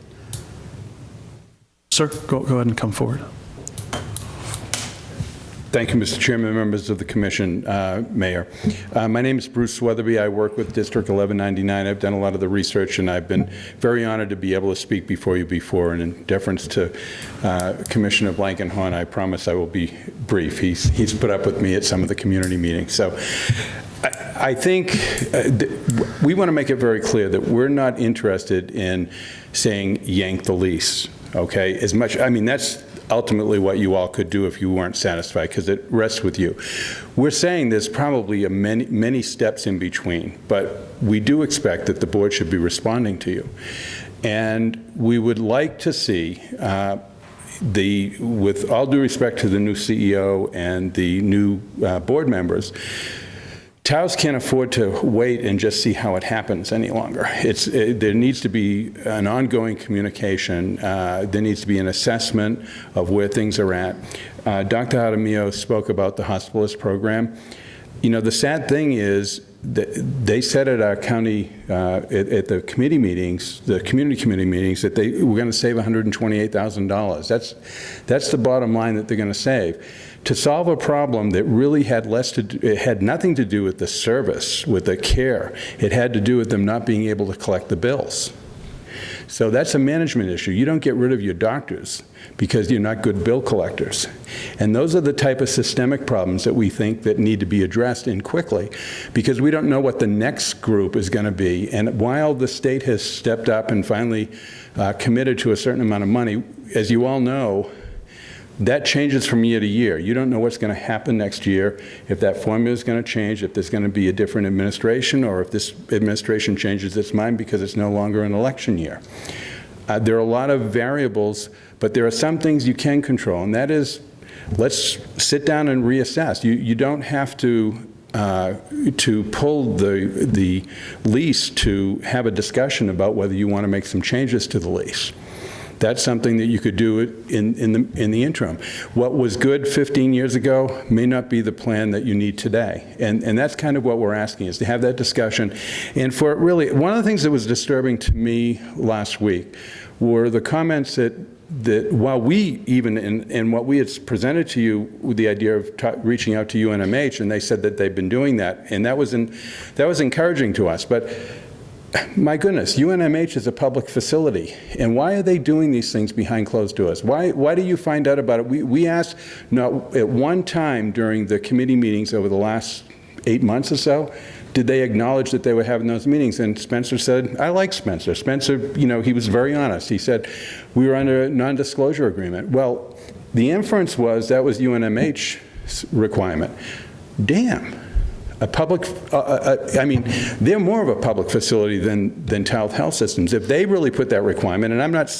Sir, go ahead and come forward. Thank you, Mr. Chairman, members of the Commission, Mayor. My name is Bruce Weatherby. I work with District 1199. I've done a lot of the research, and I've been very honored to be able to speak before you before. And in deference to Commissioner Blankenhorn, I promise I will be brief. He's put up with me at some of the community meetings. So I think we want to make it very clear that we're not interested in saying yank the lease, okay? That's ultimately what you all could do if you weren't satisfied, because it rests with you. We're saying there's probably many steps in between, but we do expect that the board should be responding to you. And we would like to see, with all due respect to the new CEO and the new board members, Taos can't afford to wait and just see how it happens any longer. There needs to be an ongoing communication. There needs to be an assessment of where things are at. Dr. Jaramillo spoke about the hospitalist program. The sad thing is that they said at our county, at the committee meetings, the community committee meetings, that they were going to save $128,000. That's the bottom line that they're going to save. To solve a problem that really had nothing to do with the service, with the care. It had to do with them not being able to collect the bills. So that's a management issue. You don't get rid of your doctors because you're not good bill collectors. And those are the type of systemic problems that we think that need to be addressed and quickly, because we don't know what the next group is going to be. And while the state has stepped up and finally committed to a certain amount of money, as you all know, that changes from year to year. You don't know what's going to happen next year, if that formula is going to change, if there's going to be a different administration, or if this administration changes its mind because it's no longer an election year. There are a lot of variables, but there are some things you can control, and that is, let's sit down and reassess. You don't have to pull the lease to have a discussion about whether you want to make some changes to the lease. That's something that you could do in the interim. What was good 15 years ago may not be the plan that you need today. And that's kind of what we're asking, is to have that discussion. And for really, one of the things that was disturbing to me last week were the comments that while we even, in what we had presented to you with the idea of reaching out to UNMH, and they said that they've been doing that, and that was encouraging to us. But my goodness, UNMH is a public facility, and why are they doing these things behind closed doors? Why do you find out about it? We asked, at one time during the committee meetings over the last 8 months or so, did they acknowledge that they were having those meetings? And Spencer said, I like Spencer. Spencer, he was very honest. He said, we were under a non-disclosure agreement. Well, the inference was that was UNMH's requirement. Damn. A public, I mean, they're more of a public facility than Child Health Systems. If they really put that requirement, and I'm not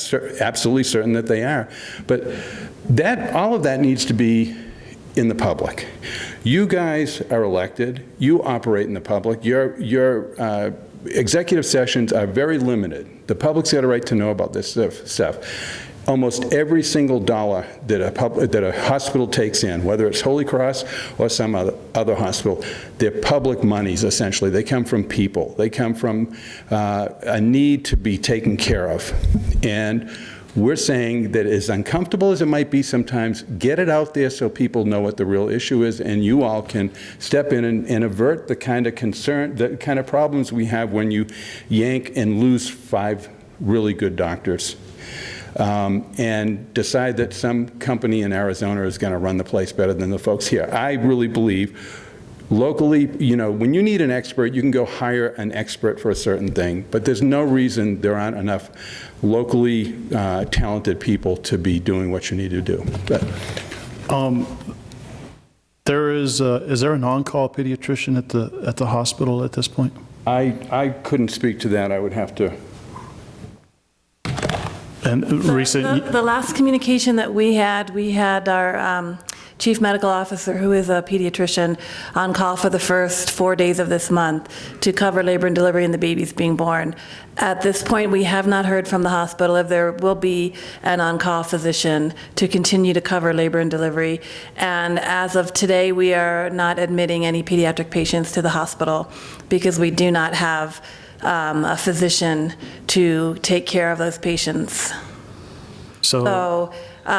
absolutely certain that they are, but all of that needs to be in the public. You guys are elected. You operate in the public. Your executive sessions are very limited. The public's got a right to know about this stuff. Almost every single dollar that a hospital takes in, whether it's Holy Cross or some other hospital, they're public monies, essentially. They come from people. They come from a need to be taken care of. And we're saying that as uncomfortable as it might be sometimes, get it out there so people know what the real issue is, and you all can step in and avert the kind of concern, the kind of problems we have when you yank and lose 5 really good doctors. And decide that some company in Arizona is going to run the place better than the folks here. I really believe locally, when you need an expert, you can go hire an expert for a certain thing, but there's no reason there aren't enough locally talented people to be doing what you need to do. But, is there an on-call pediatrician at the hospital at this point? I couldn't speak to that. I would have to. And the last communication that we had our chief medical officer, who is a pediatrician, on call for the first 4 days of this month to cover labor and delivery and the babies being born. At this point, we have not heard from the hospital if there will be an on-call physician to continue to cover labor and delivery. And as of today, we are not admitting any pediatric patients to the hospital because we do not have a physician to take care of those patients. So,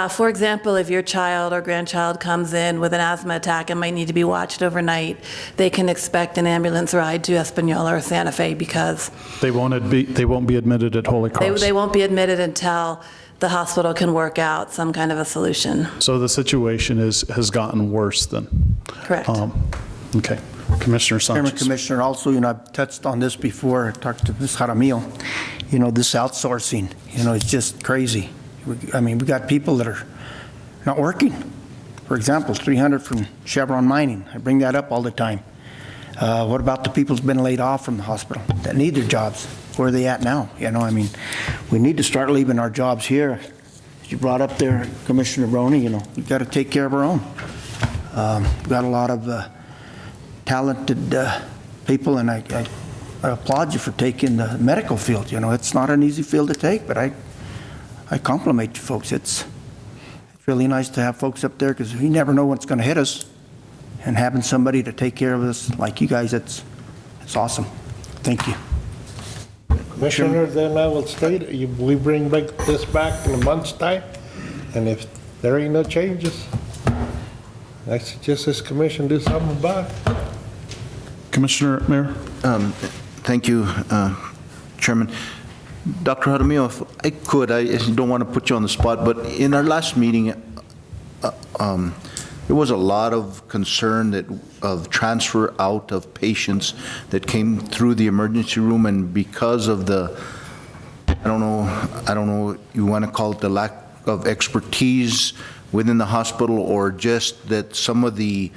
for example, if your child or grandchild comes in with an asthma attack and might need to be watched overnight, they can expect an ambulance ride to Espanola or Santa Fe because they won't be admitted at Holy Cross. They won't be admitted until the hospital can work out some kind of a solution. So the situation has gotten worse then? Correct. Okay. Commissioner Sanchez. Chairman, Commissioner, also, I've touched on this before. I talked to Ms. Jaramillo. This outsourcing, it's just crazy. We got people that are not working. For example, 300 from Chevron Mining. I bring that up all the time. What about the people who've been laid off from the hospital that need their jobs? Where are they at now? We need to start leaving our jobs here. As you brought up there, Commissioner Roney, we've got to take care of our own. We've got a lot of talented people, and I applaud you for taking the medical field. It's not an easy field to take, but I compliment you folks. It's really nice to have folks up there because we never know what's going to hit us, and having somebody to take care of us like you guys, it's awesome. Thank you. Commissioner, then I will state, we bring this back in a month's time, and if there ain't no changes, I suggest this commission do something about it. Commissioner Mayor? Thank you, Chairman. Dr. Jaramillo, if I could, I don't want to put you on the spot, but in our last meeting, there was a lot of concern of transfer out of patients that came through the emergency room, and because of the, I don't know, you want to call it the lack of expertise within the hospital, or just that some of the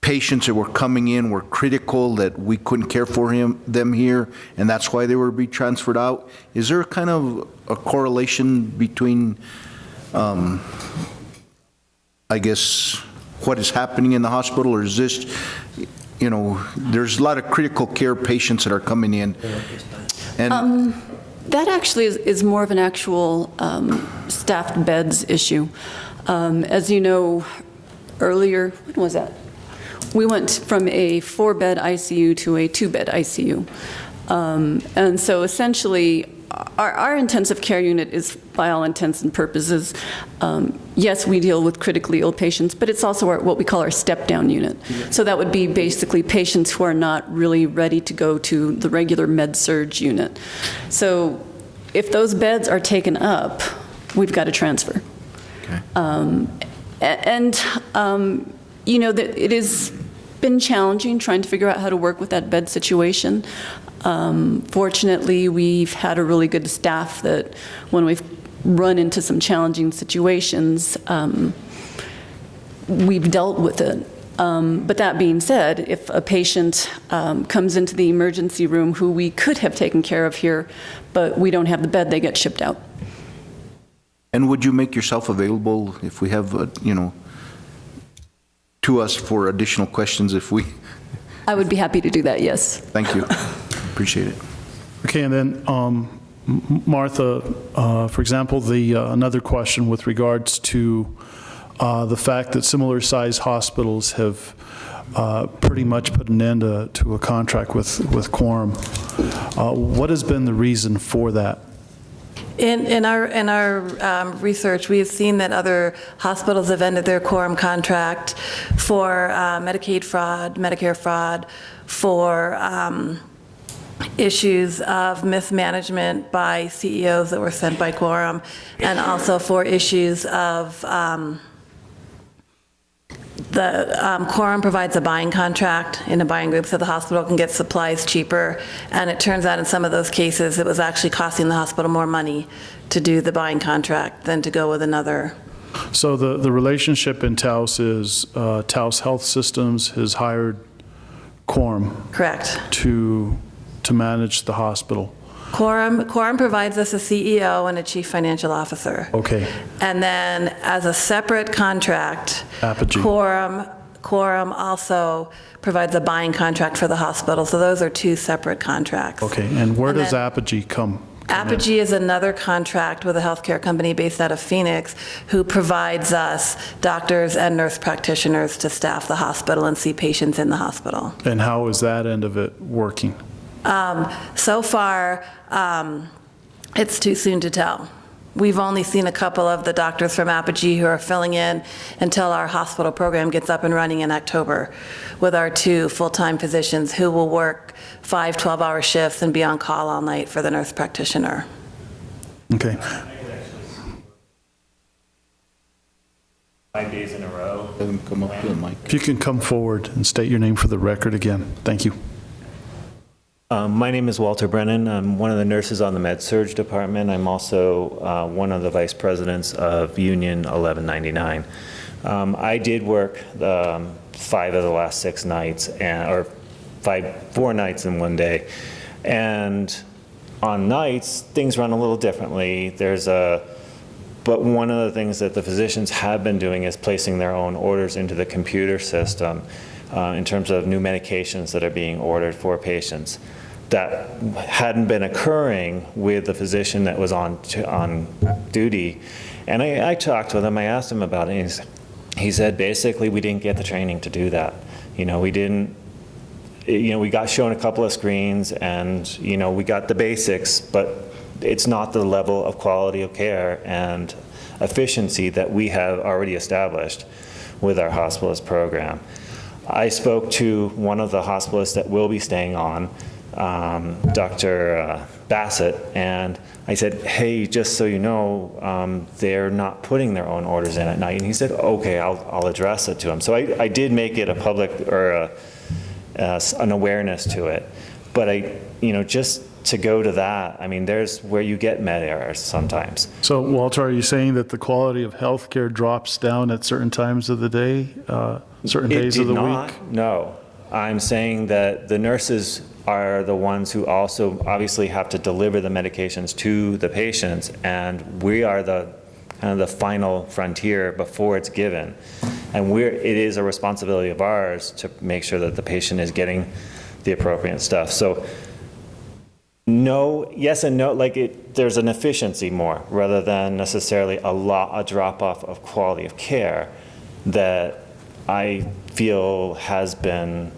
patients that were coming in were critical, that we couldn't care for them here, and that's why they were being transferred out. Is there kind of a correlation between, I guess, what is happening in the hospital, or is this, you know, there's a lot of critical care patients that are coming in? And that actually is more of an actual staffed beds issue. As you know, earlier, when was that? We went from a 4-bed ICU to a 2-bed ICU. And so essentially, our intensive care unit is, by all intents and purposes, yes, we deal with critically ill patients, but it's also what we call our step-down unit. So that would be basically patients who are not really ready to go to the regular med-surg unit. So if those beds are taken up, we've got to transfer. Okay. You know, that it has been challenging trying to figure out how to work with that bed situation. Fortunately, we've had a really good staff that when we've run into some challenging situations, we've dealt with it. But that being said, if a patient comes into the emergency room who we could have taken care of here, but we don't have the bed, they get shipped out. And would you make yourself available if we have, you know, to us for additional questions if we... I would be happy to do that, yes. Thank you. Appreciate it. Okay, and then Martha, for example, another question with regards to the fact that similar sized hospitals have pretty much put an end to a contract with Quorum. What has been the reason for that? In our research, we have seen that other hospitals have ended their Quorum contract for Medicaid fraud, Medicare fraud, for issues of mismanagement by CEOs that were sent by Quorum, and also for issues of Quorum provides a buying contract in a buying group so the hospital can get supplies cheaper, and it turns out in some of those cases it was actually costing the hospital more money to do the buying contract than to go with another. So the relationship in Taos is Taos Health Systems has hired Quorum. Correct. To manage the hospital. Quorum provides us a CEO and a chief financial officer. Okay. And then as a separate contract, Apogee. Quorum also provides a buying contract for the hospital. So those are two separate contracts. Okay, and where does Apogee come Apogee is another contract with a healthcare company based out of Phoenix who provides us doctors and nurse practitioners to staff the hospital and see patients in the hospital. And how is that end of it working? So far, it's too soon to tell. We've only seen a couple of the doctors from Apogee who are filling in until our hospital program gets up and running in October with our 2 full-time physicians who will work 5 12-hour shifts and be on call all night for the nurse practitioner. Okay. 5 days in a row. Come up to the mic. If you can come forward and state your name for the record again. Thank you. My name is Walter Brennan. I'm one of the nurses on the Med-Surg department. I'm also one of the vice presidents of Union 1199. I did work 5 of the last 6 nights, or 4 nights in one day. And on nights, things run a little differently. But one of the things that the physicians have been doing is placing their own orders into the computer system in terms of new medications that are being ordered for patients. That hadn't been occurring with the physician that was on duty. And I talked with him, I asked him about it, and he said basically we didn't get the training to do that. We didn't, we got shown a couple of screens and, we got the basics, but it's not the level of quality of care and efficiency that we have already established with our hospitalist program. I spoke to one of the hospitalists that will be staying on Dr. Bassett, and I said, hey, just so you know, they're not putting their own orders in at night. And he said, okay, I'll address it to him. So I did make it a public, or an awareness to it. But just to go to that, I mean, there's where you get med errors sometimes. So, Walter, are you saying that the quality of health care drops down at certain times of the day, certain days of the week? No. I'm saying that the nurses are the ones who also obviously have to deliver the medications to the patients, and we are the kind of the final frontier before it's given. And it is a responsibility of ours to make sure that the patient is getting the appropriate stuff. So no, yes and no, there's an efficiency more rather than necessarily a drop-off of quality of care that I feel has been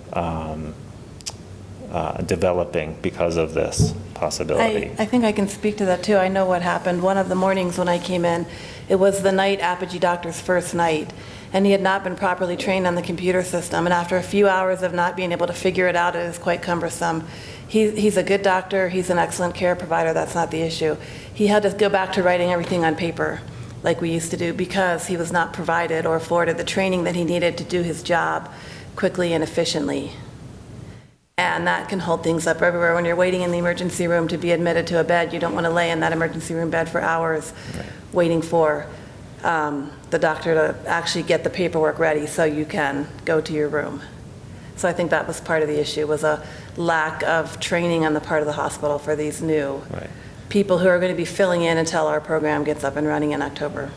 developing because of this possibility. I think I can speak to that too. I know what happened. One of the mornings when I came in, it was the night Apogee doctor's first night, and he had not been properly trained on the computer system. And after a few hours of not being able to figure it out, it is quite cumbersome. He's a good doctor. He's an excellent care provider. That's not the issue. He had to go back to writing everything on paper like we used to do because he was not provided or afforded the training that he needed to do his job quickly and efficiently. And that can hold things up everywhere. When you're waiting in the emergency room to be admitted to a bed, you don't want to lay in that emergency room bed for hours waiting for the doctor to actually get the paperwork ready so you can go to your room. So I think that was part of the issue, was a lack of training on the part of the hospital for these new people who are going to be filling in until our program gets up and running in October.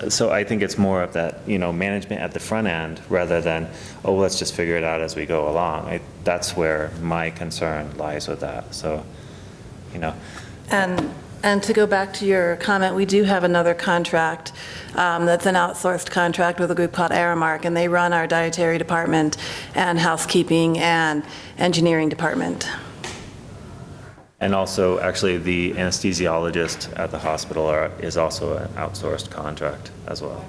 So I think it's more of that, management at the front end rather than, let's just figure it out as we go along. That's where my concern lies with that. So, And to go back to your comment, we do have another contract that's an outsourced contract with a group called Aramark, and they run our dietary department and housekeeping and engineering department. And also, actually, the anesthesiologist at the hospital is also an outsourced contract as well.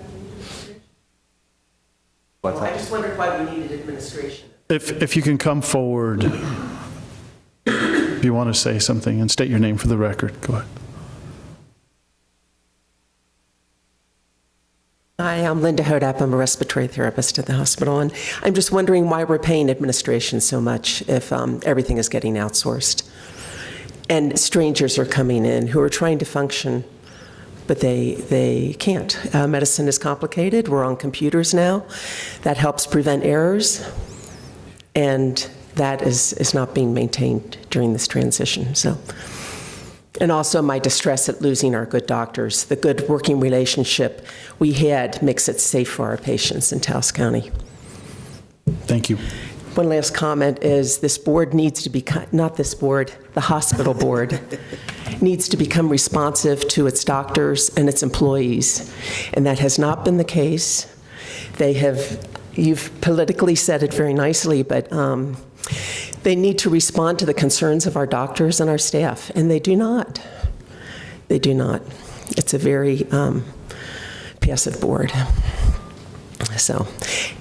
Well, I just wondered why we needed administration. If you can come forward, if you want to say something and state your name for the record, go ahead. Hi, I'm Linda Hodap. I'm a respiratory therapist at the hospital, and I'm just wondering why we're paying administration so much if everything is getting outsourced. And strangers are coming in who are trying to function, but they can't. Medicine is complicated. We're on computers now. That helps prevent errors, and that is not being maintained during this transition. And also my distress at losing our good doctors. The good working relationship we had makes it safe for our patients in Taos County. Thank you. One last comment is this board needs to be, not this board, the hospital board needs to become responsive to its doctors and its employees. And that has not been the case. You've politically said it very nicely, but they need to respond to the concerns of our doctors and our staff, and they do not. They do not. It's a very passive board.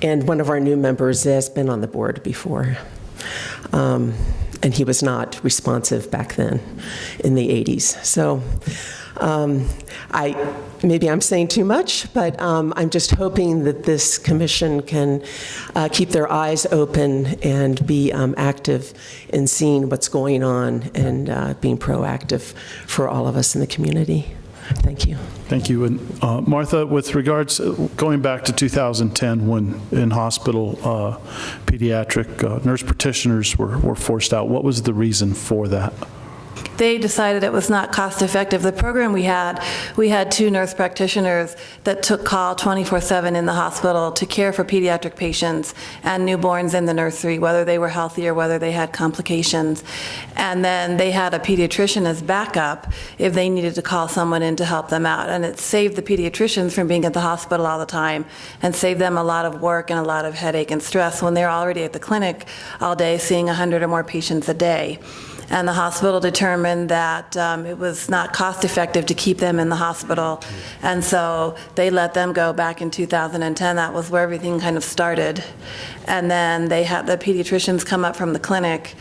And one of our new members has been on the board before, and he was not responsive back then in the 80s. So maybe I'm saying too much, but I'm just hoping that this commission can keep their eyes open and be active in seeing what's going on and being proactive for all of us in the community. Thank you. Thank you. And Martha, with regards, going back to 2010 when in hospital pediatric nurse practitioners were forced out, what was the reason for that? They decided it was not cost effective. The program we had 2 nurse practitioners that took call 24/7 in the hospital to care for pediatric patients and newborns in the nursery, whether they were healthy or whether they had complications. And then they had a pediatrician as backup if they needed to call someone in to help them out. And it saved the pediatricians from being at the hospital all the time and saved them a lot of work and a lot of headache and stress when they're already at the clinic all day seeing 100 or more patients a day. And the hospital determined determined that it was not cost effective to keep them in the hospital. And so they let them go back in 2010. That was where everything kind of started. And then they had the pediatricians come up from the clinic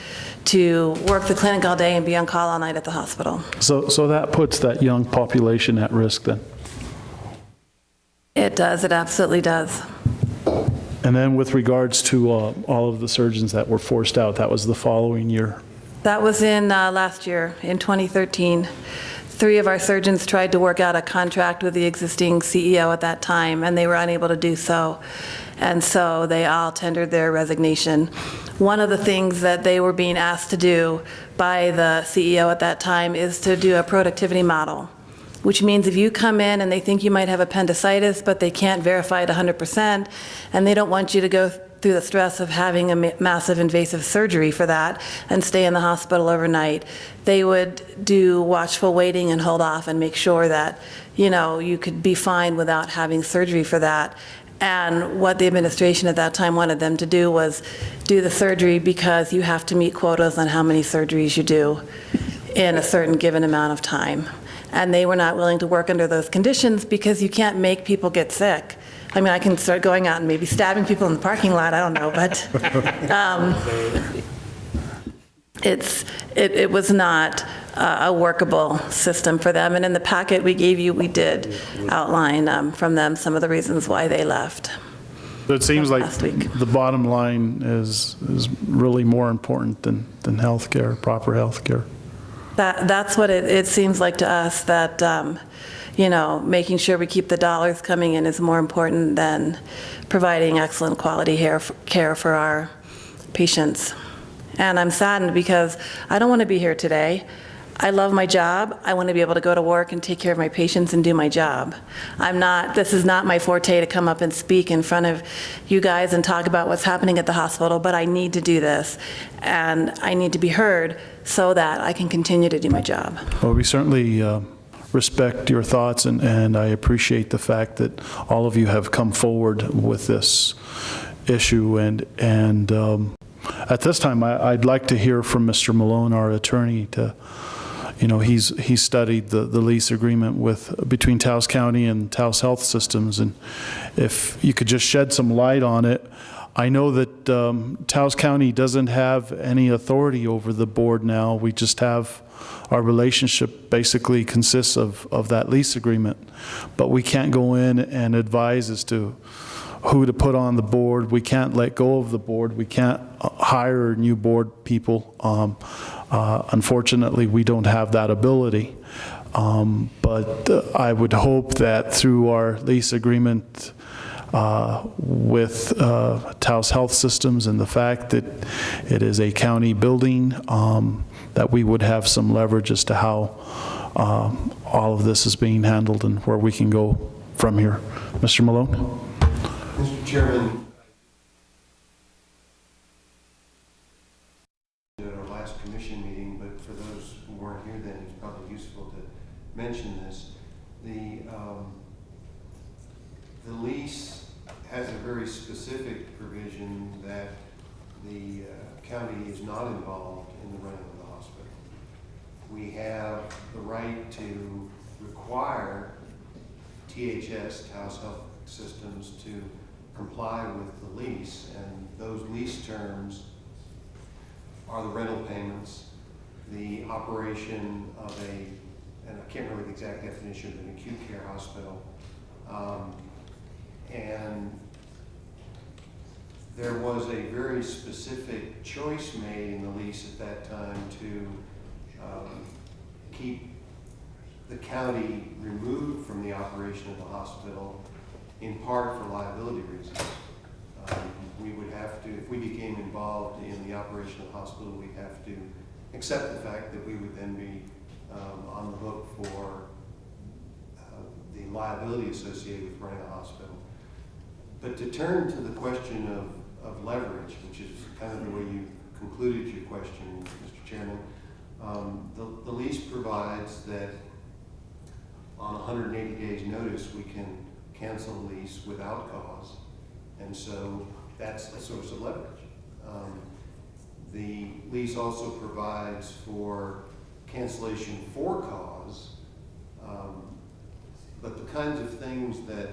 to work the clinic all day and be on call all night at the hospital. So that puts that young population at risk then? It does, it absolutely does. And then with regards to all of the surgeons that were forced out, that was the following year? That was in last year, in 2013. 3 of our surgeons tried to work out a contract with the existing CEO at that time, and they were unable to do so. And so they all tendered their resignation. One of the things that they were being asked to do by the CEO at that time is to do a productivity model, which means if you come in and they think you might have appendicitis, but they can't verify it 100%, and they don't want you to go through the stress of having a massive invasive surgery for that and stay in the hospital overnight, they would do watchful waiting and hold off and make sure that, you know, you could be fine without having surgery for that. And what the administration at that time wanted them to do was do the surgery because you have to meet quotas on how many surgeries you do in a certain given amount of time. And they were not willing to work under those conditions because you can't make people get sick. I mean, I can start going out and maybe stabbing people in the parking lot, I don't know, but it was not a workable system for them. And in the packet we gave you, we did outline from them some of the reasons why they left. So it seems like the bottom line is really more important than health care, proper health care. That's what it seems like to us, that you know, making sure we keep the dollars coming in is more important than providing excellent quality care for our patients. And I'm saddened because I don't want to be here today. I love my job. I want to be able to go to work and take care of my patients and do my job. This is not my forte to come up and speak in front of you guys and talk about what's happening at the hospital, but I need to do this, and I need to be heard so that I can continue to do my job. Well, we certainly respect your thoughts, and I appreciate the fact that all of you have come forward with this issue. And at this time, I'd like to hear from Mr. Malone, our attorney. You know, he's studied the lease agreement between Taos County and Taos Health Systems, and if you could just shed some light on it. I know that Taos County doesn't have any authority over the board now. We just have our relationship basically consists of that lease agreement, but we can't go in and advise as to who to put on the board. We can't let go of the board. We can't hire new board people. Unfortunately, we don't have that ability. But I would hope that through our lease agreement with Taos Health Systems and the fact that it is a county building, that we would have some leverage as to how all of this is being handled and where we can go from here. Mr. Malone? Mr. Chairman, at our last commission meeting, but for those who weren't here then, it's probably useful to mention this. The lease has a very specific provision that the county is not involved in the running of the hospital. We have the right to require THS, Taos Health Systems, to comply with the lease, and those lease terms are the rental payments, the operation of and I can't remember the exact definition of an acute care hospital, and there was a very specific choice made in the lease at that time to keep the county removed from the operation of the hospital, in part for liability reasons. We would have to, if we became involved in the operation of the hospital, we'd have to accept the fact that we would then be on the hook for the liability associated with running a hospital. But to turn to the question of leverage, which is kind of the way you concluded your question, Mr. Chairman, the lease provides that on 180 days notice we can cancel the lease without cause, and so that's a source of leverage. The lease also provides for cancellation for cause, but the kinds of things that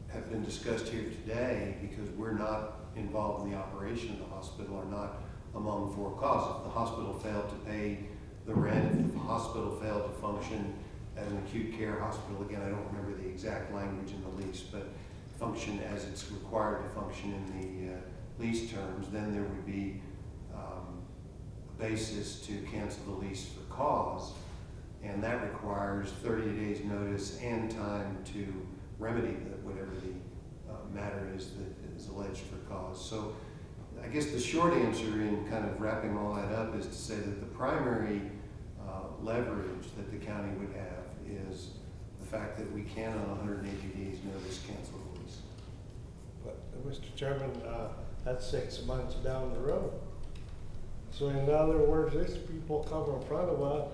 have been discussed here today, because we're not involved in the operation of the hospital, are not among for cause. If the hospital failed to pay the rent, if the hospital failed to function as an acute care hospital, again, I don't remember the exact language in the lease, but function as it's required to function in the lease terms, then there would be a basis to cancel the lease for cause, and that requires 30 days notice and time to remedy whatever the matter is that is alleged for cause. So I guess the short answer in kind of wrapping all that up is to say that the primary leverage that the county would have is the fact that we can on 180 days notice cancel the lease. But Mr. Chairman, that's 6 months down the road. So in other words, these people come in front of us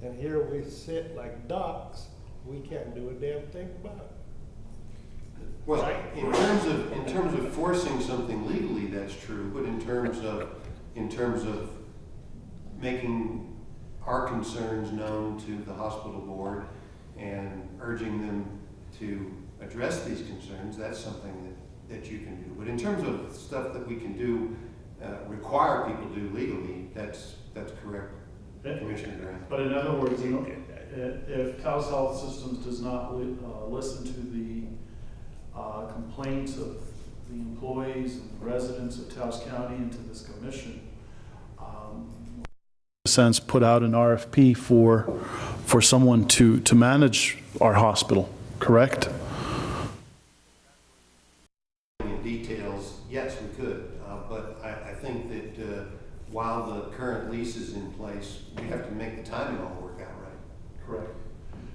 and here we sit like ducks, we can't do a damn thing about it. Well, in terms of forcing something legally, that's true. But in terms of making our concerns known to the hospital board and urging them to address these concerns, that's something that you can do. But in terms of stuff that we can do, require people to do legally, that's correct, Commissioner Grant. But in other words, if Taos Health Systems does not listen to the complaints of the employees and residents of Taos County and to this commission, in a sense, put out an RFP for someone to manage our hospital, correct? In details, yes, we could, but I think that while the current lease is in place, we have to make the timing all work out right. Correct.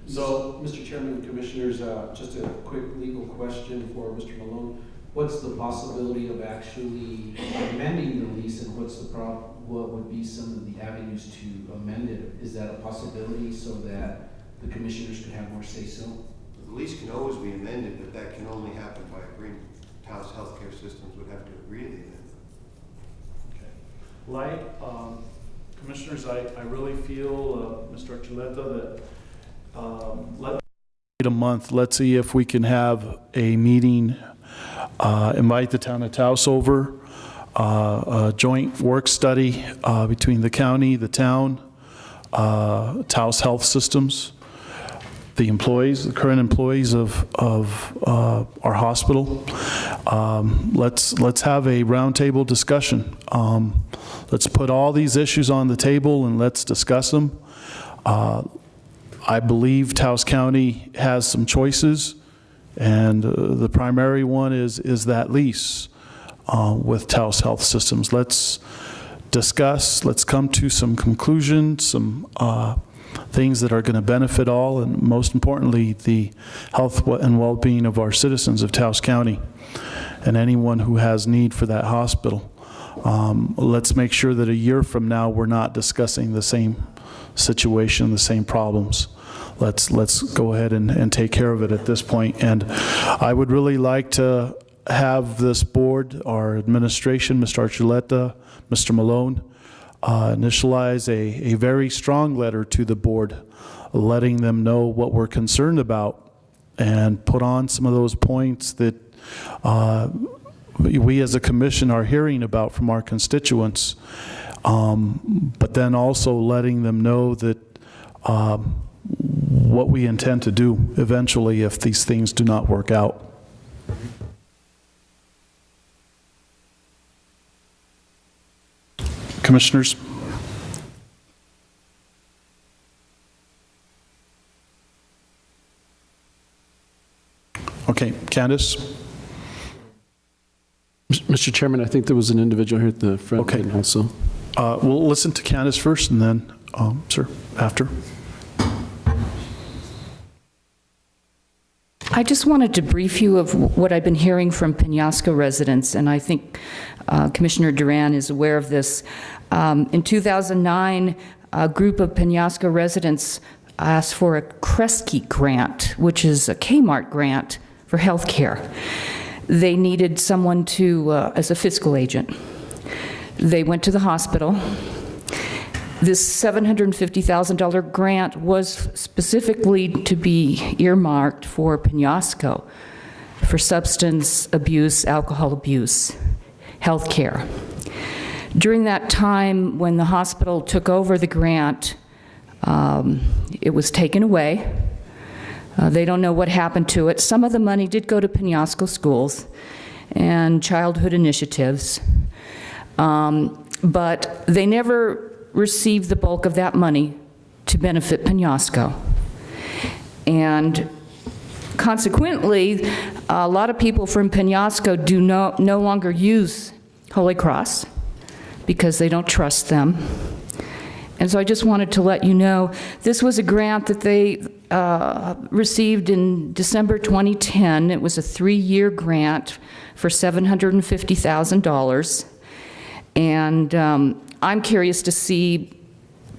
So, Mr. Chairman and Commissioners, just a quick legal question for Mr. Malone. What's the possibility of actually amending the lease, and what would be some of the avenues to amend it? Is that a possibility so that the commissioners could have more say-so? The lease can always be amended, but that can only happen by agreement. Taos Healthcare Systems would have to agree to the amendment. Like, Commissioners, I really feel, Mr. Archuleta, that let's wait a month. Let's see if we can have a meeting, invite the town of Taos over, a joint work study between the county, the town, Taos Health Systems, the employees, the current employees of our hospital. Let's have a roundtable discussion. Let's put all these issues on the table and let's discuss them. I believe Taos County has some choices, and the primary one is that lease with Taos Health Systems. Let's discuss, let's come to some conclusions, some things that are going to benefit all, and most importantly, the health and well-being of our citizens of Taos County and anyone who has need for that hospital. Let's make sure that a year from now we're not discussing the same situation, the same problems. Let's go ahead and take care of it at this point. And I would really like to have this board, our administration, Mr. Archuleta, Mr. Malone, initialize a very strong letter to the board, letting them know what we're concerned about and put on some of those points that we as a commission are hearing about from our constituents, but then also letting them know that what we intend to do eventually if these things do not work out. Commissioners? Okay, Candace? Mr. Chairman, I think there was an individual here at the front. Okay. Also. We'll listen to Candace first and then, sir, after. I just wanted to brief you of what I've been hearing from Penasco residents, and I think Commissioner Duran is aware of this. In 2009, a group of Penasco residents asked for a Kresge grant, which is a Kmart grant for health care. They needed someone to, as a fiscal agent. They went to the hospital. This $750,000 grant was specifically to be earmarked for Penasco, for substance abuse, alcohol abuse, health care. During that time when the hospital took over the grant, it was taken away. They don't know what happened to it. Some of the money did go to Penasco schools and childhood initiatives, but they never received the bulk of that money to benefit Penasco. And consequently, a lot of people from Penasco do no longer use Holy Cross because they don't trust them. And so I just wanted to let you know, this was a grant that they received in December 2010. It was a 3-year grant for $750,000. And I'm curious to see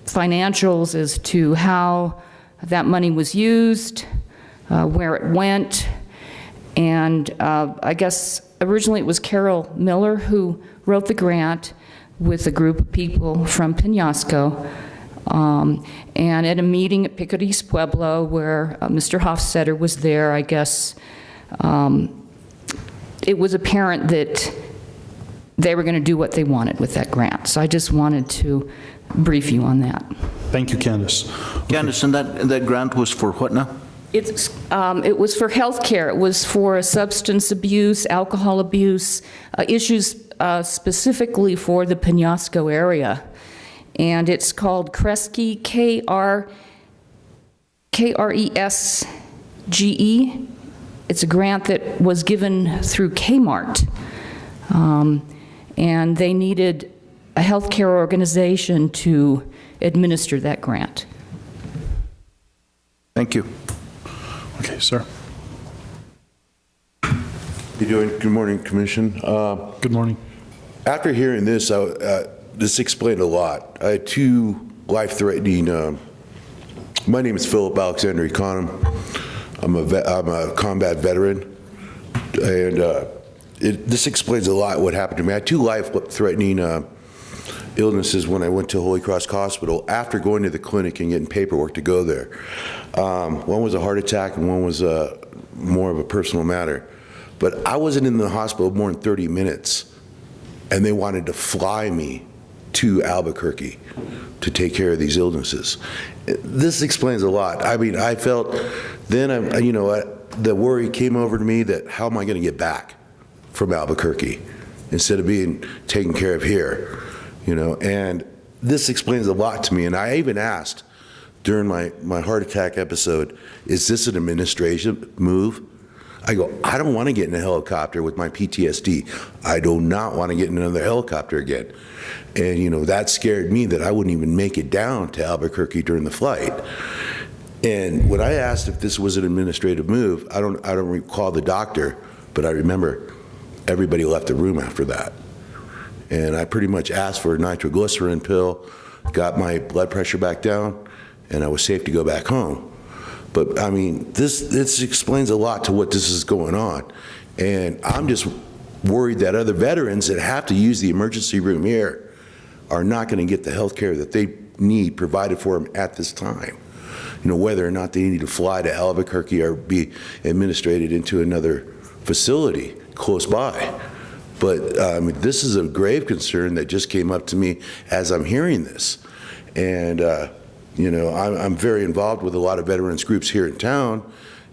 financials as to how that money was used, where it went. And I guess originally it was Carol Miller who wrote the grant with a group of people from Penasco. And at a meeting at Pico de Pueblo where Mr. Hofstetter was there, I guess it was apparent that they were going to do what they wanted with that grant. So I just wanted to brief you on that. Thank you, Candace. Candace, and that grant was for what now? It was for health care. It was for substance abuse, alcohol abuse, issues specifically for the Penasco area. And it's called Kresge, K-R-E-S-G-E. It's a grant that was given through Kmart. And they needed a healthcare organization to administer that grant. Thank you. Okay, sir. How you doing? Good morning, Commission. Good morning. After hearing this, this explained a lot. I had 2 life-threatening. My name is Philip Alexander Econom. I'm a combat veteran, and this explains a lot what happened to me. I had 2 life-threatening illnesses when I went to Holy Cross Hospital after going to the clinic and getting paperwork to go there. One was a heart attack and one was more of a personal matter. But I wasn't in the hospital more than 30 minutes, and they wanted to fly me to Albuquerque to take care of these illnesses. This explains a lot. I mean, I felt then, the worry came over to me that how am I going to get back from Albuquerque instead of being taken care of here, and this explains a lot to me. And I even asked during my heart attack episode, is this an administration move? I go, I don't want to get in a helicopter with my PTSD. I do not want to get in another helicopter again. And that scared me that I wouldn't even make it down to Albuquerque during the flight. And when I asked if this was an administrative move, I don't recall the doctor, but I remember everybody left the room after that. And I pretty much asked for a nitroglycerin pill, got my blood pressure back down, and I was safe to go back home. But I mean, this explains a lot to what this is going on. And I'm just worried that other veterans that have to use the emergency room here are not going to get the health care that they need provided for them at this time. Whether or not they need to fly to Albuquerque or be administrated into another facility close by. But this is a grave concern that just came up to me as I'm hearing this. And I'm very involved with a lot of veterans groups here in town,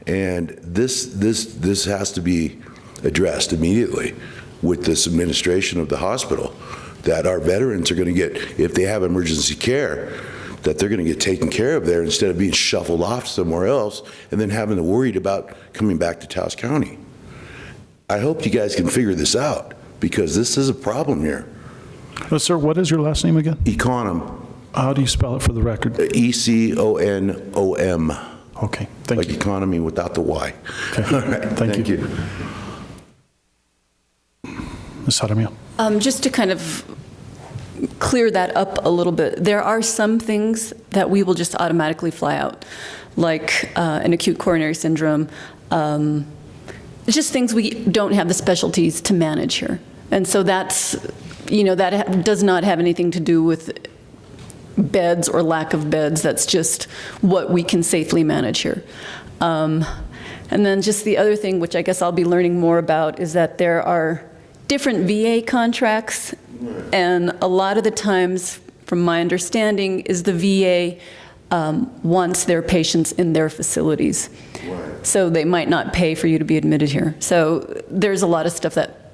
and this has to be addressed immediately with this administration of the hospital, that our veterans are going to get, if they have emergency care, that they're going to get taken care of there instead of being shuffled off somewhere else and then having to worry about coming back to Taos County. I hope you guys can figure this out, because this is a problem here. Sir, what is your last name again? Econom. How do you spell it for the record? E-C-O-N-O-M. Okay, thank you. Like economy without the Y. Okay. All right, thank you. Ms. Jaramillo. Just to kind of clear that up a little bit, there are some things that we will just automatically fly out, like an acute coronary syndrome. It's just things we don't have the specialties to manage here. And so that's, that does not have anything to do with beds or lack of beds. That's just what we can safely manage here. And then just the other thing, which I guess I'll be learning more about, is that there are different VA contracts, and a lot of the times, from my understanding, is the VA wants their patients in their facilities. So they might not pay for you to be admitted here. So there's a lot of stuff that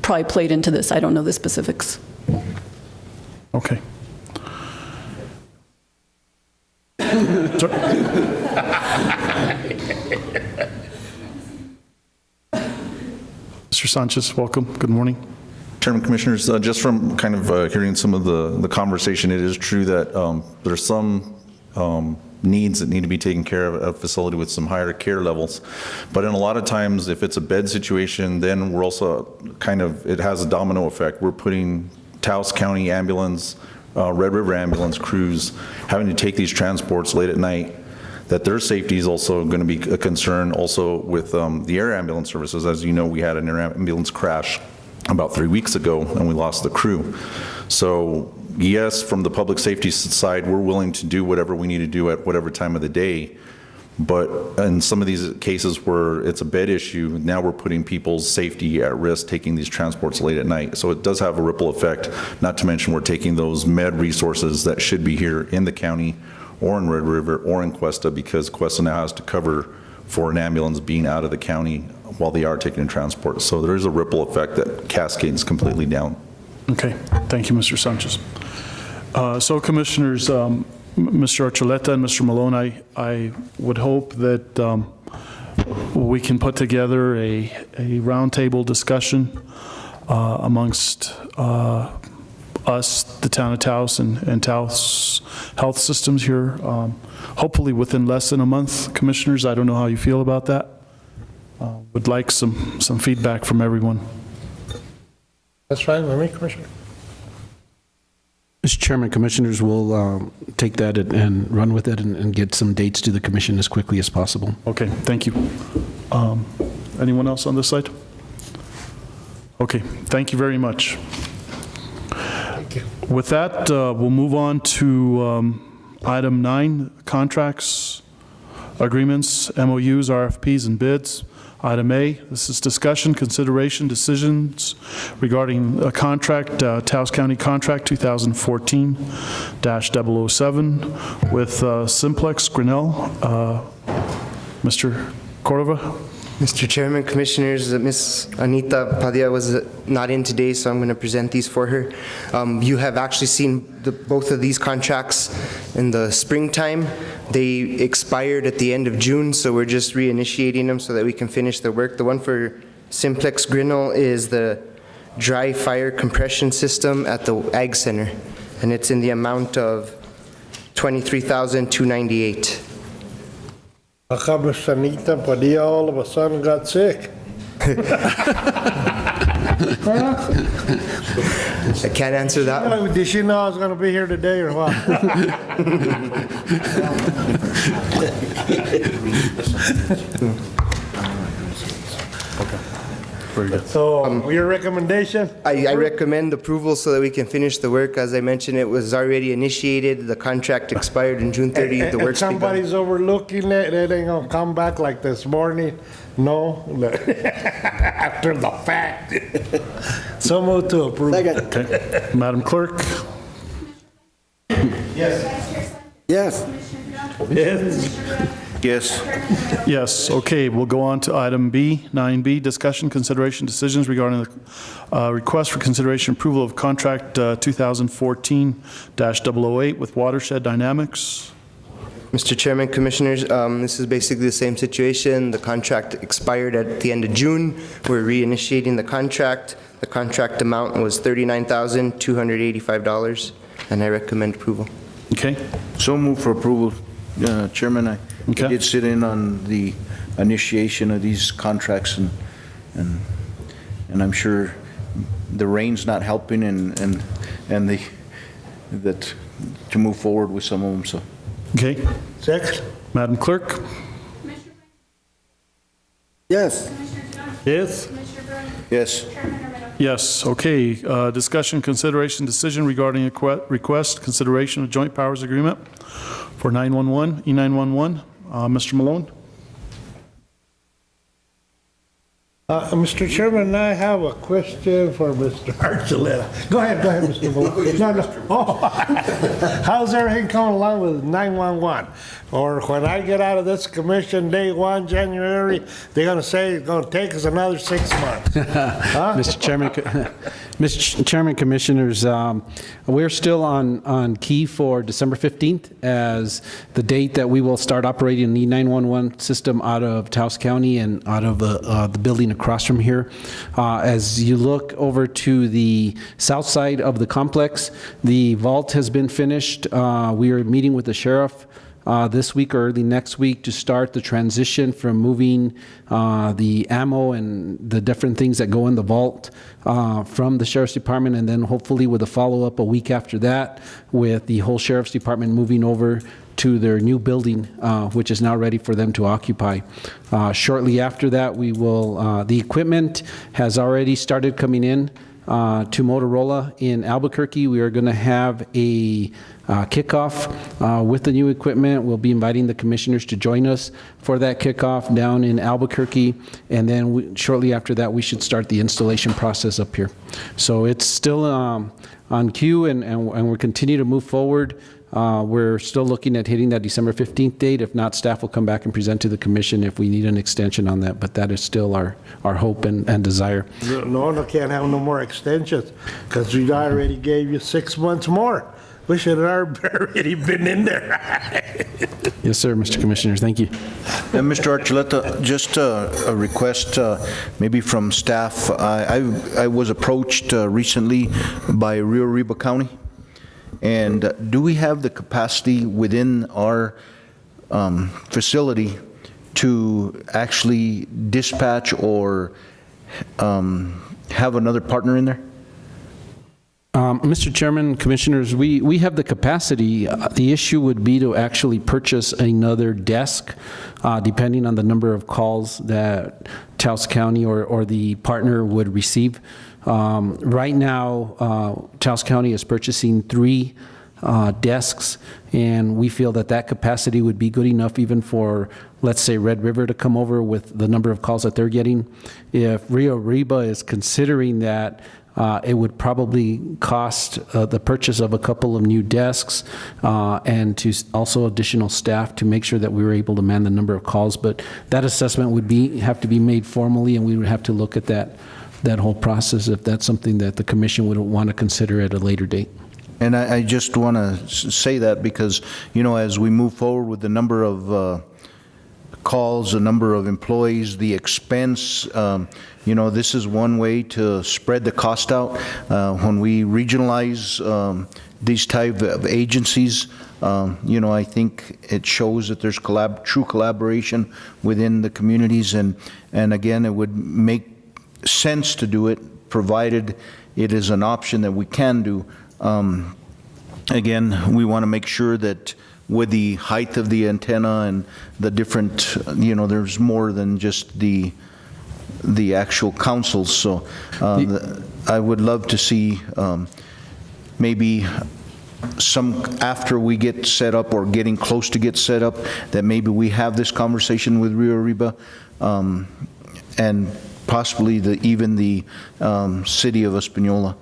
probably played into this. I don't know the specifics. Okay. Mr. Sanchez, welcome. Good morning. Chairman, Commissioners, just from kind of hearing some of the conversation, it is true that there's some needs that need to be taken care of at a facility with some higher care levels. But in a lot of times, if it's a bed situation, then we're also kind of, it has a domino effect. We're putting Taos County ambulance, Red River ambulance crews having to take these transports late at night, that their safety is also going to be a concern also with the air ambulance services. As you know, we had an air ambulance crash about 3 weeks ago and we lost the crew. So yes, from the public safety side, we're willing to do whatever we need to do at whatever time of the day. But in some of these cases where it's a bed issue, now we're putting people's safety at risk taking these transports late at night. So it does have a ripple effect, not to mention we're taking those med resources that should be here in the county or in Red River or in Cuesta, because Cuesta now has to cover for an ambulance being out of the county while they are taking transport. So there is a ripple effect that cascades completely down. Okay, thank you, Mr. Sanchez. So Commissioners, Mr. Archuleta and Mr. Malone, I would hope that we can put together a roundtable discussion amongst us, the town of Taos and Taos Health Systems here, hopefully within less than a month. Commissioners, I don't know how you feel about that. Would like some feedback from everyone. That's fine with me, Commissioner. Mr. Chairman, Commissioners will take that and run with it and get some dates to the Commission as quickly as possible. Okay, thank you. Anyone else on this side? Okay, thank you very much. Thank you. With that, we'll move on to item 9, contracts, agreements, MOUs, RFPs, and bids. Item A, this is discussion, consideration, decisions regarding a contract, Taos County Contract 2014-007 with Simplex Grinnell. Mr. Cordova. Mr. Chairman, Commissioners, Ms. Anita Padilla was not in today, so I'm going to present these for her. You have actually seen both of these contracts in the springtime. They expired at the end of June, so we're just reinitiating them so that we can finish the work. The one for Simplex Grinnell is the dry fire compression system at the Ag Center, and it's in the amount of $23,298. How come Miss Anita Padilla all of a sudden got sick? I can't answer that one. Did she know I was going to be here today or what? Okay. Very good. So, your recommendation? I recommend approval so that we can finish the work. As I mentioned, it was already initiated. The contract expired on June 30th. The work's begun. Somebody's overlooking it. It ain't going to come back like this morning. No. After the fact. So moved to approve. Okay. Madam Clerk. Yes. Yes. Yes. Yes. Yes, okay, we'll go on to item B, 9B, discussion, consideration, decisions regarding the request for consideration approval of contract 2014-008 with Watershed Dynamics. Mr. Chairman, Commissioners, this is basically the same situation. The contract expired at the end of June. We're reinitiating the contract. The contract amount was $39,285, and I recommend approval. Okay. So move for approval, Chairman. I did sit in on the initiation of these contracts, and I'm sure the rain's not helping, and that to move forward with some of them. So. Okay. Second. Madam Clerk. Yes. Yes. Yes. Yes, okay. Discussion, consideration, decision regarding a request, consideration of joint powers agreement for 911, E911. Mr. Malone? Mr. Chairman, I have a question for Mr. Archuleta. Go ahead, Mr. Malone. No. Oh. How's everything coming along with 911? Or when I get out of this commission day 1, January, they're going to say it's going to take us another 6 months. Huh? Mr. Chairman, Commissioners, we're still on key for December 15th as the date that we will start operating the E911 system out of Taos County and out of the building across from here. As you look over to the south side of the complex, the vault has been finished. We are meeting with the sheriff this week or early next week to start the transition from moving the ammo and the different things that go in the vault from the Sheriff's Department, and then hopefully with a follow-up a week after that with the whole Sheriff's Department moving over to their new building, which is now ready for them to occupy. Shortly after that, we will, the equipment has already started coming in to Motorola in Albuquerque. We are going to have a kickoff with the new equipment. We'll be inviting the commissioners to join us for that kickoff down in Albuquerque, and then shortly after that we should start the installation process up here. So it's still on cue, and we'll continue to move forward. We're still looking at hitting that December 15th date. If not, staff will come back and present to the commission if we need an extension on that, but that is still our hope and desire. No, can't have no more extensions because we already gave you 6 months more. We should have already been in there. Yes, sir, Mr. Commissioner. Thank you. And Mr. Archuleta, just a request maybe from staff. I was approached recently by Rio Arriba County. And do we have the capacity within our facility to actually dispatch or have another partner in there? Mr. Chairman, Commissioners, we have the capacity. The issue would be to actually purchase another desk, depending on the number of calls that Taos County or the partner would receive. Right now, Taos County is purchasing 3 desks, and we feel that that capacity would be good enough even for, let's say, Red River to come over with the number of calls that they're getting. If Rio Arriba is considering that, it would probably cost the purchase of a couple of new desks and to also additional staff to make sure that we were able to man the number of calls. But that assessment would have to be made formally, and we would have to look at that whole process if that's something that the commission would want to consider at a later date. And I just want to say that because, you know, as we move forward with the number of calls, the number of employees, the expense, you know, this is one way to spread the cost out. When we regionalize these type of agencies, you know, I think it shows that there's true collaboration within the communities, and again, it would make sense to do it, provided it is an option that we can do. Again, we want to make sure that with the height of the antenna and the different, you know, there's more than just the actual councils. So I would love to see maybe some, after we get set up or getting close to get set up, that maybe we have this conversation with Rio Arriba and possibly even the city of Espanola.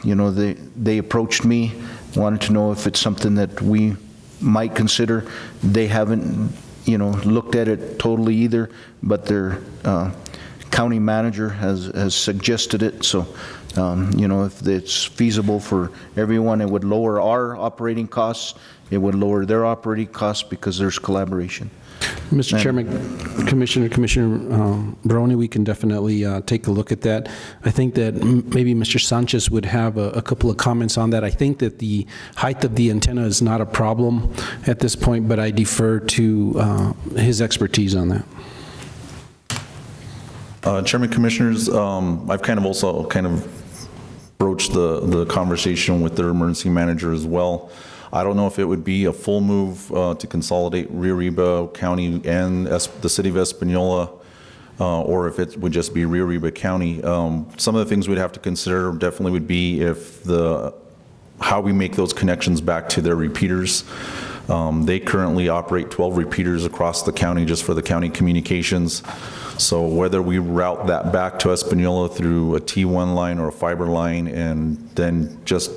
You know, they approached me, wanted to know if it's something that we might consider. They haven't, you know, looked at it totally either, but their county manager has suggested it. So, you know, if it's feasible for everyone, it would lower our operating costs. It would lower their operating costs because there's collaboration. Mr. Chairman, Commissioner Barone, we can definitely take a look at that. I think that maybe Mr. Sanchez would have a couple of comments on that. I think that the height of the antenna is not a problem at this point, but I defer to his expertise on that. Chairman, Commissioners, I've also broached the conversation with their emergency manager as well. I don't know if it would be a full move to consolidate Rio Arriba County and the city of Espanola or if it would just be Rio Arriba County. Some of the things we'd have to consider definitely would be if how we make those connections back to their repeaters. They currently operate 12 repeaters across the county just for the county communications. So whether we route that back to Espanola through a T1 line or a fiber line and then just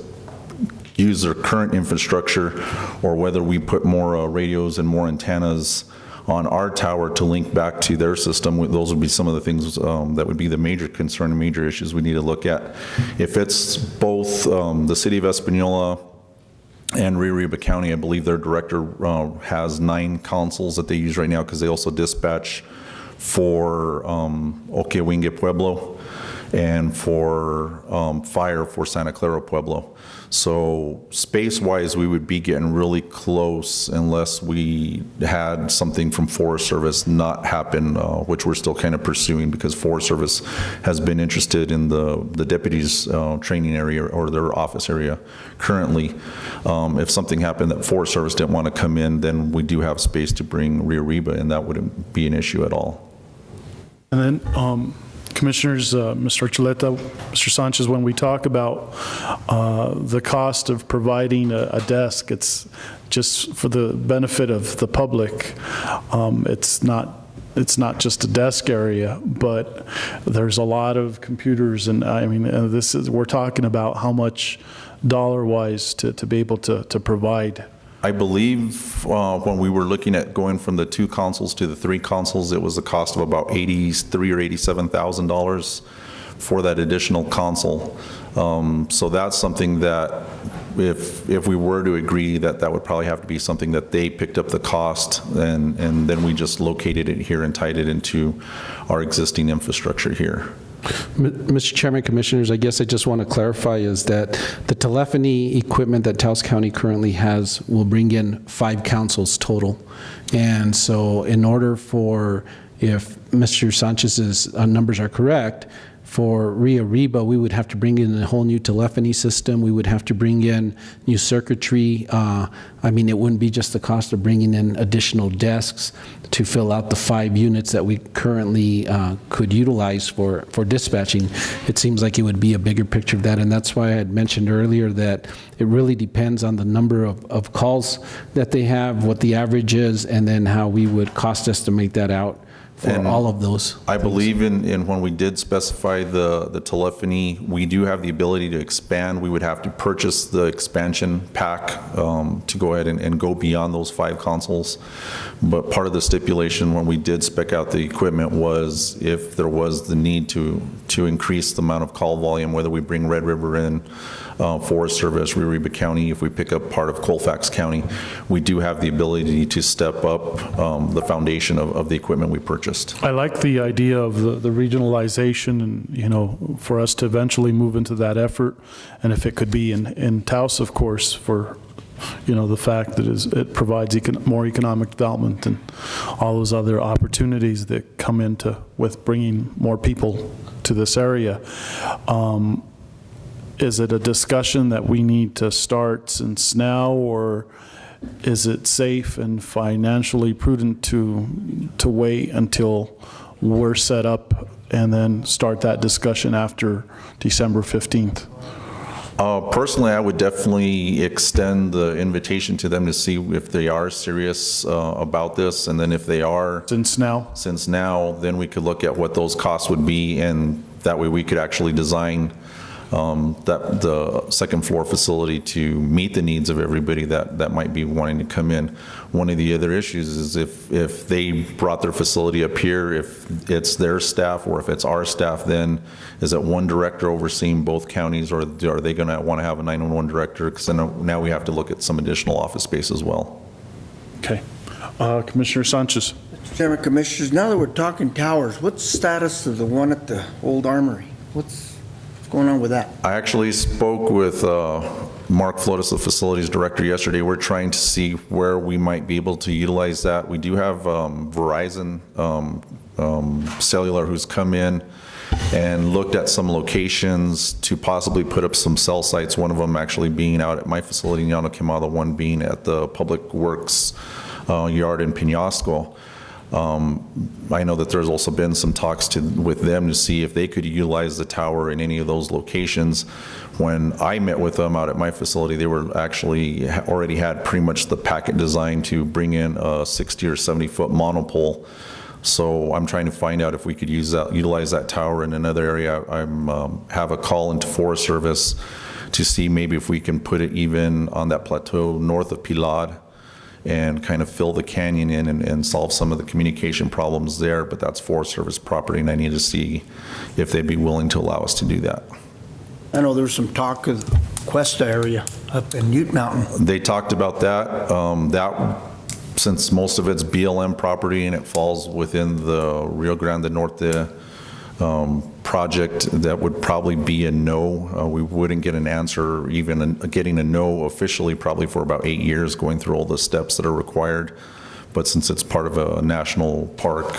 use their current infrastructure, or whether we put more radios and more antennas on our tower to link back to their system, those would be some of the things that would be the major concern and major issues we need to look at. If it's both the city of Espanola and Rio Arriba County, I believe their director has 9 consoles that they use right now, because they also dispatch for Oquewingue Pueblo and for fire for Santa Clara Pueblo. So space-wise, we would be getting really close unless we had something from Forest Service not happen, which we're still kind of pursuing, because Forest Service has been interested in the deputies' training area or their office area currently. If something happened that Forest Service didn't want to come in, then we do have space to bring Rio Arriba, and that wouldn't be an issue at all. And then, Commissioners, Mr. Archuleta, Mr. Sanchez, when we talk about the cost of providing a desk, it's just for the benefit of the public. It's not just a desk area, but there's a lot of computers, and I mean, we're talking about how much dollar-wise to be able to provide. I believe when we were looking at going from the 2 consoles to the 3 consoles, it was a cost of about $83,000 or $87,000 for that additional console. So that's something that if we were to agree, that would probably have to be something that they picked up the cost, and then we just located it here and tied it into our existing infrastructure here. Mr. Chairman, Commissioners, I guess I just want to clarify is that the telephony equipment that Taos County currently has will bring in 5 consoles total. And so in order for, if Mr. Sanchez's numbers are correct, for Rio Arriba, we would have to bring in a whole new telephony system. We would have to bring in new circuitry. I mean, it wouldn't be just the cost of bringing in additional desks to fill out the 5 units that we currently could utilize for dispatching. It seems like it would be a bigger picture of that, and that's why I had mentioned earlier that it really depends on the number of calls that they have, what the average is, and then how we would cost estimate that out for all of those. I believe in when we did specify the telephony, we do have the ability to expand. We would have to purchase the expansion pack to go ahead and go beyond those 5 consoles. But part of the stipulation when we did spec out the equipment was if there was the need to increase the amount of call volume, whether we bring Red River in, Forest Service, Rio Arriba County, if we pick up part of Colfax County, we do have the ability to step up the foundation of the equipment we purchased. I like the idea of the regionalization, and, you know, for us to eventually move into that effort, and if it could be in Taos, of course, for, you know, the fact that it provides more economic development and all those other opportunities that come into with bringing more people to this area. Is it a discussion that we need to start since now, or is it safe and financially prudent to wait until we're set up and then start that discussion after December 15th? Personally, I would definitely extend the invitation to them to see if they are serious about this, and then if they are, since now, then we could look at what those costs would be, and that way we could actually design the second floor facility to meet the needs of everybody that might be wanting to come in. One of the other issues is if they brought their facility up here, if it's their staff or if it's our staff, then is it one director overseeing both counties, or are they going to want to have a 911 director? Because now we have to look at some additional office space as well. Okay. Commissioner Sanchez. Mr. Chairman, Commissioners, now that we're talking towers, what's the status of the one at the old armory? What's going on with that? I actually spoke with Mark Flores, the facilities director, yesterday. We're trying to see where we might be able to utilize that. We do have Verizon Cellular who's come in and looked at some locations to possibly put up some cell sites, one of them actually being out at my facility in Llano Quemado, one being at the Public Works yard in Peñasco. I know that there's also been some talks with them to see if they could utilize the tower in any of those locations. When I met with them out at my facility, they were actually already had pretty much the packet designed to bring in a 60 or 70 foot monopole. So I'm trying to find out if we could utilize that tower in another area. Have a call into Forest Service to see maybe if we can put it even on that plateau north of Pilar and kind of fill the canyon in and solve some of the communication problems there. But that's Forest Service property, and I need to see if they'd be willing to allow us to do that. I know there was some talk of the Cuesta area up in Ute Mountain. They talked about that. Since most of it's BLM property and it falls within the Rio Grande Norte project, that would probably be a no. We wouldn't get an answer, even getting a no officially, probably for about 8 years, going through all the steps that are required. But since it's part of a national park,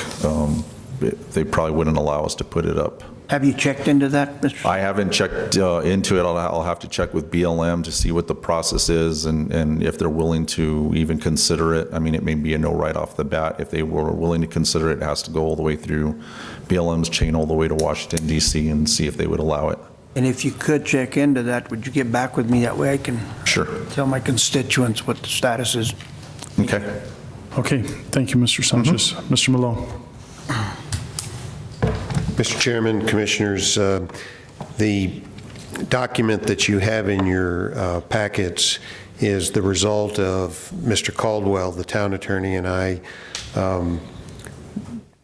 they probably wouldn't allow us to put it up. Have you checked into that, Mr.? I haven't checked into it. I'll have to check with BLM to see what the process is and if they're willing to even consider it. I mean, it may be a no right off the bat. If they were willing to consider it, it has to go all the way through BLM's chain all the way to Washington, D.C. and see if they would allow it. And if you could check into that, would you get back with me? That way I can tell my constituents what the status is. Okay. Okay, thank you, Mr. Sanchez. Mr. Malone. Mr. Chairman, Commissioners, the document that you have in your packets is the result of Mr. Caldwell, the town attorney, and I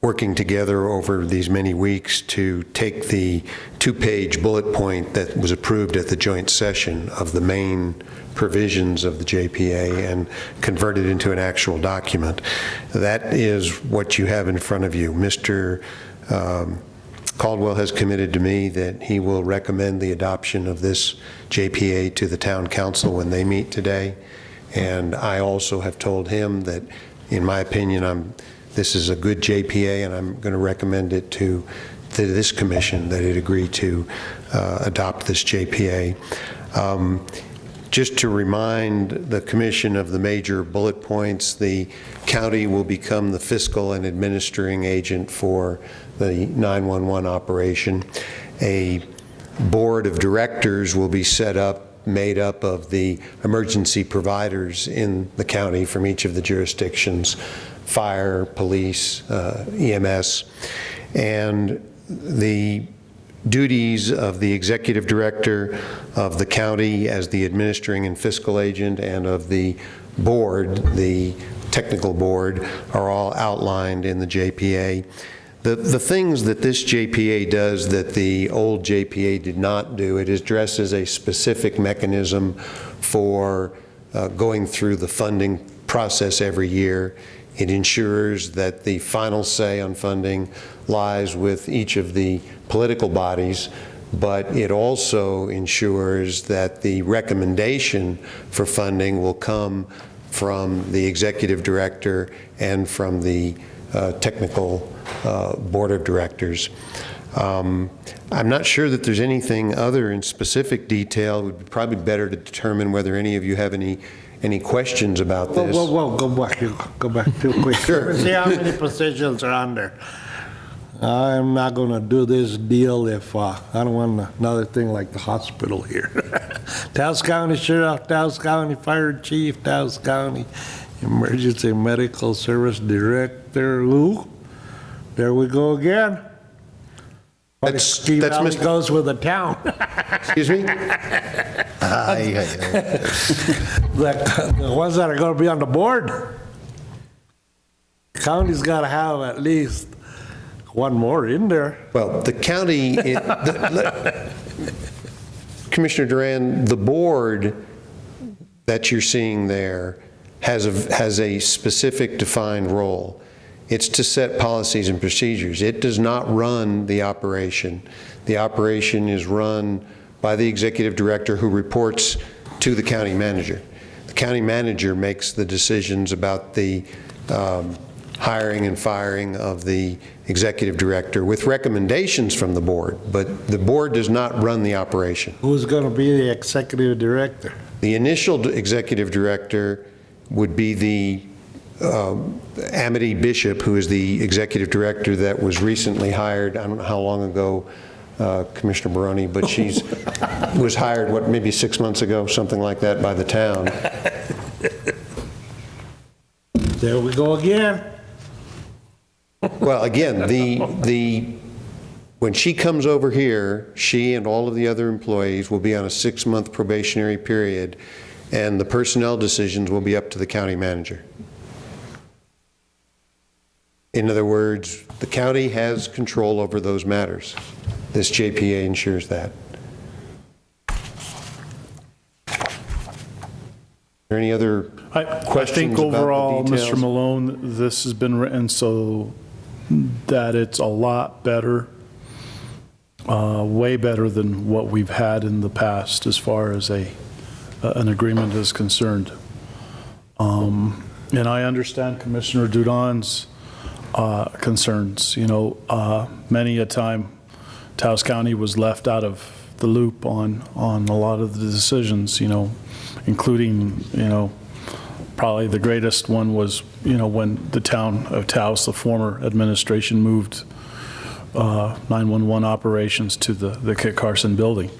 working together over these many weeks to take the 2-page bullet point that was approved at the joint session of the main provisions of the JPA and convert it into an actual document. That is what you have in front of you. Mr. Caldwell has committed to me that he will recommend the adoption of this JPA to the town council when they meet today. And I also have told him that, in my opinion, this is a good JPA, and I'm going to recommend it to this commission that it agree to adopt this JPA. Just to remind the commission of the major bullet points, the county will become the fiscal and administering agent for the 911 operation. A board of directors will be set up, made up of the emergency providers in the county from each of the jurisdictions, fire, police, EMS, and the duties of the executive director of the county as the administering and fiscal agent and of the board, the technical board, are all outlined in the JPA. The things that this JPA does that the old JPA did not do, it addresses a specific mechanism for going through the funding process every year. It ensures that the final say on funding lies with each of the political bodies, but it also ensures that the recommendation for funding will come from the executive director and from the technical board of directors. I'm not sure that there's anything other in specific detail. It would be probably better to determine whether any of you have any questions about this. Whoa, go back real quick. Sure. See how many positions are under. I'm not going to do this deal if I don't want another thing like the hospital here. Taos County Sheriff, Taos County Fire Chief, Taos County Emergency Medical Service Director. Ooh, there we go again. That's Mr. goes with the town. Excuse me? The ones that are going to be on the board. County's got to have at least one more in there. Well, the county, Commissioner Duran, the board that you're seeing there has a specific defined role. It's to set policies and procedures. It does not run the operation. The operation is run by the executive director who reports to the county manager. The county manager makes the decisions about the hiring and firing of the executive director with recommendations from the board, but the board does not run the operation. Who's going to be the executive director? The initial executive director would be the Amity Bishop, who is the executive director that was recently hired, I don't know how long ago, Commissioner Baroni, but she's was hired, what, maybe 6 months ago, something like that, by the town. There we go again. Well, again, when she comes over here, she and all of the other employees will be on a 6-month probationary period, and the personnel decisions will be up to the county manager. In other words, the county has control over those matters. This JPA ensures that. Are there any other questions? I think overall, about the details? Mr. Malone, this has been written so that it's a lot better, way better than what we've had in the past as far as an agreement is concerned. And I understand Commissioner Dudon's concerns. You know, many a time Taos County was left out of the loop on a lot of the decisions, you know, including, you know, probably the greatest one was, you know, when the town of Taos, the former administration, moved 911 operations to the Kit Carson building.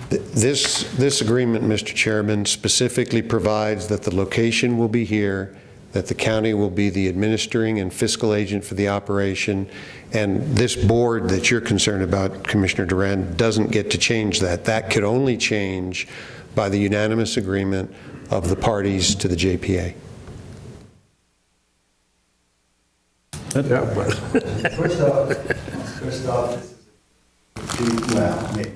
This agreement, Mr. Chairman, specifically provides that the location will be here, that the county will be the administering and fiscal agent for the operation, and this board that you're concerned about, Commissioner Duran, doesn't get to change that. That could only change by the unanimous agreement of the parties to the JPA. First off, this is well, maybe,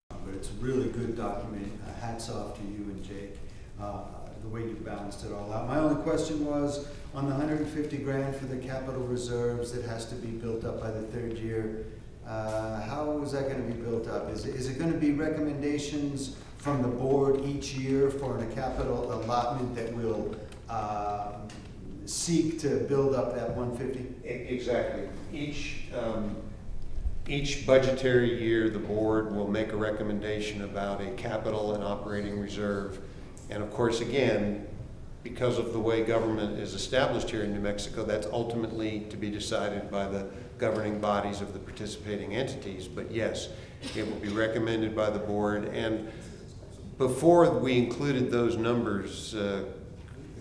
but it's a really good document. Hats off to you and Jake, the way you balanced it all out. My only question was on the 150 grand for the capital reserves that has to be built up by the 3rd year. How is that going to be built up? Is it going to be recommendations from the board each year for a capital allotment that will seek to build up that 150? Exactly. Each budgetary year, the board will make a recommendation about a capital and operating reserve. And of course, again, because of the way government is established here in New Mexico, that's ultimately to be decided by the governing bodies of the participating entities. But yes, it will be recommended by the board. And before we included those numbers,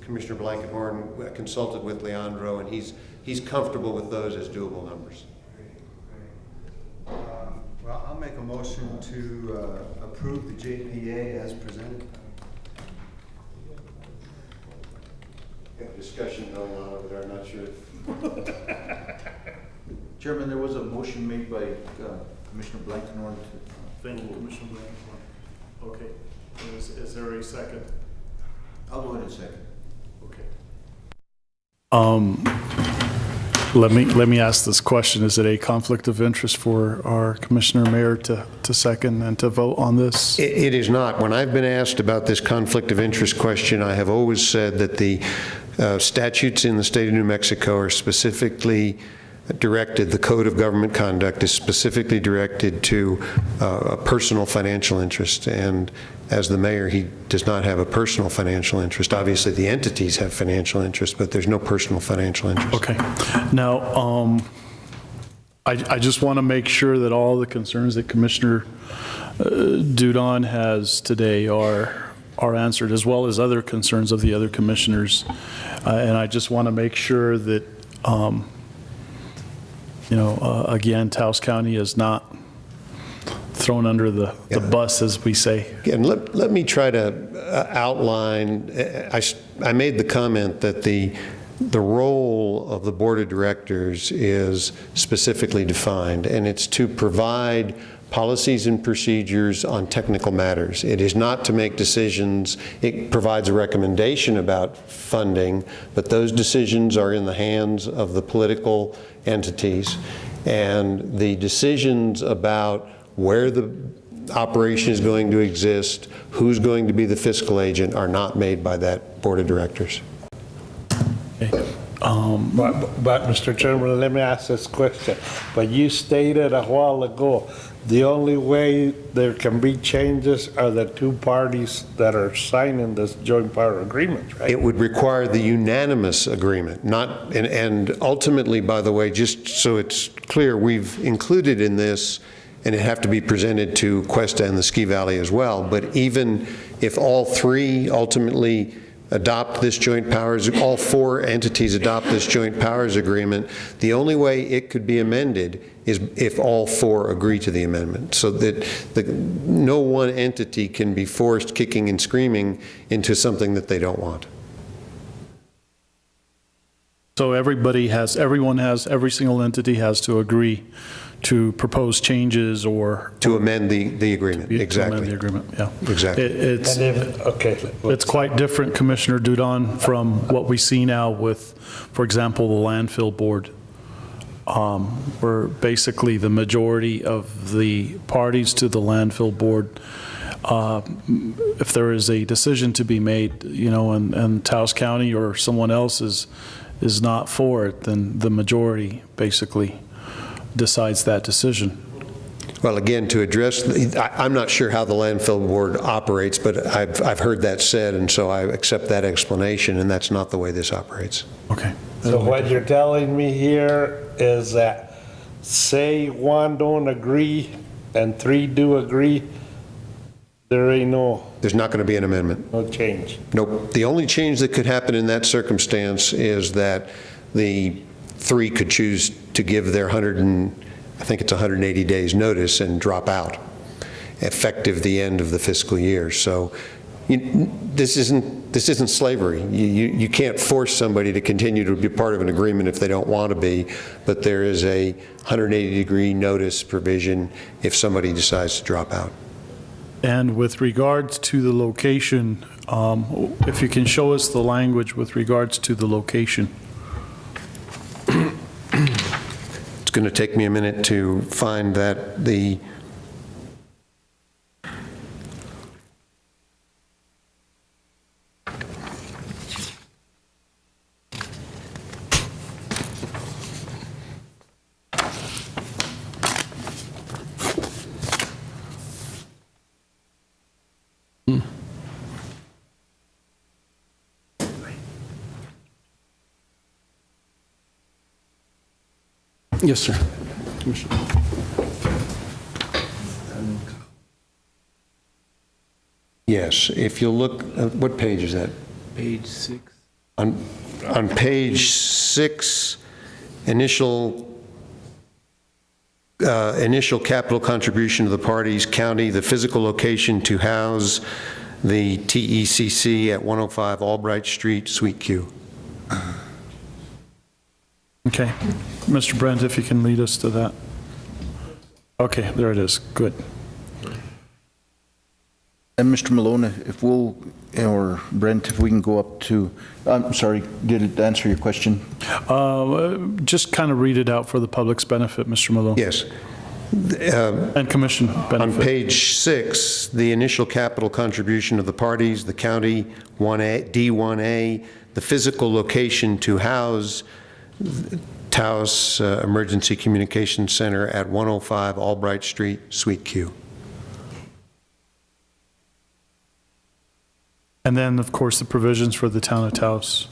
Commissioner Blankenhorn consulted with Leandro, and he's comfortable with those as doable numbers. Well, I'll make a motion to approve the JPA as presented. Got a discussion going on over there, I'm not sure. Chairman, there was a motion made by Commissioner Blankenhorn. Thank you, Commissioner Blankenhorn. Okay. Is there a second? I'll go ahead and second. Okay. Let me ask this question. Is it a conflict of interest for our Commissioner Mayor to second and to vote on this? It is not. When I've been asked about this conflict of interest question, I have always said that the statutes in the state of New Mexico are specifically directed, the Code of Government Conduct is specifically directed to a personal financial interest. And as the mayor, he does not have a personal financial interest. Obviously, the entities have financial interest, but there's no personal financial interest. Okay. Now, I just want to make sure that all the concerns that Commissioner Dudon has today are answered, as well as other concerns of the other commissioners. And I just want to make sure that, you know, again, Taos County is not thrown under the bus, as we say. Again, let me try to outline. I made the comment that the role of the board of directors is specifically defined, and it's to provide policies and procedures on technical matters. It is not to make decisions. It provides a recommendation about funding, but those decisions are in the hands of the political entities, and the decisions about where the operation is going to exist, who's going to be the fiscal agent, are not made by that board of directors. Okay. But Mr. Chairman, let me ask this question. But you stated a while ago, the only way there can be changes are the two parties that are signing this joint power agreement, right? It would require the unanimous agreement, not, and ultimately, by the way, just so it's clear, we've included in this, and it have to be presented to Cuesta and the Ski Valley as well, but even if all three ultimately adopt this joint powers, all four entities adopt this joint powers agreement, the only way it could be amended is if all four agree to the amendment, so that no one entity can be forced kicking and screaming into something that they don't want. So every single entity has to agree to propose changes or to amend the agreement. Exactly. To amend the agreement, yeah. Exactly. It's quite different, Commissioner Dudon, from what we see now with, for example, the landfill board, where basically the majority of the parties to the landfill board, if there is a decision to be made, you know, and Taos County or someone else is not for it, then the majority basically decides that decision. Well, again, to address, I'm not sure how the landfill board operates, but I've heard that said, and so I accept that explanation, and that's not the way this operates. Okay. So what you're telling me here is that, say one don't agree and three do agree, there's not going to be an amendment. No change. Nope. The only change that could happen in that circumstance is that the three could choose to give their 180 days notice and drop out, effective the end of the fiscal year. So this isn't slavery. You can't force somebody to continue to be part of an agreement if they don't want to be, but there is a 180-degree notice provision if somebody decides to drop out. And with regards to the location, if you can show us the language with regards to the location. It's going to take me a minute to find that Yes, sir. Yes, if you look, what page is that? Page 6. On page 6, initial capital contribution to the parties, county, the physical location to house the TECC at 105 Albright Street, Suite Q. Okay. Mr. Brent, if you can lead us to that. Okay, there it is. Good. And Mr. Malone, if we'll, or Brent, if we can go up to, I'm sorry, did it answer your question? Just kind of read it out for the public's benefit, Mr. Malone. Yes. And commission benefit. On page 6, the initial capital contribution of the parties, the county, D1A, the physical location to house Taos Emergency Communications Center at 105 Albright Street, Suite Q. And then, of course, the provisions for the town of Taos.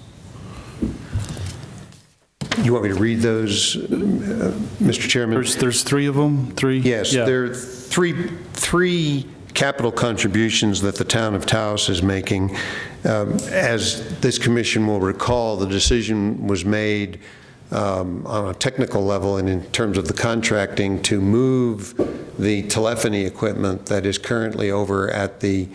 You want me to read those, Mr. Chairman? There's 3 of them? 3? Yes, yeah. there are three capital contributions that the town of Taos is making. As this commission will recall, the decision was made on a technical level and in terms of the contracting to move the telephony equipment that is currently over at the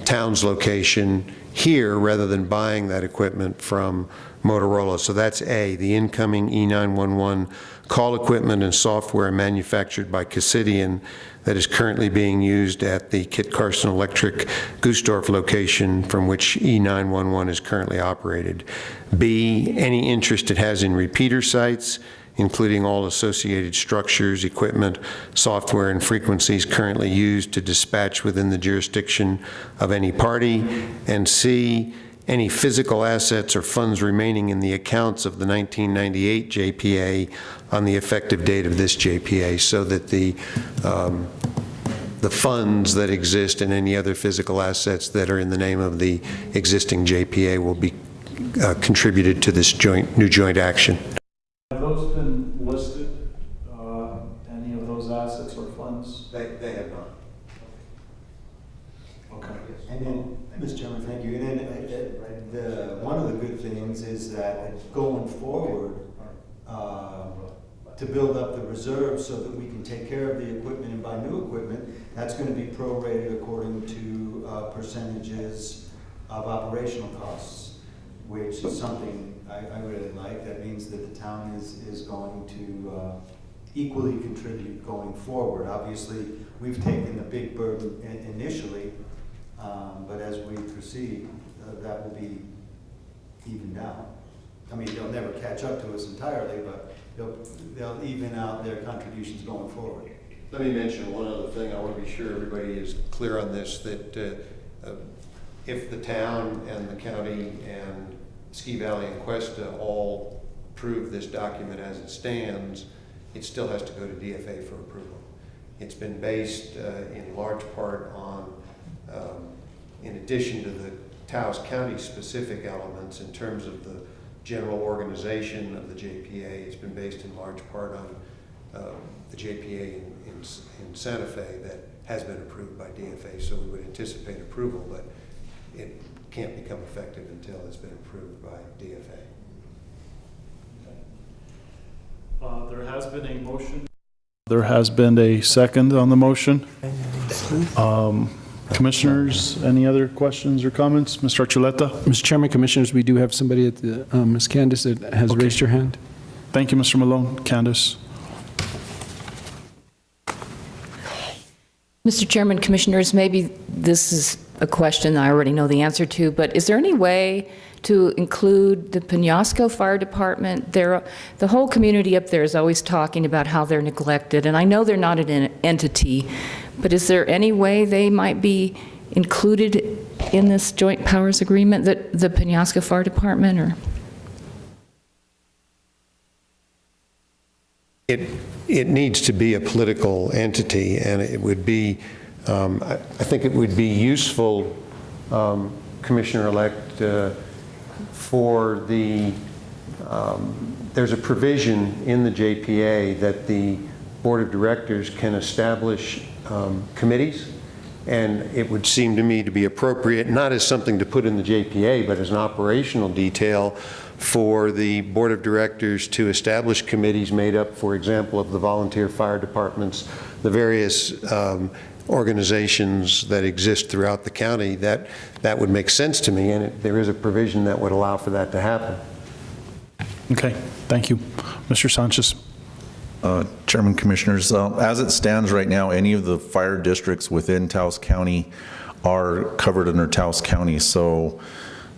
town's location here rather than buying that equipment from Motorola. So that's A, the incoming E911 call equipment and software manufactured by Cassidian that is currently being used at the Kit Carson Electric Gusdorf location from which E911 is currently operated. B, any interest it has in repeater sites, including all associated structures, equipment, software, and frequencies currently used to dispatch within the jurisdiction of any party. And C, any physical assets or funds remaining in the accounts of the 1998 JPA on the effective date of this JPA, so that the funds that exist and any other physical assets that are in the name of the existing JPA will be contributed to this new joint action. Have those been listed, any of those assets or funds? They have not. Okay. And then, Mr. Chairman, thank you. And then one of the good things is that going forward, to build up the reserves so that we can take care of the equipment and buy new equipment, that's going to be prorated according to percentages of operational costs, which is something I really like. That means that the town is going to equally contribute going forward. Obviously, we've taken the big burden initially, but as we proceed, that will be evened out. I mean, they'll never catch up to us entirely, but they'll even out their contributions going forward. Let me mention one other thing. I want to be sure everybody is clear on this, that if the town and the county and Ski Valley and Cuesta all approve this document as it stands, it still has to go to DFA for approval. It's been based in large part on, in addition to the Taos County specific elements in terms of the general organization of the JPA, it's been based in large part on the JPA in Santa Fe that has been approved by DFA, so we would anticipate approval, but it can't become effective until it's been approved by DFA. There has been a motion. There has been a second on the motion. Commissioners, any other questions or comments? Mr. Archuleta? Mr. Chairman, Commissioners, we do have somebody at the, Ms. Candace, that has raised her hand. Thank you, Mr. Malone. Candace? Mr. Chairman, Commissioners, maybe this is a question I already know the answer to, but is there any way to include the Penasco Fire Department? The whole community up there is always talking about how they're neglected, and I know they're not an entity, but is there any way they might be included in this joint powers agreement, the Penasco Fire Department, or? It needs to be a political entity, and it would be, I think it would be useful, Commissioner-elect, for the, there's a provision in the JPA that the Board of Directors can establish committees, and it would seem to me to be appropriate, not as something to put in the JPA, but as an operational detail for the Board of Directors to establish committees made up, for example, of the volunteer fire departments, the various organizations that exist throughout the county. That would make sense to me, and there is a provision that would allow for that to happen. Okay, thank you. Mr. Sanchez. Chairman, Commissioners, as it stands right now, any of the fire districts within Taos County are covered under Taos County, so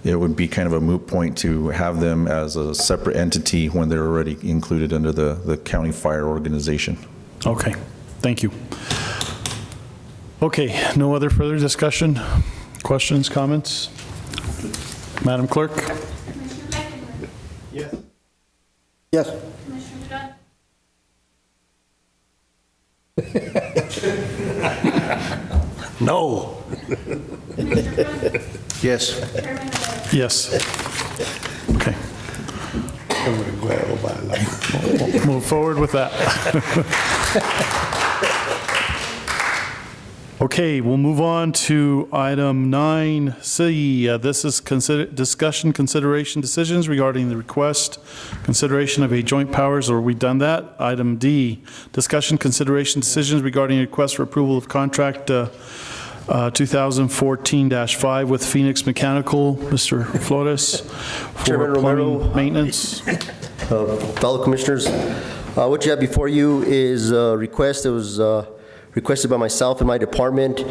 it would be kind of a moot point to have them as a separate entity when they're already included under the county fire organization. Okay, thank you. Okay, no other further discussion? Questions, comments? Madam Clerk? Yes. Yes. No. Yes. Yes. Okay. We'll move forward with that. Okay, we'll move on to item 9C. This is discussion, consideration, decisions regarding the request, consideration of a joint powers, or we done that? Item D, discussion, consideration, decisions regarding a request for approval of contract 2014-5 with Phoenix Mechanical. Mr. Flores, for plumbing maintenance. Fellow Commissioners, what you have before you is a request that was requested by myself and my department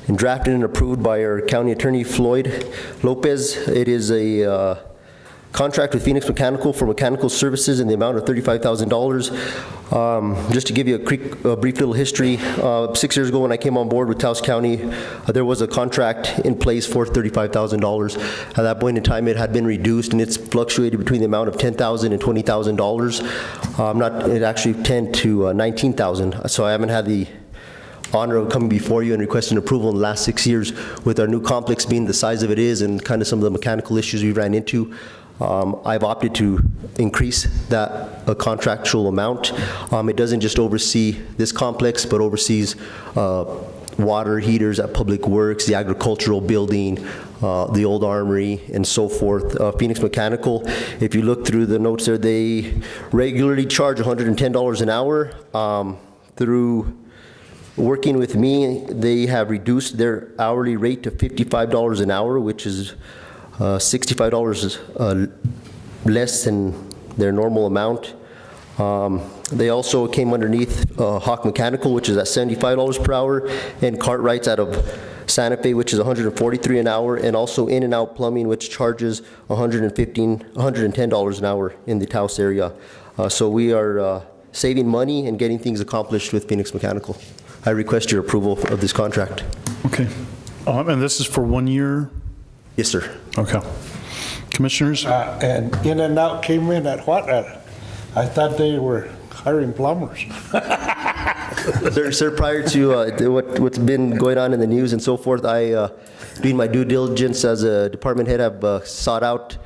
and drafted and approved by our County Attorney Floyd Lopez. It is a contract with Phoenix Mechanical for mechanical services in the amount of $35,000. Just to give you a brief little history, 6 years ago when I came on board with Taos County, there was a contract in place for $35,000. At that point in time, it had been reduced, and it's fluctuated between the amount of $10,000 and $20,000. It actually $10,000 to $19,000. So I haven't had the honor of coming before you and requesting approval in the last 6 years. With our new complex being the size of it is and kind of some of the mechanical issues we ran into, I've opted to increase that contractual amount. It doesn't just oversee this complex, but oversees water heaters at Public Works, the agricultural building, the old armory, and so forth. Phoenix Mechanical, if you look through the notes there, they regularly charge $110 an hour. Through working with me, they have reduced their hourly rate to $55 an hour, which is $65 less than their normal amount. They also came underneath Hawk Mechanical, which is at $75 per hour, and Cartwright's out of Santa Fe, which is $143 an hour, and also In and Out Plumbing, which charges $110 an hour in the Taos area. So we are saving money and getting things accomplished with Phoenix Mechanical. I request your approval of this contract. Okay. And this is for 1 year? Yes, sir. Okay. Commissioners? And In and Out came in at what? I thought they were hiring plumbers. Sir, prior to what's been going on in the news and so forth, I, doing my due diligence as a department head, have sought out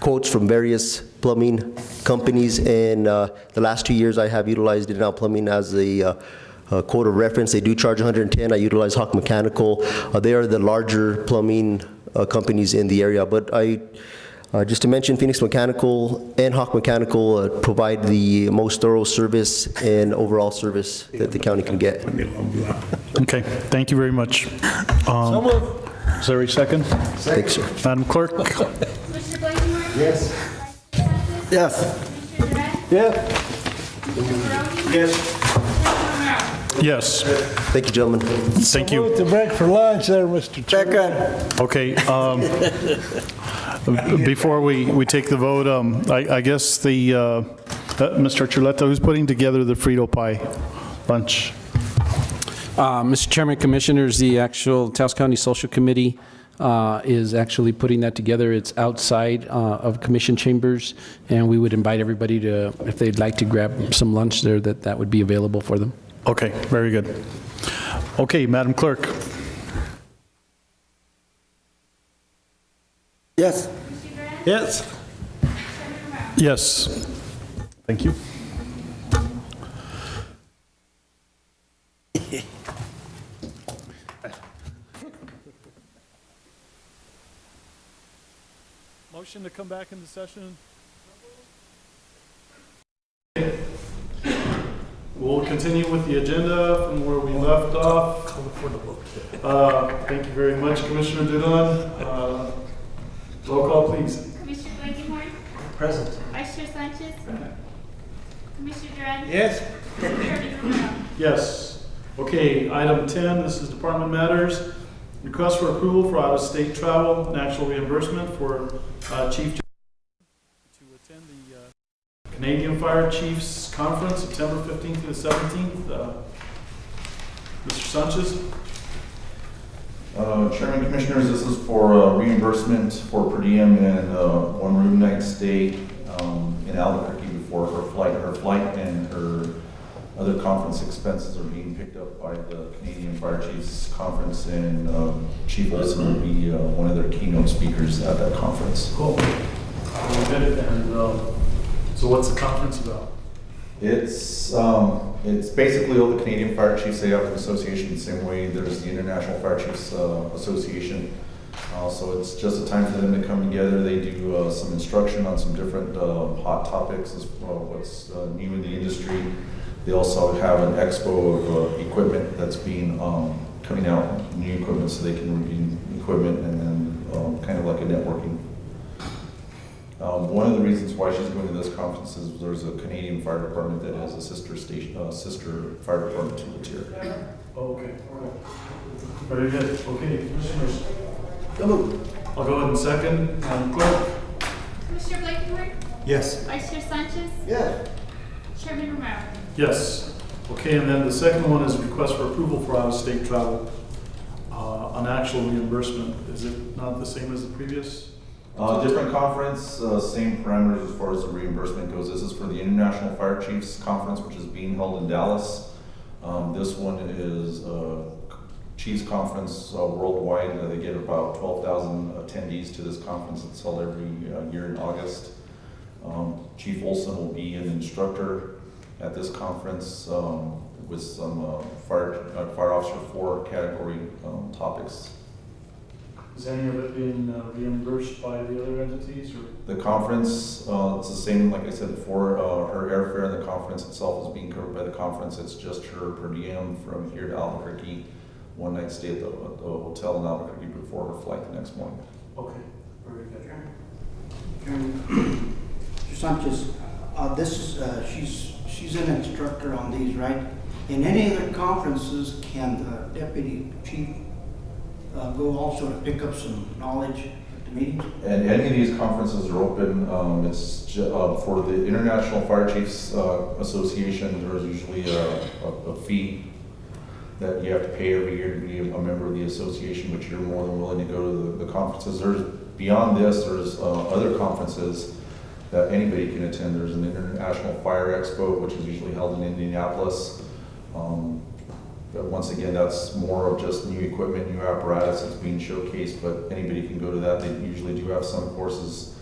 quotes from various plumbing companies, and the last 2 years I have utilized In and Out Plumbing as a quote of reference. They do charge $110. I utilize Hawk Mechanical. They are the larger plumbing companies in the area, but just to mention, Phoenix Mechanical and Hawk Mechanical provide the most thorough service and overall service that the county can get. Okay, thank you very much. Is there a second? Thanks, sir. Madam Clerk? Yes. Yes. Yes. Yes. Yes. Thank you, gentlemen. Thank you. Move to break for lunch there, Mr. Chairman. Okay. Before we take the vote, I guess Mr. Chuleta, who's putting together the Frito pie lunch? Mr. Chairman, Commissioners, the actual Taos County Social Committee is actually putting that together. It's outside of commission chambers, and we would invite everybody to, if they'd like to grab some lunch there, that would be available for them. Okay, very good. Okay, Madam Clerk. Yes. Yes. Yes. Thank you. Motion to come back into session. We'll continue with the agenda from where we left off. Thank you very much, Commissioner Dudon. Roll call, please. Commissioner Blankenhorn? Present. Vice Chair Sanchez? Commissioner Duran? Yes. Attorney Romero? Yes. Okay, item 10, this is Department Matters. Request for approval for out-of-state travel and actual reimbursement for Chief to attend the Canadian Fire Chiefs Conference, September 15th to the 17th. Mr. Sanchez? Chairman, Commissioners, this is for reimbursement for per diem and one room night stay in Albuquerque before her flight and her other conference expenses are being picked up by the Canadian Fire Chiefs Conference, and Chief Olson will be one of their keynote speakers at that conference. Cool. And so what's the conference about? It's basically all the Canadian Fire Chiefs. They have an association the same way there's the International Fire Chiefs Association. So it's just a time for them to come together. They do some instruction on some different hot topics as well, what's new in the industry. They also have an expo of equipment that's being coming out, new equipment, so they can review equipment, and then kind of like a networking. One of the reasons why she's going to this conference is there's a Canadian Fire Department that has a sister fire department to it here. Okay, all right. Very good. Okay, Commissioners. I'll go ahead and second. Madam Clerk? Commissioner Blankenhorn? Yes. Vice Chair Sanchez? Yes. Chairman Romero? Yes. Okay, and then the second one is a request for approval for out-of-state travel on actual reimbursement. Is it not the same as the previous? Different conference, same parameters as far as the reimbursement goes. This is for the International Fire Chiefs Conference, which is being held in Dallas. This one is Chiefs Conference worldwide. They get about 12,000 attendees to this conference. It's held every year in August. Chief Olson will be an instructor at this conference with some Fire Officer 4 category topics. Is any of it being reimbursed by the other entities? Or? The conference, it's the same, like I said, for her airfare, and the conference itself is being covered by the conference. It's just her per diem from here to Albuquerque, one night stay at the hotel in Albuquerque before her flight the next morning. Okay, very good. Chairman Sanchez, this is, she's an instructor on these, right? In any other conferences, can the deputy chief go also to pick up some knowledge at the meetings? And any of these conferences are open. It's for the International Fire Chiefs Association. There's usually a fee that you have to pay every year to be a member of the association, but you're more than willing to go to the conferences. There's beyond this, there's other conferences that anybody can attend. There's an International Fire Expo, which is usually held in Indianapolis. But once again, that's more of just new equipment, new apparatus that's being showcased, but anybody can go to that. They usually do have some courses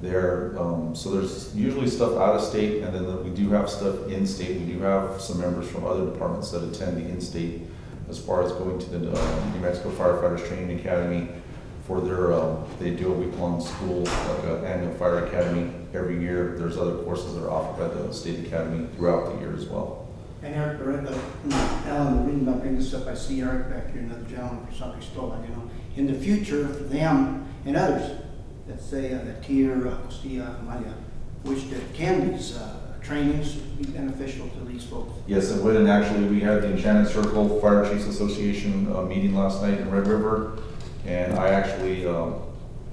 there. So there's usually stuff out of state, and then we do have stuff in state. We do have some members from other departments that attend the in-state, as far as going to the New Mexico Firefighters Training Academy for their, they do a week-long school, like an annual fire academy every year. There's other courses that are offered by the state academy throughout the year as well. And Eric, Alan, the reason I bring this up, I see Eric back here, another gentleman for something stolen, you know. In the future, for them and others, let's say the Tier, Costilla, Amalia, which can these trainings be beneficial to these folks? Yes, it would, and actually we had the Enchanted Circle Fire Chiefs Association meeting last night in Red River, and I actually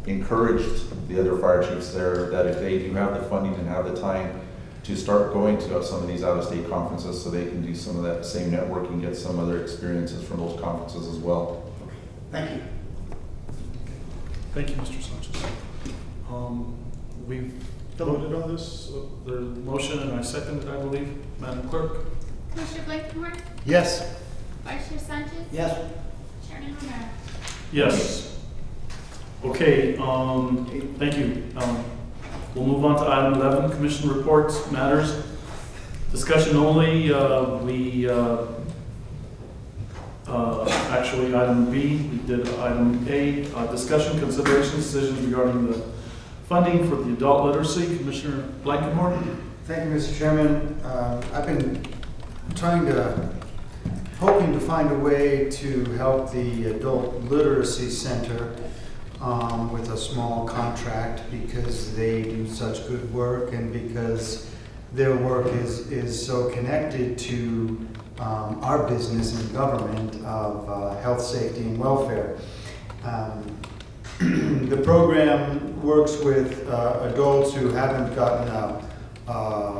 encouraged the other fire chiefs there that if they do have the funding and have the time to start going to some of these out-of-state conferences so they can do some of that same networking, get some other experiences from those conferences as well. Thank you. Thank you, Mr. Sanchez. We've voted on this. There's a motion, and I second it, I believe. Madam Clerk? Commissioner Blankenhorn? Yes. Vice Chair Sanchez? Yes. Chairman Romero? Yes. Okay, thank you. We'll move on to item 11, Commission reports, matters. Discussion only. Actually, item B, we did item A, discussion, consideration, decisions regarding the funding for the adult literacy. Commissioner Blankenhorn. Thank you, Mr. Chairman. I've been hoping to find a way to help the Adult Literacy Center with a small contract because they do such good work and because their work is so connected to our business and government of health, safety, and welfare. The program works with adults who haven't gotten a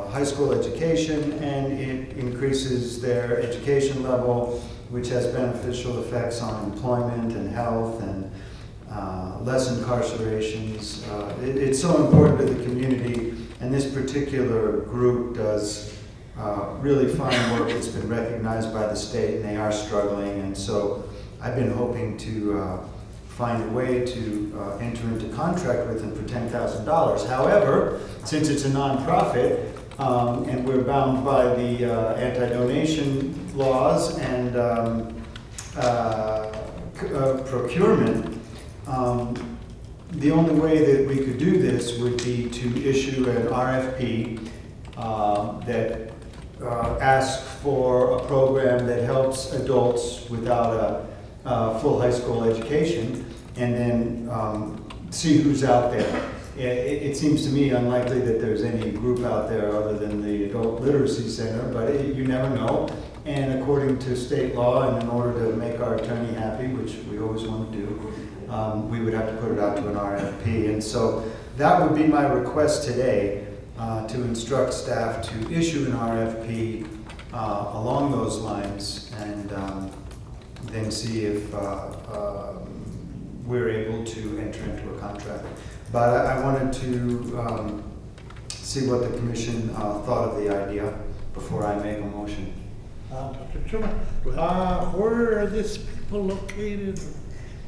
high school education, and it increases their education level, which has beneficial effects on employment and health and less incarcerations. It's so important to the community, and this particular group does really fine work. It's been recognized by the state, and they are struggling, and so I've been hoping to find a way to enter into contract with them for $10,000. However, since it's a nonprofit, and we're bound by the anti-donation laws and procurement, the only way that we could do this would be to issue an RFP that asks for a program that helps adults without a full high school education, and then see who's out there. It seems to me unlikely that there's any group out there other than the Adult Literacy Center, but you never know. And according to state law, and in order to make our attorney happy, which we always want to do, we would have to put it out to an RFP. And so that would be my request today, to instruct staff to issue an RFP along those lines, and then see if we're able to enter into a contract. But I wanted to see what the commission thought of the idea before I make a motion. Dr. Chairman, where are these people located?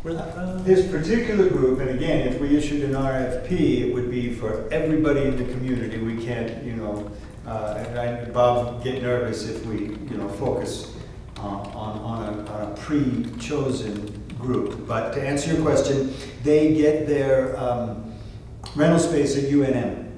This particular group, and again, if we issued an RFP, it would be for everybody in the community. We can't, you know, Bob, get nervous if we, you know, focus on a pre-chosen group. But to answer your question, they get their rental space at UNM.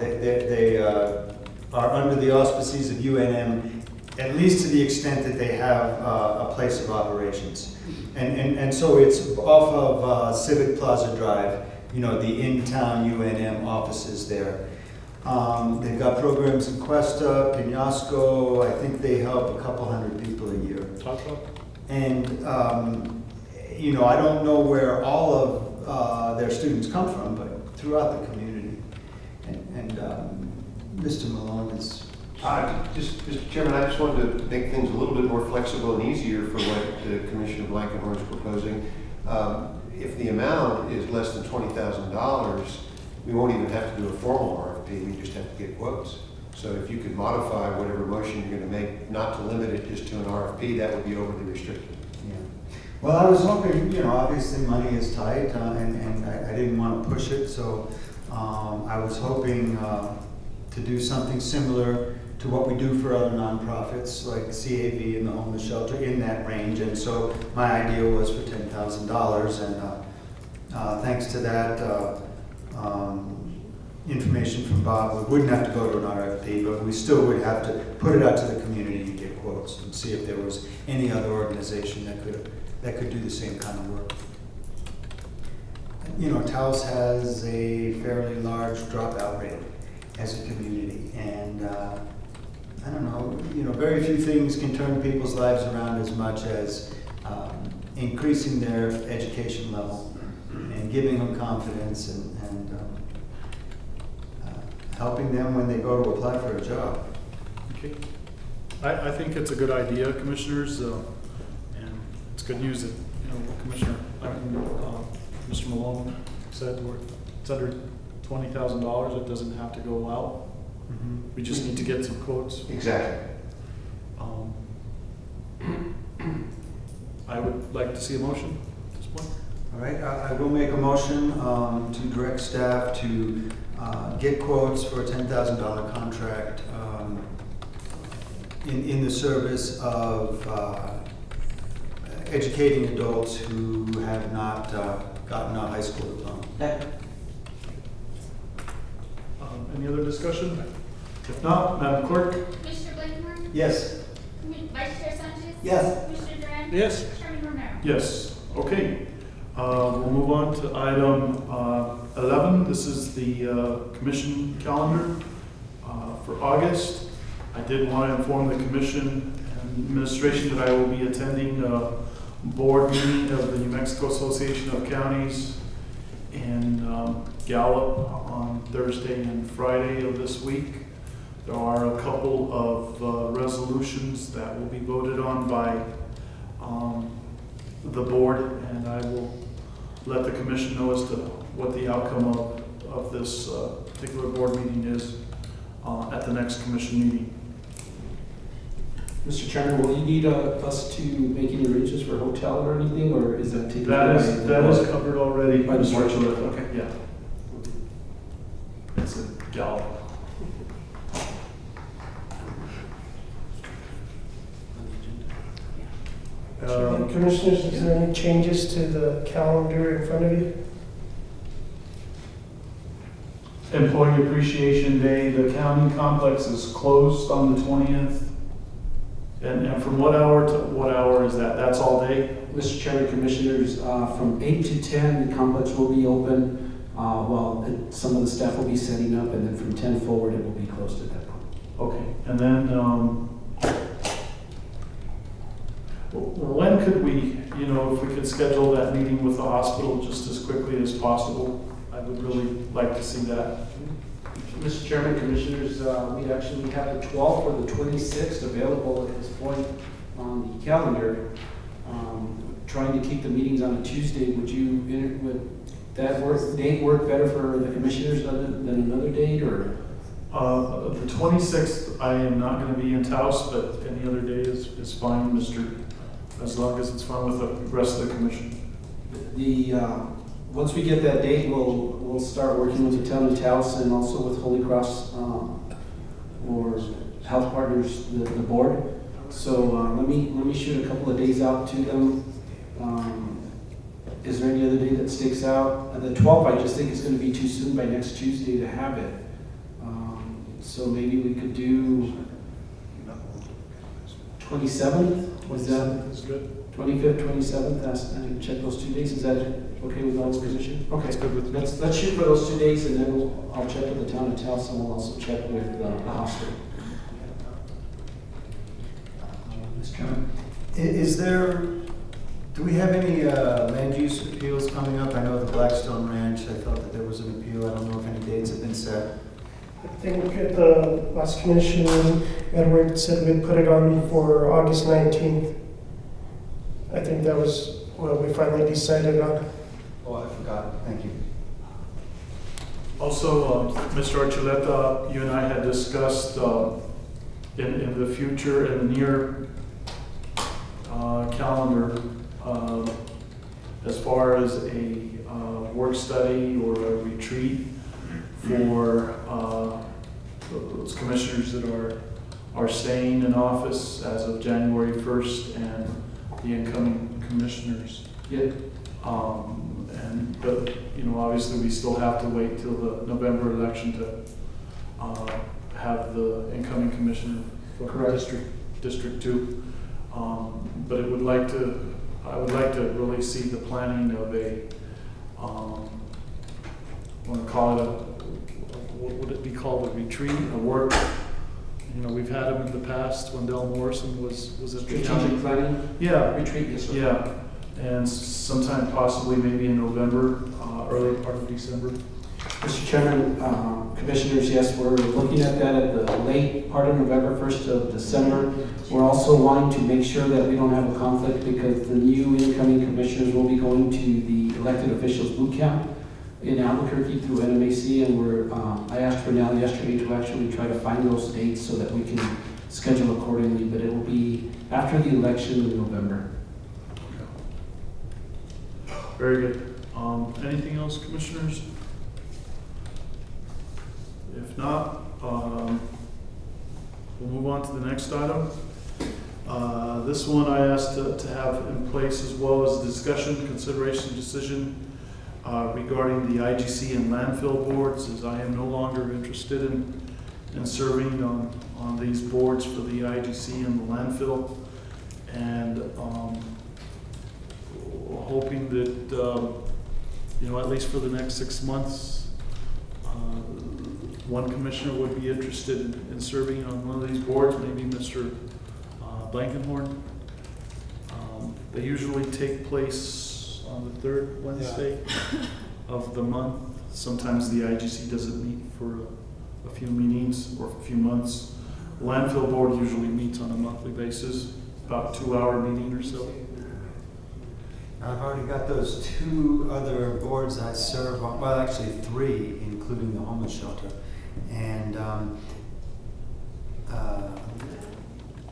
They are under the auspices of UNM, at least to the extent that they have a place of operations. And so it's off of Civic Plaza Drive, you know, the in-town UNM offices there. They've got programs in Cuesta, Penasco. I think they help a couple hundred people a year. And, you know, I don't know where all of their students come from, but throughout the community. And Mr. Malone is... Mr. Chairman, I just wanted to make things a little bit more flexible and easier for what Commissioner Blankenhorn is proposing. If the amount is less than $20,000, we won't even have to do a formal RFP, we just have to get quotes. So if you could modify whatever motion you're going to make, not to limit it just to an RFP, that would be overly restrictive. Yeah. Well, I was hoping, you know, obviously money is tight, and I didn't want to push it, so I was hoping to do something similar to what we do for other nonprofits like CAV and the homeless shelter, in that range. And so my idea was for $10,000, and thanks to that information from Bob, we wouldn't have to go to an RFP, but we still would have to put it out to the community and get quotes and see if there was any other organization that could do the same kind of work. You know, Taos has a fairly large dropout rate as a community, and I don't know, you know, very few things can turn people's lives around as much as increasing their education level and giving them confidence and helping them when they go to apply for a job. Okay. I think it's a good idea, Commissioners, and it's good news that, you know, Mr. Malone said it's under $20,000. It doesn't have to go out. We just need to get some quotes. Exactly. I would like to see a motion at this point. All right, I will make a motion to direct staff to get quotes for a $10,000 contract in the service of educating adults who have not gotten a high school diploma. Any other discussion? If not, Madam Clerk? Commissioner Blankenhorn? Yes. Vice Chair Sanchez? Yes. Commissioner Duran? Yes. Chairman Romero? Yes. Okay. We'll move on to item 11. This is the commission calendar for August. I did want to inform the commission and administration that I will be attending a board meeting of the New Mexico Association of Counties in Gallup on Thursday and Friday of this week. There are a couple of resolutions that will be voted on by the board, and I will let the commission know as to what the outcome of this particular board meeting is at the next commission meeting. Mr. Chairman, will you need us to make any arrangements for a hotel or anything, or is that taken That by is covered already. by the board? Okay, yeah. It's a Gallup. Commissioners, is there any changes to the calendar in front of you? Employee Appreciation Day, the county complex is closed on the 20th. And from what hour to what hour is that? That's all day? Mr. Chairman, Commissioners, from 8 to 10, the complex will be open. Some of the staff will be setting up, and then from 10 forward, it will be closed at that point. Okay, and then when could we, if we could schedule that meeting with the hospital just as quickly as possible? I would really like to see that. Mr. Chairman, Commissioners, we actually have the 12th or the 26th available at this point on the calendar. Trying to keep the meetings on a Tuesday, would that date work better for the Commissioners than another date, or? The 26th, I am not going to be in Taos, but any other day is fine, as long as it's fine with the rest of the Commission. Once we get that date, we'll start working with the town of Taos and also with Holy Cross or Health Partners, the board. So let me shoot a couple of days out to them. Is there any other day that sticks out? The 12th, I just think it's going to be too soon by next Tuesday to have it. So maybe we could do 27th. Was that? That's good. 25th, 27th. I can check those 2 days. Is that okay with all the Commission? Okay. That's good with me. Let's shoot for those 2 days, and then I'll check with the town of Taos, and we'll also check with the hospital. Mr. Chairman, do we have any land use appeals coming up? I know the Blackstone Ranch, I thought that there was an appeal. I don't know if any dates have been set. I think at the last commission, Edward said we'd put it on for August 19th. I think that was what we finally decided on. Oh, I forgot. Thank you. Also, Mr. Archuleta, you and I had discussed in the future, in the near calendar, as far as a work study or a retreat for those commissioners that are staying in office as of January 1st and the incoming commissioners. Yeah. But obviously we still have to wait till the November election to have the incoming commissioner for District 2. But I would like to really see the planning of a, I want to call it what would it be called, a retreat, a work? We've had them in the past when Del Morrison was at the county. Strategic planning? Yeah. Retreat, yes, sir. Yeah. And sometime possibly maybe in November, early part of December. Mr. Chairman, Commissioners, yes, we're looking at that at the late part of November, 1st of December. We're also wanting to make sure that we don't have a conflict because the new incoming commissioners will be going to the elected officials boot camp in Albuquerque through NMAC, and I asked Renell yesterday to actually try to find those dates so that we can schedule accordingly, but it will be after the election in November. Very good. Anything else, Commissioners? If not, we'll move on to the next item. This one I asked to have in place as well as discussion, consideration, decision regarding the IGC and landfill boards, as I am no longer interested in serving on these boards for the IGC and the landfill, and hoping that at least for the next 6 months, one commissioner would be interested in serving on one of these boards, maybe Mr. Blankenhorn. They usually take place on the third Wednesday of the month. Sometimes the IGC doesn't meet for a few meetings or a few months. The landfill board usually meets on a monthly basis, about 2-hour meeting or so. I've already got those 2 other boards I serve on, well, actually 3, including the homeless shelter. And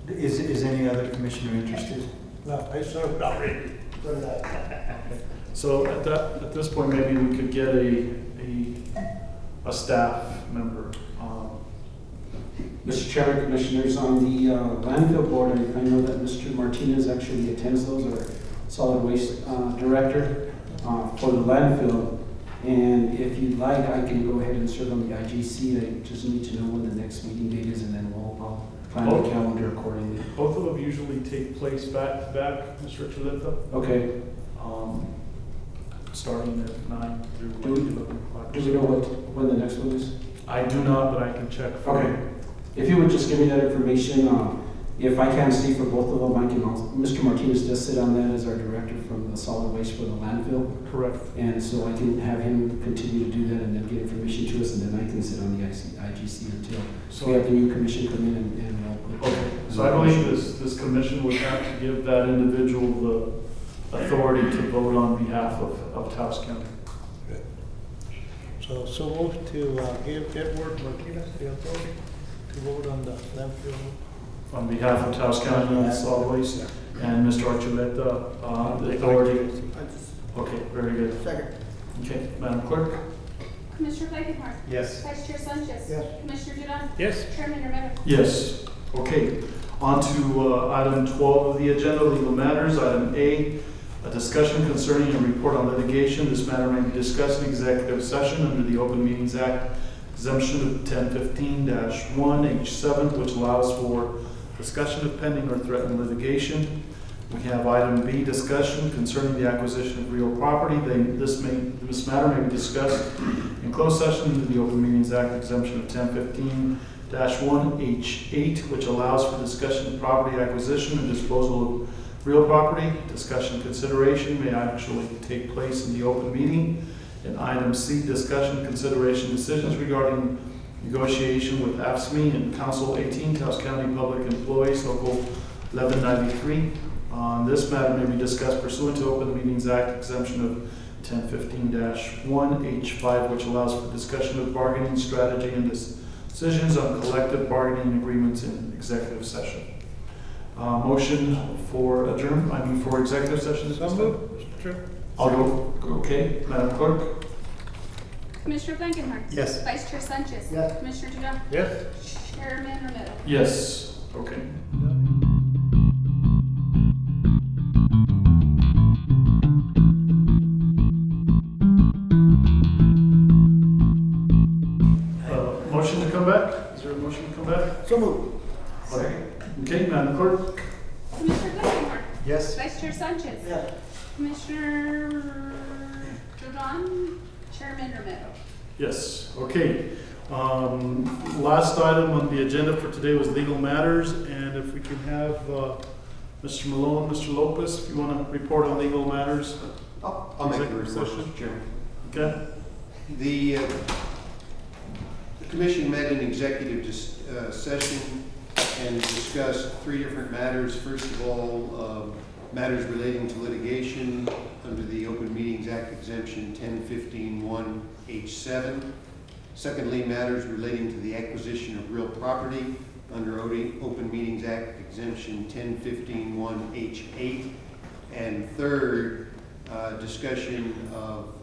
is any other commissioner interested? No, I served already. So at this point, maybe we could get a staff member. Mr. Chairman, Commissioners, on the landfill board, I know that Mr. Martinez actually attends those, our solid waste director for the landfill. And if you'd like, I can go ahead and serve on the IGC. I just need to know when the next meeting date is, and then I'll plan the calendar accordingly. Both of them usually take place back to back, Mr. Archuleta. Okay. Starting at 9 through 11 o'clock. Do we know when the next one is? I do not, but I can check for you. Okay. If you would just give me that information, If I can't speak for both of them, I can also, Mr. Martinez does sit on that as our director from the solid waste for the landfill. Correct. And so I can have him continue to do that and then get information to us, and then I can sit on the IGC until we have the new commission come in and put. Okay, so I believe this commission would have to give that individual the authority to vote on behalf of Taos County. So move to give Edward Martinez the authority to vote on the landfill. On behalf of Taos County on solid waste, and Mr. Archuleta, the authority. Okay, very good. Second. Okay, Madam Clerk? Commissioner Blankenhorn. Yes. Vice Chair Sanchez. Yes. Commissioner Duran. Yes. Chairman Romero. Yes. Okay, on to item 12 of the agenda, legal matters. Item A, a discussion concerning a report on litigation. This matter may be discussed in executive session under the Open Meetings Act exemption of 1015-1H7, which allows for discussion of pending or threatened litigation. We have item B, discussion concerning the acquisition of real property. This matter may be discussed in closed session under the Open Meetings Act exemption of 1015-1H8, which allows for discussion of property acquisition and disposal of real property. Discussion consideration may actually take place in the open meeting. And item C, discussion, consideration, decisions regarding negotiation with AFSCME and Council 18, Taos County Public Employees, Local 1193. This matter may be discussed pursuant to Open Meetings Act exemption of 1015-1H5, which allows for discussion of bargaining strategy and decisions on collective bargaining agreements in executive session. Motion for for executive session. So moved, Mr. Chair. I'll go. Okay, Madam Clerk. Commissioner Blankenhorn. Yes. Vice Chair Sanchez. Yes. Commissioner Duran. Yes. Chairman Romero. Yes. Okay. Motion to come back? Is there a motion to come back? So moved. Okay, Madam Clerk. Commissioner Blankenhorn. Yes. Vice Chair Sanchez. Yes. Commissioner Duran. Chairman Romero. Yes. Okay. Last item on the agenda for today was legal matters, and if we can have Mr. Malone, Mr. Lopez, if you want to report on legal matters. I'll make a report, Mr. Chairman. Okay. The commission met in executive session and discussed three different matters. First of all, matters relating to litigation under the Open Meetings Act exemption 1015-1H7. Secondly, matters relating to the acquisition of real property under Open Meetings Act exemption 1015-1H8. And third, discussion of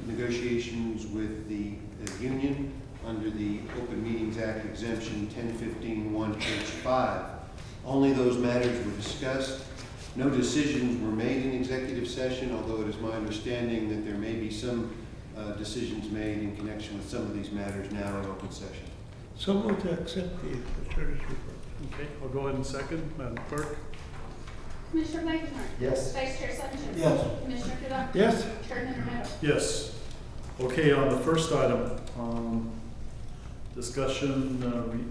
negotiations with the union under the Open Meetings Act exemption 1015-1H5. Only those matters were discussed. No decisions were made in executive session, although it is my understanding that there may be some decisions made in connection with some of these matters now in open session. So moved to accept the attorney's report. Okay, I'll go ahead and second. Madam Clerk. Commissioner Blankenhorn. Yes. Vice Chair Sanchez. Yes. Commissioner Duran. Yes. Chairman Romero. Yes. Okay, on the first item, discussion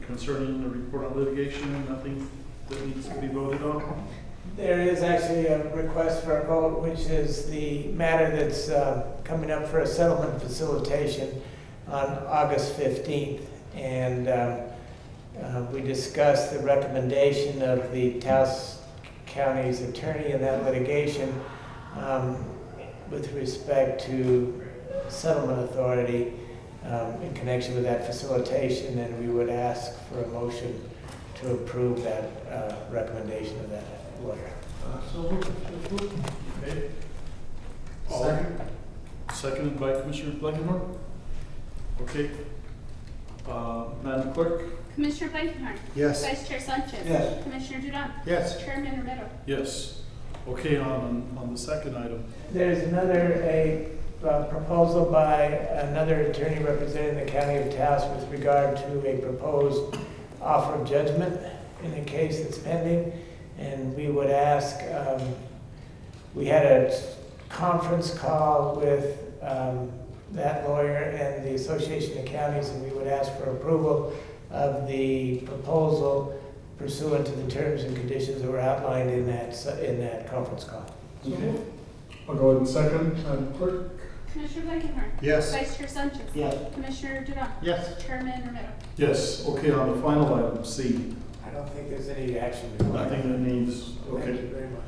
concerning the report on litigation, nothing that needs to be voted on? There is actually a request for a vote, which is the matter that's coming up for a settlement facilitation on August 15th. And we discussed the recommendation of the Taos County's attorney in that litigation with respect to settlement authority in connection with that facilitation, and we would ask for a motion to approve that recommendation of that lawyer. So moved. Okay. Second. Seconded by Commissioner Blankenhorn. Okay. Madam Clerk. Commissioner Blankenhorn. Yes. Vice Chair Sanchez. Yes. Commissioner Duran. Yes. Chairman Romero. Yes. Okay, on the second item. There's a proposal by another attorney representing the County of Taos with regard to a proposed offer of judgment in a case that's pending. And we would ask, we had a conference call with that lawyer and the Association of Counties, and we would ask for approval of the proposal pursuant to the terms and conditions that were outlined in that conference call. Okay. I'll go ahead and second. Madam Clerk? Commissioner Blankenhorn. Yes. Vice Chair Sanchez. Yes. Commissioner Duran. Yes. Chairman Romero. Yes. Okay, on the final item, C. I don't think there's any action I required. think that needs, Thank okay. you very much.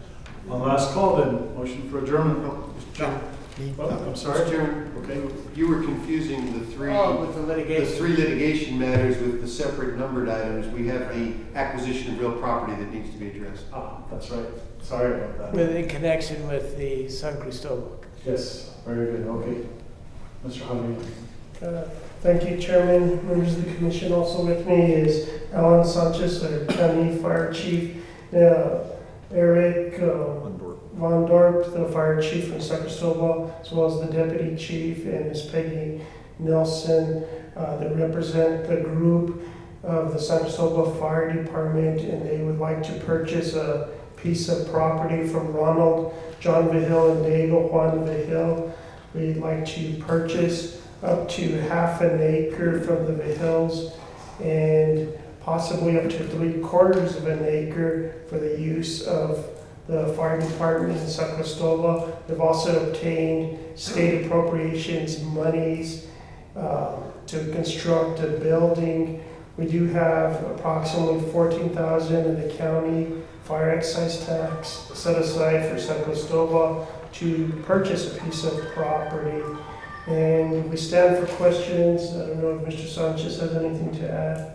On last call then, motion for adjournment. Mr. Chair. I'm sorry. Mr. Chairman, Okay. you were confusing the three. Oh, with the The litigation. three litigation matters with the separate numbered items. We have the acquisition of real property that needs to be addressed. Ah, that's right. Sorry about that. In connection with the San Cristobal. Yes, very good. Okay. Mr. Javier. Thank you, Chairman. Members of the commission, also with me is Alan Sanchez, our county fire chief, Eric Von Dorp, the fire chief from San Cristobal, as well as the deputy chief, and Ms. Peggy Nelson, that represent the group of the San Cristobal Fire Department, and they would like to purchase a piece of property from Ronald John Vihil and Diego Juan Vihil. We'd like to purchase up to half an acre from the Vihils and possibly up to 3/4 of an acre for the use of the fire department in San Cristobal. They've also obtained state appropriations monies to construct a building. We do have approximately $14,000 in the county fire excise tax set aside for San Cristobal to purchase a piece of property. And we stand for questions. I don't know if Mr. Sanchez has anything to add.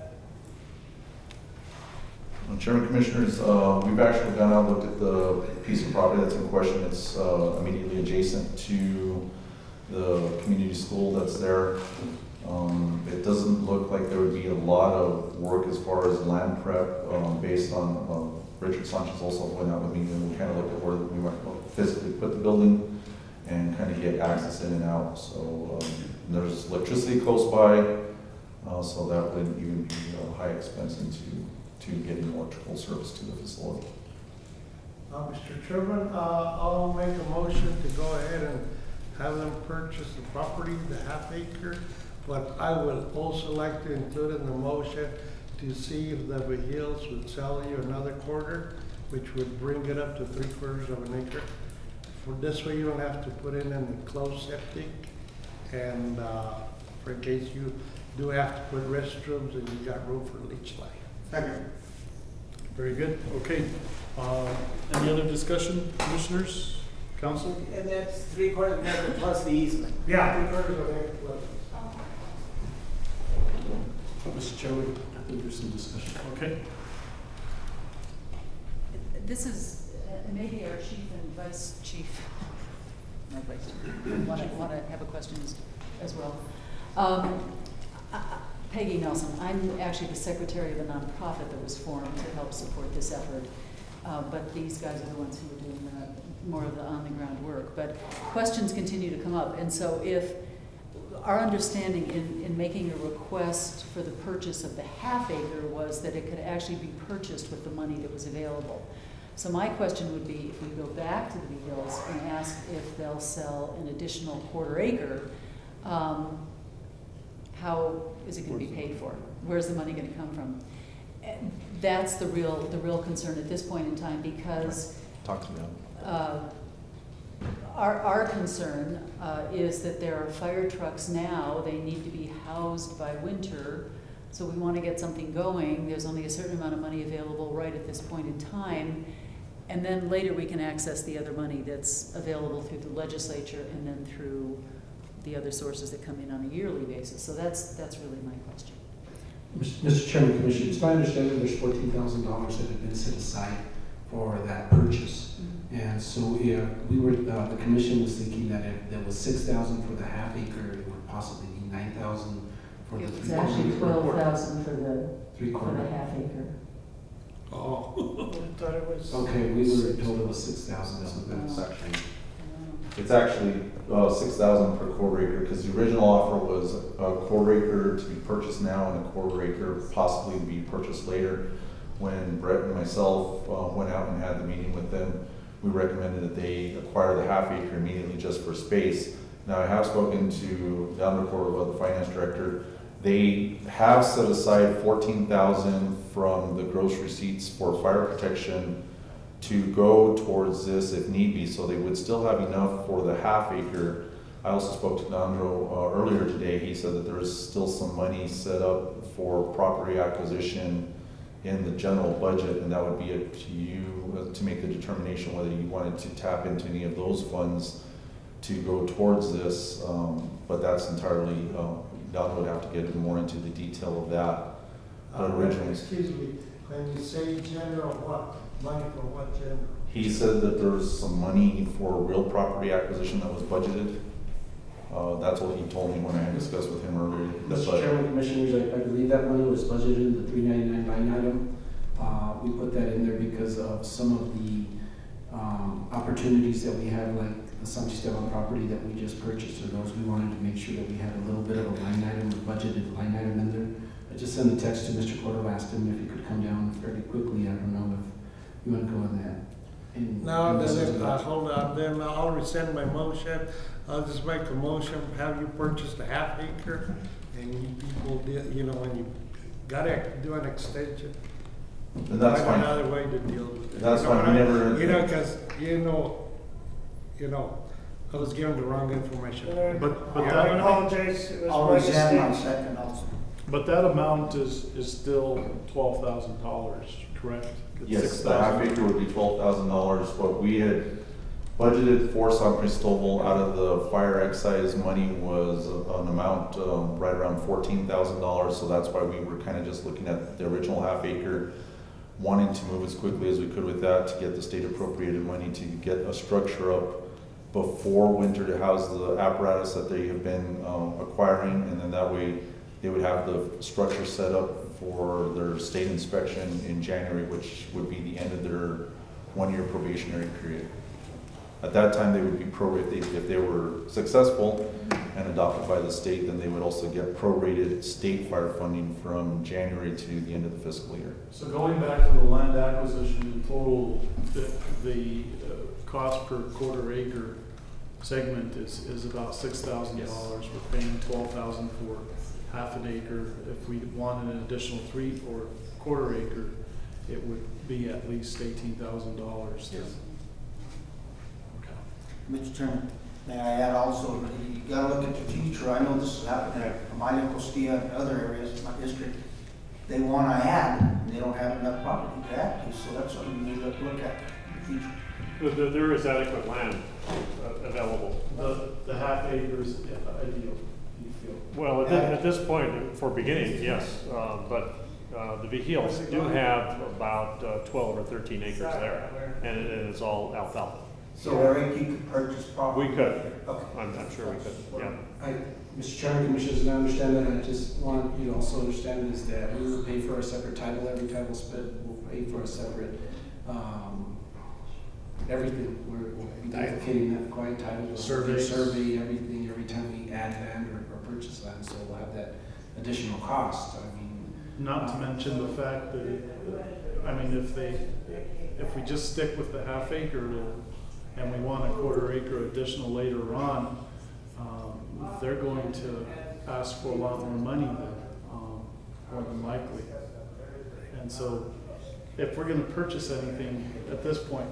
Chairman, Commissioners, we've actually gone out and looked at the piece of property that's in question. It's immediately adjacent to the community school that's there. It doesn't look like there would be a lot of work as far as land prep based on Richard Sanchez also went out with me and we kind of looked at where we might physically put the building and kind of get access in and out. So there's electricity close by, so that wouldn't even be a high expense to getting electrical service to the facility. Mr. Chairman, I'll make a motion to go ahead and have them purchase the property, the half acre, but I would also like to include in the motion to see if the Vihils would sell you another quarter, which would bring it up to 3/4 of an acre. For this way, you don't have to put in an enclosed septic, and for in case you do have to put restrooms and you got room for leach line. Second. Very good. Okay. Any other discussion, commissioners, council? And that's 3/4 of an acre plus the easement. Yeah, 3/4 of an acre. Mr. Chairman, I think there's some discussion. Okay. This is maybe our chief and vice chief. My vice want to have a question as well. Peggy Nelson. I'm actually the secretary of a nonprofit that was formed to help support this effort. But these guys are the ones who are doing more of the on-the-ground work. But questions continue to come up. And so if our understanding in making a request for the purchase of the half acre was that it could actually be purchased with the money that was available. So my question would be, if we go back to the Vihils and ask if they'll sell an additional 1/4 acre, how is it going to be paid for? Where's the money going to come from? That's the real concern at this point in time, because Talk to them. Our concern is that there are fire trucks now. They need to be housed by winter, so we want to get something going. There's only a certain amount of money available right at this point in time, and then later we can access the other money that's available through the legislature and then through the other sources that come in on a yearly basis. So that's really my question. Mr. Chairman, Commissioner, it's my understanding there's $14,000 that had been set aside for that purchase. And so if we were, the commission was thinking that if there was $6,000 for the half acre, it would possibly be $9,000 for the 3/4. It's actually $12,000 for the 3/4 half acre. Oh, I thought it was. Okay, we were told it was $6,000. So that's actually. It's actually 6,000 per 1/4 acre, because the original offer was a 1/4 acre to be purchased now and a 1/4 acre possibly to be purchased later. When Brett and myself went out and had the meeting with them, we recommended that they acquire the half acre immediately just for space. Now, I have spoken to the Undercourt, the finance director, They have set aside $14,000 from the gross receipts for fire protection to go towards this if need be, so they would still have enough for the half acre. I also spoke to Nandro earlier today. He said that there is still some money set up for property acquisition in the general budget, and that would be up to you to make the determination whether you wanted to tap into any of those funds to go towards this, but that's entirely, Don would have to get more into the detail of that. But originally, Excuse me, when you say general, what? Money for what general? he said that there's some money for real property acquisition that was budgeted. That's what he told me when I had discussed with him earlier. Mr. Chairman, Commissioners, I believe that money was budgeted in the 399 line item. We put that in there because of some of the opportunities that we have, like the San Esteban property that we just purchased, or those we wanted to make sure that we had a little bit of a line item, a budgeted line item in there. I just sent a text to Mr. Cordova, asked him if he could come down fairly quickly. I don't know if you want to go on that. No, then hold on, then I'll rescind my motion. I'll just make a motion, have you purchased a half acre, and you people, you know, when you gotta do an extension. And that's find fine. another way to deal with it. That's You know, fine. We never. You know, because, you know, I was given the wrong information. But Yeah, I I know. apologize. It was I'll my rescind my mistake. second also. But that amount is still $12,000, correct? It's Yes, the half acre would be $12,000. What we had budgeted for San Cristobal out of the fire excise money was an amount right around $14,000. So that's why we were kind of just looking at the original half acre, wanting to move as quickly as we could with that to get the state appropriated money to get a structure up before winter to house the apparatus that they have been acquiring, and then that way they would have the structure set up for their state inspection in January, which would be the end of their one-year probationary period. At that time, they would be prorated. If they were successful and adopted by the state, then they would also get prorated state fire funding from January to the end of the fiscal year. So going back to the land acquisition, in total, the cost per quarter acre segment is about $6,000. We're paying $12,000 for half an acre. If we wanted an additional 3 or quarter acre, it would be at least $18,000. Yes. Mr. Chairman, may I add also, you gotta look at the future. I know this is happening at Amalia, Costilla, and other areas in my district. They want to add, and they don't have enough property to add to, so that's something we need to look at in the future. There is adequate land available. The half acres ideal, you feel? Well, at this point, for beginning, yes, but the Vigils do have about 12 or 13 acres there, and it is all alfalfa. So Eric, you could purchase property? We could. Okay. I'm sure we could, yeah. Mr. Chairman, Commissioners, and I understand that. I just want you to also understand is that we will pay for a separate title. Every title split will pay for a separate everything. We'll be dedicating that quiet title. Survey, everything every time we add land or purchase land. So we'll have that additional cost. I mean, not to mention the fact that, if we just stick with the half acre and we want a quarter acre additional later on, they're going to ask for a lot more money then, more than likely. And so if we're going to purchase anything at this point,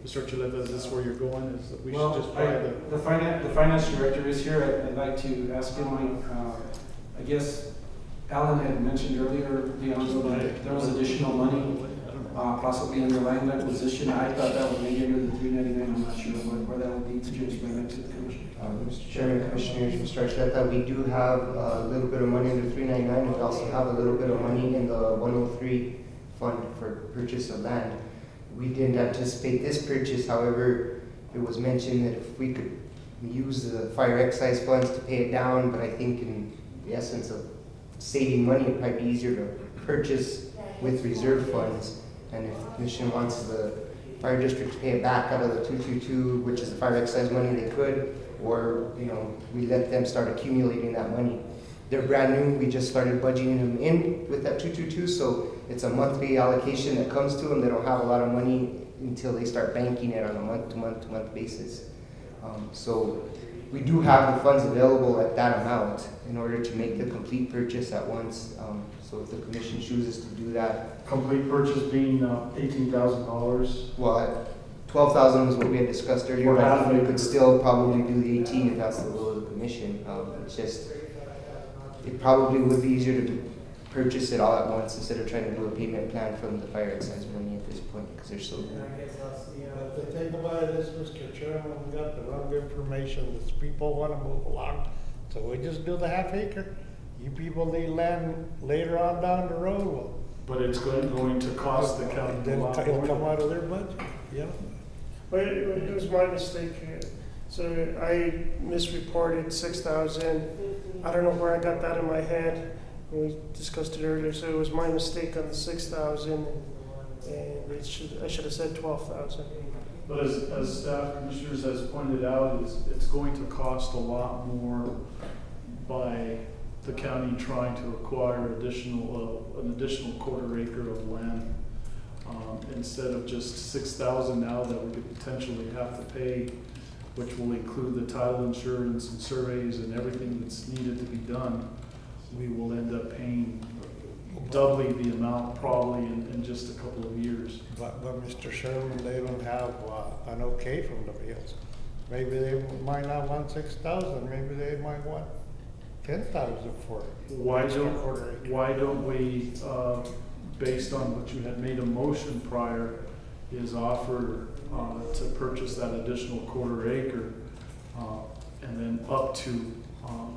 Mr. Chuleta, is this where you're going? Is that we should just buy the finance director is here. I'd like to ask him, I guess Alan had mentioned earlier, Leandro, that there was additional money possibly in the land acquisition. I thought that was maybe under the 399. I'm not sure where that will be. Could you explain that to the commission? Mr. Chairman, Commissioners, Mr. Archuleta, we do have a little bit of money in the 399, and we also have a little bit of money in the 103 fund for purchase of land. We didn't anticipate this purchase, however, it was mentioned that if we could use the fire excise funds to pay it down, but I think in the essence of saving money, it'd probably be easier to purchase with reserve funds. And if the commission wants the fire district to pay it back out of the 222, which is the fire excise money, they could, or we let them start accumulating that money. They're brand new. We just started budgeting them in with that 222, so it's a monthly allocation that comes to them. They don't have a lot of money until they start banking it on a month-to-month basis. So we do have the funds available at that amount in order to make the complete purchase at once. So if the commission chooses to do that. Complete purchase being $18,000? Well, 12,000 was what we had discussed earlier, but I think we could still probably do the 18 if that's the will of the commission. It's just, it probably would be easier to purchase it all at once instead of trying to do a payment plan from the fire excise money at this point, because they're so good. The thing about it is, Mr. Chairman, we got the wrong information. These people want to move along, so we just do the half acre. You people need land later on down the road. Well, but it's going to cost the county a lot it'll more. come out of their budget, yeah. But it was my mistake. So I misreported 6,000. I don't know where I got that in my head. We discussed it earlier, so it was my mistake on the 6,000, and I should have said 12,000. But as staff commissioners has pointed out, it's going to cost a lot more by the county trying to acquire an additional quarter acre of land instead of just 6,000 now that we could potentially have to pay, which will include the title insurance and surveys and everything that's needed to be done. We will end up paying doubly the amount probably in just a couple of years. But Mr. Sherman, they don't have an okay from the Hills. Maybe they might not want 6,000. Maybe they might want 10,000 for it. Why don't we, based on what you had made a motion prior, is offer to purchase that additional quarter acre and then up to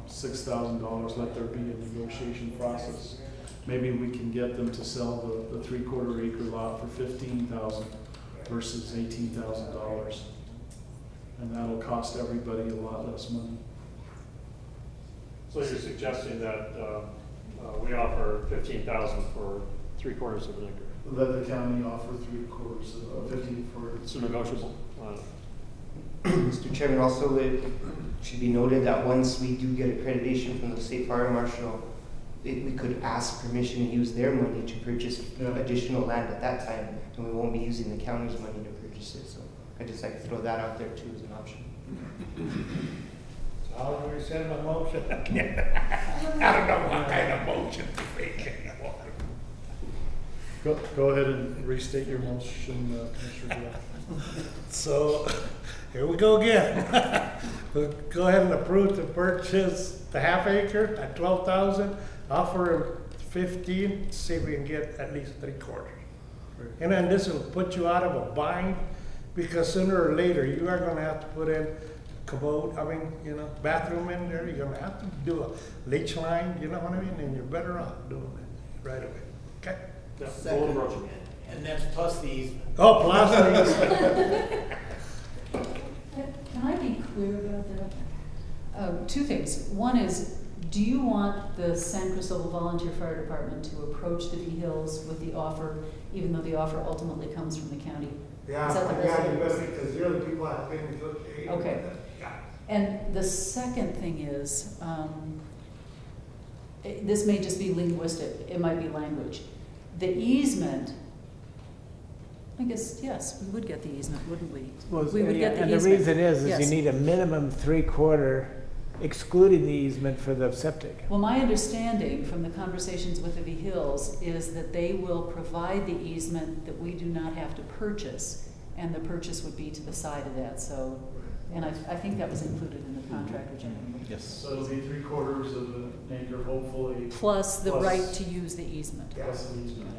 $6,000, let there be a negotiation process. Maybe we can get them to sell the 3/4 acre lot for $15,000 versus $18,000. And that'll cost everybody a lot less money. So you're suggesting that we offer $15,000 for 3/4 of an acre? Let the county offer 3/4 of 15 for. It's negotiable. Mr. Chairman, also it should be noted that once we do get accreditation from the state fire marshal, we could ask permission to use their money to purchase additional land at that time, and we won't be using the county's money to purchase it. So I just like to throw that out there too as an option. So how do we send a motion? I don't know what kind of motion to make. Go ahead and restate your motion, Commissioner Duran. So here we go again. We'll go ahead and approve to purchase the half acre at 12,000. Offer 15, see if we can get at least 3/4. And then this will put you out of a bind, because sooner or later you are going to have to put in commode, bathroom in there. You're going to have to do a leach line, you know what I mean? And you're better off doing it right away. Okay? Second. And that's plus the easement. Oh, plus the easement. Can I be clear about that? Two things. One is, do you want the San Cristobal Volunteer Fire Department to approach the V-Hills with the offer, even though the offer ultimately comes from the county? Yeah, Is that the reason? because you're the people that have been negotiating. Okay. Yeah. And the second thing is, this may just be linguistic, it might be language. The easement, I guess, yes, we would get the easement, wouldn't we? Well, We would get the and easement. the reason is Yes. you need a minimum 3/4, excluding the easement for the septic. Well, my understanding from the conversations with the V-Hills is that they will provide the easement that we do not have to purchase, and the purchase would be to the side of that, so, and I think that was included in the contract, which Yes. So it'll be 3/4 of an acre, hopefully. plus the right to use the easement. Plus the easement.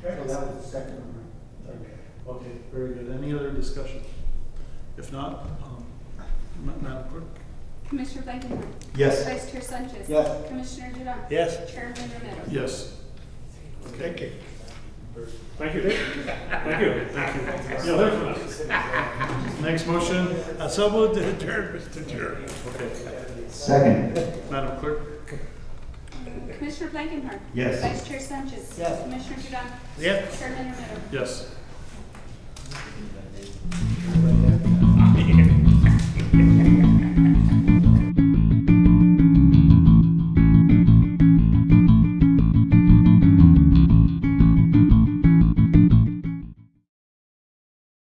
Okay, so that was the second one. Okay, very good. Any other discussion? If not, Madam Clerk? Commissioner Blankenhorn. Yes. Vice Chair Sanchez. Yes. Commissioner Duran. Yes. Chairman Romero. Yes. Thank you. Thank you. Thank you. Thank you. You'll hear from us. Next motion? So moved to adjourn, Mr. Chair. Okay. Second. Madam Clerk? Commissioner Blankenhorn. Yes. Vice Chair Sanchez. Yes. Commissioner Duran. Yes. Chairman Romero. Yes.